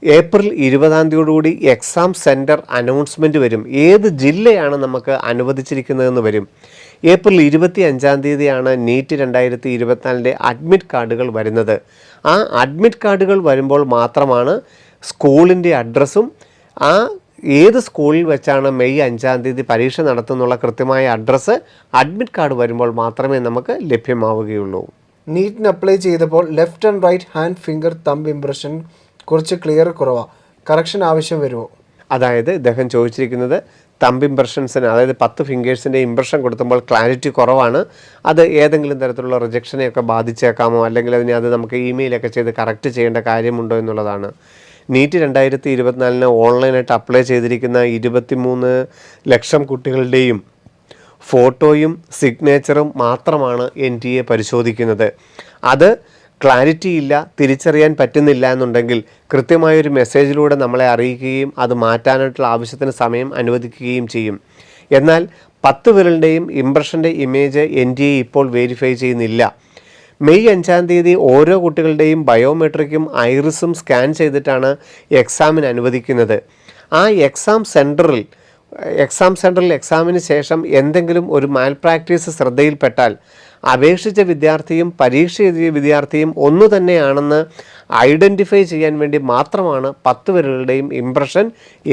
ഏപ്രിൽ 20 എക്സാം സെൻറ്റർ അനൗൺസ്മെൻറ്റ് വരും. ഏത് ജില്ലയാണ് നമുക്ക് അനുവദിച്ചിരിക്കുന്നതെന്ന് വരും. ഏപ്രിൽ 25 നീറ്റ് 2024 അഡ്മിറ്റ് കാർഡുകൾ വരുന്നത്. ആ അഡ്മിറ്റ് കാർഡുകൾ വരുമ്പോൾ മാത്രമാണ് സ്കൂളിൻ്റെ അഡ്രസ്സും ആ ഏത് സ്കൂളിൽ വെച്ചാണ് മെയ് 5 പരീക്ഷ നടത്തുന്നുള്ള കൃത്യമായ അഡ്രസ്സ് അഡ്മിറ്റ് കാർഡ് വരുമ്പോൾ മാത്രമേ നമുക്ക് ലഭ്യമാവുകയുള്ളൂ. നീറ്റിന് അപ്ലൈ ചെയ്തപ്പോൾ left and right hand finger thumb impression കുറച്ച് ക്ലിയർ കുറവാണ്. കറക്ഷൻ ആവശ്യം വരുമോ? അതായത് ഇദ്ദേഹം ചോദിച്ചിരിക്കുന്നത് തമ്പ് ഇംപ്രഷൻസിന്, അതായത് 10 ഫിംഗേഴ്സിൻ്റെ ഇംപ്രഷൻ കൊടുത്തുമ്പോൾ ക്ലാരിറ്റി കുറവാണ്. അത് ഏതെങ്കിലും തരത്തിലുള്ള റിജക്ഷനെയൊക്കെ ബാധിച്ചേക്കാമോ, അല്ലെങ്കിൽ അത് നമുക്ക് ഇമെയിലൊക്കെ ചെയ്ത് കറക്റ്റ് ചെയ്യേണ്ട കാര്യമുണ്ടോ എന്നുള്ളതാണ്. നീറ്റ് 2024 ഓൺലൈനായിട്ട് അപ്ലൈ ചെയ്തിരിക്കുന്ന 23 ലക്ഷം കുട്ടികളുടെയും ഫോട്ടോയും സിഗ്നേച്ചറും മാത്രമാണ് NTA പരിശോധിക്കുന്നത്. അത് ക്ലാരിറ്റി ഇല്ല, തിരിച്ചറിയാൻ പറ്റുന്നില്ല എന്നുണ്ടെങ്കിൽ കൃത്യമായൊരു മെസ്സേജിലൂടെ നമ്മളെ അറിയിക്കുകയും അത് മാറ്റാനായിട്ടുള്ള ആവശ്യത്തിന് സമയം അനുവദിക്കുകയും ചെയ്യും. എന്നാൽ 10 വിരലിൻ്റെയും ഇംപ്രഷൻ്റെ ഇമേജ് NTA ഇപ്പോൾ വെരിഫൈ ചെയ്യുന്നില്ല. മെയ് 5-ാം തീയതി ഓരോ കുട്ടികളുടെയും ബയോമെട്രിക്കും ഐറിസും സ്കാൻ ചെയ്തിട്ടാണ് എക്സാമിന് അനുവദിക്കുന്നത്. ആ എക്സാം സെൻറ്ററിൽ എക്സാമിന് ശേഷം എന്തെങ്കിലും ഒരു മാൽ പ്രാക്ടീസ് ശ്രദ്ധയിൽപ്പെട്ടാൽ അപേക്ഷിച്ച വിദ്യാർത്ഥിയും പരീക്ഷ എഴുതിയ വിദ്യാർത്ഥിയും ഒന്നു തന്നെയാണെന്ന് ഐഡൻറ്റിഫൈ ചെയ്യാൻ വേണ്ടി മാത്രമാണ് 10 വിരലുകളുടെയും ഇംപ്രഷൻ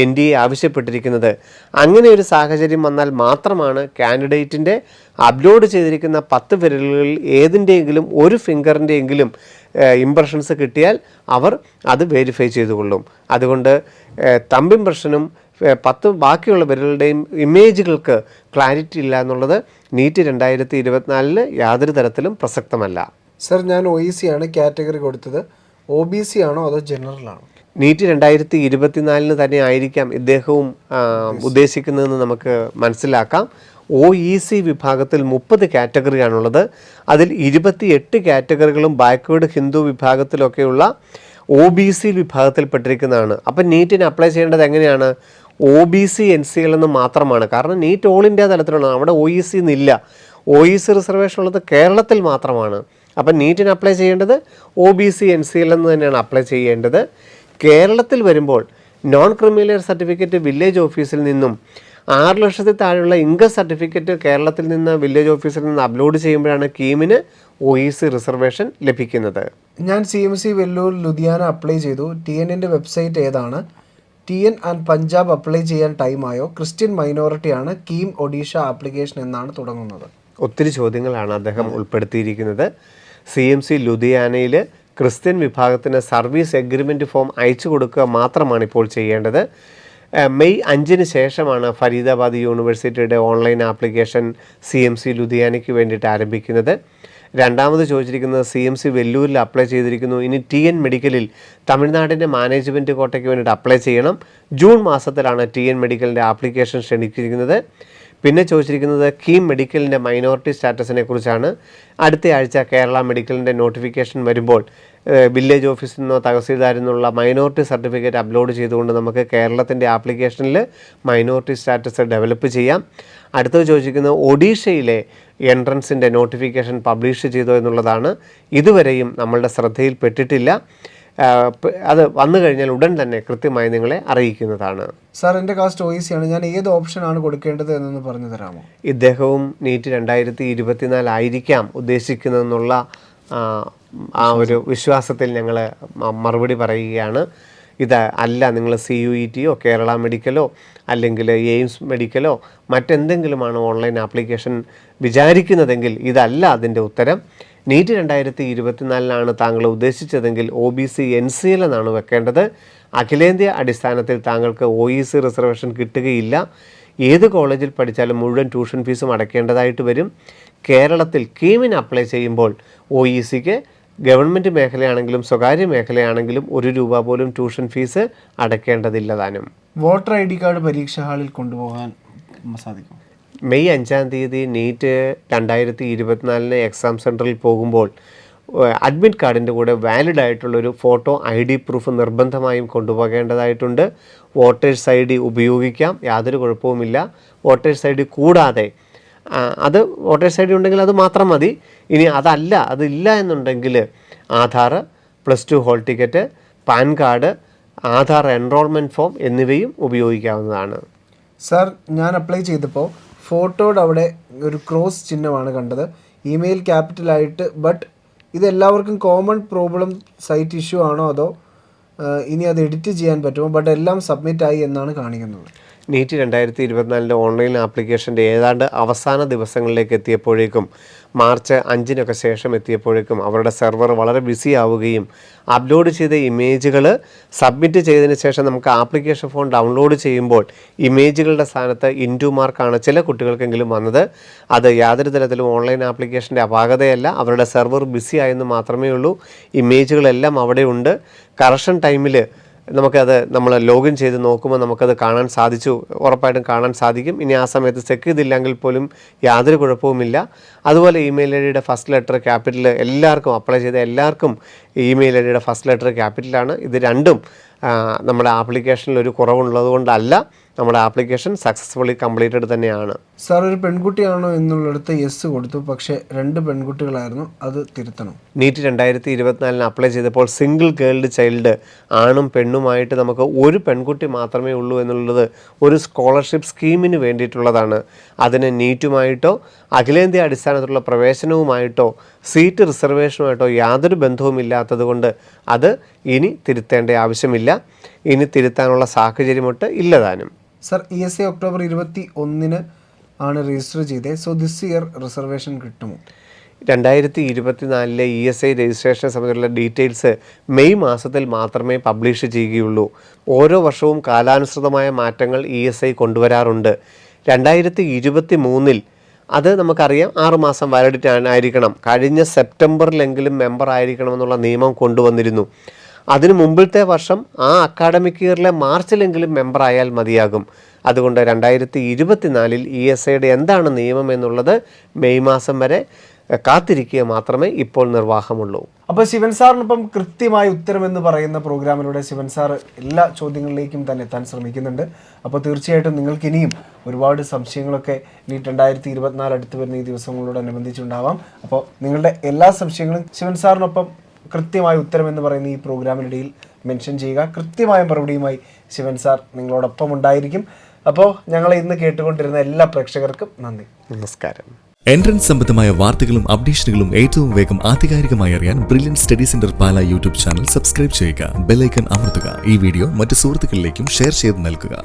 NTA ആവശ്യപ്പെട്ടിരിക്കുന്നത്. അങ്ങനെ ഒരു സാഹചര്യം വന്നാൽ മാത്രമാണ് കാൻഡിഡേറ്റിൻ്റെ അപ്ലോഡ് ചെയ്തിരിക്കുന്ന 10 വിരലുകളിൽ ഏതിൻ്റെയെങ്കിലും ഒരു ഫിംഗറിൻ്റെയെങ്കിലും ഇംപ്രഷൻസ് കിട്ടിയാൽ അവർ അത് വെരിഫൈ ചെയ്തുകൊള്ളും. അതുകൊണ്ട് തമ്പ് ഇംപ്രഷനും 10 ബാക്കിയുള്ള വിരലുകളുടെയും ഇമേജുകൾക്ക് ക്ലാരിറ്റി ഇല്ല എന്നുള്ളത് നീറ്റ് 2024 യാതൊരു തരത്തിലും പ്രസക്തമല്ല. സർ, ഞാൻ OEC ആണ് കാറ്റഗറി കൊടുത്തത്. OBC ആണോ അതോ ജനറൽ ആണോ? നീറ്റ് 2024 തന്നെ ആയിരിക്കാം ഇദ്ദേഹവും ഉദ്ദേശിക്കുന്നതെന്ന് നമുക്ക് മനസ്സിലാക്കാം. OEC വിഭാഗത്തിൽ 30 കാറ്റഗറിയാണുള്ളത്. അതിൽ 28 കാറ്റഗറികളും ബാക്ക്വേർഡ് ഹിന്ദു വിഭാഗത്തിലൊക്കെയുള്ള OBC വിഭാഗത്തിൽപ്പെട്ടിരിക്കുന്നതാണ്. അപ്പം നീറ്റിന് അപ്ലൈ ചെയ്യേണ്ടത് എങ്ങനെയാണ്? OBC NCL എന്ന് മാത്രമാണ്. കാരണം നീറ്റ് ഓൾ ഇന്ത്യ തലത്തിലാണ്, അവിടെ OEC എന്നില്ല. OEC റിസർവേഷൻ ഉള്ളത് കേരളത്തിൽ മാത്രമാണ്. അപ്പം നീറ്റിന് അപ്ലൈ ചെയ്യേണ്ടത് OBC NCL എന്ന് തന്നെയാണ് അപ്ലൈ ചെയ്യേണ്ടത്. കേരളത്തിൽ വരുമ്പോൾ നോൺ ക്രിമിനൽ സർട്ടിഫിക്കറ്റ് വില്ലേജ് ഓഫീസിൽ നിന്നും 6 ലക്ഷത്തിൽ താഴെയുള്ള ഇൻകം സർട്ടിഫിക്കറ്റ് കേരളത്തിൽ നിന്ന് വില്ലേജ് ഓഫീസിൽ നിന്ന് അപ്ലോഡ് ചെയ്യുമ്പോഴാണ് കീമിന് OEC റിസർവേഷൻ ലഭിക്കുന്നത്. ഞാൻ CMC വെല്ലൂർ ലുധിയാന അപ്ലൈ ചെയ്തു. TNൻ്റെ വെബ്സൈറ്റ് ഏതാണ്? TN ആൻഡ് പഞ്ചാബ് അപ്ലൈ ചെയ്യാൻ ടൈമായോ? ക്രിസ്ത്യൻ മൈനോറിറ്റിയാണ്, കീം ഒഡീഷ ആപ്ലിക്കേഷൻ എന്നാണ് തുടങ്ങുന്നത്. ഒത്തിരി ചോദ്യങ്ങളാണ് അദ്ദേഹം ഉൾപ്പെടുത്തിയിരിക്കുന്നത്. CMC ലുധിയാനയിൽ ക്രിസ്ത്യൻ വിഭാഗത്തിന് സർവീസ് എഗ്രിമെൻറ്റ് ഫോം അയച്ചു കൊടുക്കുക മാത്രമാണ് ഇപ്പോൾ ചെയ്യേണ്ടത്. മെയ് 5-ന് ശേഷമാണ് ഫരീദാബാദ് യൂണിവേഴ്സിറ്റിയുടെ ഓൺലൈൻ ആപ്ലിക്കേഷൻ CMC ലുധിയാനയ്ക്ക് വേണ്ടിയിട്ട് ആരംഭിക്കുന്നത്. രണ്ടാമത് ചോദിച്ചിരിക്കുന്നത് CMC വെല്ലൂരിൽ അപ്ലൈ ചെയ്തിരിക്കുന്നു. ഇനി TN മെഡിക്കലിൽ തമിഴ്നാടിൻ്റെ മാനേജ്മെൻറ്റ് കോട്ടയ്ക്ക് വേണ്ടിയിട്ട് അപ്ലൈ ചെയ്യണം. ജൂൺ മാസത്തിലാണ് TN മെഡിക്കലിൻ്റെ ആപ്ലിക്കേഷൻ ക്ഷണിച്ചിരിക്കുന്നത്. പിന്നെ ചോദിച്ചിരിക്കുന്നത് കീം മെഡിക്കലിൻ്റെ മൈനോറിറ്റി സ്റ്റാറ്റസിനെ കുറിച്ചാണ്. അടുത്ത ആഴ്ച കേരള മെഡിക്കലിൻ്റെ നോട്ടിഫിക്കേഷൻ വരുമ്പോൾ വില്ലേജ് ഓഫീസിൽ നിന്നോ തഹസീൽദാരിൽ നിന്നുള്ള മൈനോറിറ്റി സർട്ടിഫിക്കറ്റ് അപ്ലോഡ് ചെയ്തുകൊണ്ട് നമുക്ക് കേരളത്തിൻ്റെ ആപ്ലിക്കേഷനിൽ മൈനോറിറ്റി സ്റ്റാറ്റസ് ഡെവലപ്പ് ചെയ്യാം. അടുത്തത് ചോദിച്ചിരിക്കുന്നത് ഒഡീഷയിലെ എൻട്രൻസിൻ്റെ നോട്ടിഫിക്കേഷൻ പബ്ലിഷ് ചെയ്തോ എന്നുള്ളതാണ്. ഇതുവരെയും നമ്മളുടെ ശ്രദ്ധയിൽപ്പെട്ടിട്ടില്ല. അത് വന്നു കഴിഞ്ഞാൽ ഉടൻ തന്നെ കൃത്യമായി നിങ്ങളെ അറിയിക്കുന്നതാണ്. സാർ, എൻ്റെ കാസ്റ്റ് OEC ആണ്. ഞാൻ ഏത് ഓപ്ഷനാണ് കൊടുക്കേണ്ടത് എന്നൊന്ന് പറഞ്ഞു തരാമോ? ഇദ്ദേഹവും നീറ്റ് 2024 ആയിരിക്കാം ഉദ്ദേശിക്കുന്നതെന്നുള്ള ആ ഒരു വിശ്വാസത്തിൽ ഞങ്ങൾ മറുപടി പറയുകയാണ്. ഇത് അല്ല, നിങ്ങൾ CUETയോ കേരള മെഡിക്കലോ അല്ലെങ്കിൽ എയിംസ് മെഡിക്കലോ മറ്റെന്തെങ്കിലുമാണ് ഓൺലൈൻ ആപ്ലിക്കേഷൻ വിചാരിക്കുന്നതെങ്കിൽ ഇതല്ല അതിൻ്റെ ഉത്തരം. നീറ്റ് 2024 താങ്കൾ ഉദ്ദേശിച്ചതെങ്കിൽ OBC NCL എന്നാണ് വെക്കേണ്ടത്. അഖിലേന്ത്യാ അടിസ്ഥാനത്തിൽ താങ്കൾക്ക് OEC റിസർവേഷൻ കിട്ടുകയില്ല. ഏത് കോളേജിൽ പഠിച്ചാലും മുഴുവൻ ട്യൂഷൻ ഫീസും അടയ്ക്കേണ്ടതായിട്ട് വരും. കേരളത്തിൽ കീമിന് അപ്ലൈ ചെയ്യുമ്പോൾ OECക്ക് ഗവൺമെൻറ് മേഖലയാണെങ്കിലും സ്വകാര്യ മേഖലയാണെങ്കിലും ₹1 പോലും ട്യൂഷൻ ഫീസ് അടയ്ക്കേണ്ടതില്ല താനും. വോട്ടർ ID കാർഡ് പരീക്ഷാ ഹാളിൽ കൊണ്ടുപോകാൻ സാധിക്കും? മെയ് 5-ാം തീയതി നീറ്റ് 2024 എക്സാം സെൻറ്ററിൽ പോകുമ്പോൾ അഡ്മിറ്റ് കാർഡിൻ്റെ കൂടെ വാലിഡ് ആയിട്ടുള്ളൊരു ഫോട്ടോ ID പ്രൂഫ് നിർബന്ധമായും കൊണ്ടുപോകേണ്ടതായിട്ടുണ്ട്. വോട്ടേഴ്സ് ID ഉപയോഗിക്കാം, യാതൊരു കുഴപ്പവുമില്ല. വോട്ടേഴ്സ് ID കൂടാതെ അത് വോട്ടേഴ്സ് ID ഉണ്ടെങ്കിൽ അത് മാത്രം മതി. ഇനി അതില്ല എന്നുണ്ടെങ്കിൽ Aadhaar, +2 hall ticket, pan card, Aadhaar enrolment form എന്നിവയും ഉപയോഗിക്കാവുന്നതാണ്. സാർ, ഞാൻ അപ്ലൈ ചെയ്തപ്പോൾ ഫോട്ടോയുടെ അവിടെ ഒരു ക്രോസ് ചിഹ്നമാണ് കണ്ടത്, ഇമെയിൽ ക്യാപിറ്റലായിട്ട്. ബട്ട് ഇതെല്ലാവർക്കും കോമൺ പ്രോബ്ലം സൈറ്റ് ഇഷ്യൂ ആണോ അതോ ഇനി അത് എഡിറ്റ് ചെയ്യാൻ പറ്റുമോ? ബട്ട് എല്ലാം സബ്മിറ്റായി എന്നാണ് കാണിക്കുന്നത്. നീറ്റ് 2024 ഓൺലൈൻ ആപ്ലിക്കേഷൻ്റെ ഏതാണ്ട് അവസാന ദിവസങ്ങളിലേക്ക് എത്തിയപ്പോഴേക്കും മാർച്ച് 5-നൊക്കെ ശേഷം എത്തിയപ്പോഴേക്കും അവരുടെ സെർവർ വളരെ ബിസി ആവുകയും അപ്ലോഡ് ചെയ്ത ഇമേജുകൾ സബ്മിറ്റ് ചെയ്തതിന് ശേഷം നമുക്ക് ആപ്ലിക്കേഷൻ ഫോം ഡൗൺലോഡ് ചെയ്യുമ്പോൾ ഇമേജുകളുടെ സ്ഥാനത്ത് ഇൻറ്റു മാർക്കാണ് ചില കുട്ടികൾക്കെങ്കിലും വന്നത്. അത് യാതൊരു തരത്തിലും ഓൺലൈൻ ആപ്ലിക്കേഷൻ്റെ അപാകതയല്ല, അവരുടെ സെർവർ ബിസി ആയെന്ന് മാത്രമേ ഉള്ളൂ. ഇമേജുകളെല്ലാം അവിടെ ഉണ്ട്. കറക്ഷൻ ടൈമിൽ നമുക്കത് നമ്മൾ ലോഗിൻ ചെയ്ത് നോക്കുമ്പോൾ നമുക്കത് കാണാൻ സാധിച്ചു, ഉറപ്പായിട്ടും കാണാൻ സാധിക്കും. ഇനി ആ സമയത്ത് ചെക്ക് ചെയ്തില്ലെങ്കിൽ പോലും യാതൊരു കുഴപ്പവുമില്ല. അതുപോലെ ഇമെയിൽ ഐ ഡിയുടെ ഫസ്റ്റ് ലെറ്റർ ക്യാപിറ്റൽ എല്ലാവർക്കും അപ്ലൈ ചെയ്ത എല്ലാവർക്കും ഇമെയിൽ ഐ ഡിയുടെ ഫസ്റ്റ് ലെറ്റർ ക്യാപിറ്റലാണ്. ഇത് രണ്ടും നമ്മുടെ ആപ്ലിക്കേഷനിൽ ഒരു കുറവുള്ളതുകൊണ്ടല്ല, നമ്മുടെ ആപ്ലിക്കേഷൻ സക്സസ്ഫുള്ളി കംപ്ലീറ്റഡ് തന്നെയാണ്. സാർ, ഒരു പെൺകുട്ടിയാണോ എന്നുള്ളിടത്ത് യെസ് കൊടുത്തു, പക്ഷേ 2 പെൺകുട്ടികളായിരുന്നു, അത് തിരുത്തണം. നീറ്റ് 2024 അപ്ലൈ ചെയ്തപ്പോൾ സിംഗിൾ ഗേൾഡ് ചൈൽഡ് ആണും പെണ്ണുമായിട്ട് നമുക്ക് ഒരു പെൺകുട്ടി മാത്രമേ ഉള്ളൂ എന്നുള്ളത് ഒരു സ്കോളർഷിപ്പ് സ്കീമിന് വേണ്ടിയിട്ടുള്ളതാണ്. അതിന് നീറ്റുമായിട്ടോ അഖിലേന്ത്യാ അടിസ്ഥാനത്തിലുള്ള പ്രവേശനവുമായിട്ടോ സീറ്റ് റിസർവേഷനുമായിട്ടോ യാതൊരു ബന്ധവുമില്ലാത്തത് കൊണ്ട് അത് ഇനി തിരുത്തേണ്ട ആവശ്യമില്ല. ഇനി തിരുത്താനുള്ള സാഹചര്യമൊട്ട് ഇല്ലതാനും. സർ, ESA ഒക്ടോബർ 21 ആണ് രജിസ്റ്റർ ചെയ്തത്. സോ ദിസ് ഇയർ റിസർവേഷൻ കിട്ടുമോ? 2024 ESI രജിസ്ട്രേഷൻ സംബന്ധിച്ചുള്ള ഡീറ്റെയിൽസ് മെയ് മാസത്തിൽ മാത്രമേ പബ്ലിഷ് ചെയ്യുകയുള്ളൂ. ഓരോ വർഷവും കാലാനുസൃതമായ മാറ്റങ്ങൾ ESI കൊണ്ടുവരാറുണ്ട്. 2023 അത് നമുക്കറിയാം 6 മാസം വാലിഡിറ്റി ആയിരിക്കണം. കഴിഞ്ഞ സെപ്റ്റംബറിലെങ്കിലും മെമ്പർ ആയിരിക്കണമെന്നുള്ള നിയമം കൊണ്ടുവന്നിരുന്നു. അതിനു മുമ്പിലത്തെ വർഷം ആ അക്കാഡമിക് ഇയറിലെ മാർച്ചിലെങ്കിലും മെമ്പർ ആയാൽ മതിയാകും. അതുകൊണ്ട് 2024 ESIയുടെ എന്താണ് നിയമം എന്നുള്ളത് മെയ് മാസം വരെ കാത്തിരിക്കുക മാത്രമേ ഇപ്പോൾ നിർവാഹമുള്ളൂ. അപ്പോൾ ശിവൻ സാറിനൊപ്പം കൃത്യമായ ഉത്തരമെന്ന് പറയുന്ന പ്രോഗ്രാമിലൂടെ ശിവൻ സാർ എല്ലാ ചോദ്യങ്ങളിലേക്കും തന്നെ എത്താൻ ശ്രമിക്കുന്നുണ്ട്. അപ്പോൾ തീർച്ചയായിട്ടും നിങ്ങൾക്ക് ഇനിയും ഒരുപാട് സംശയങ്ങളൊക്കെ നീറ്റ് 2024 അടുത്ത് വരുന്ന ഈ ദിവസങ്ങളോടനുബന്ധിച്ചുണ്ടാവാം. അപ്പോൾ നിങ്ങളുടെ എല്ലാ സംശയങ്ങളും ശിവൻ സാറിനൊപ്പം കൃത്യമായ ഉത്തരമെന്ന് പറയുന്ന ഈ പ്രോഗ്രാമിനിടയിൽ മെൻഷൻ ചെയ്യുക. കൃത്യമായ മറുപടിയുമായി ശിവൻ സാർ നിങ്ങളോടൊപ്പം ഉണ്ടായിരിക്കും. അപ്പോൾ ഞങ്ങളെ ഇന്ന് കേട്ടുകൊണ്ടിരുന്ന എല്ലാ പ്രേക്ഷകർക്കും നന്ദി, നമസ്കാരം. എൻട്രൻസ് സംബന്ധമായ വാർത്തകളും അപ്ഡേഷനുകളും ഏറ്റവും വേഗം ആധികാരികമായി അറിയാൻ ബ്രില്യൻറ്റ് സ്റ്റഡി സെന്റർ പാല യൂട്യൂബ് ചാനൽ സബ്സ്ക്രൈബ് ചെയ്യുക. ബെൽ ഐക്കൺ അമർത്തുക. ഈ വീഡിയോ മറ്റ് സുഹൃത്തുക്കളിലേക്കും ഷെയർ ചെയ്ത് നൽകുക.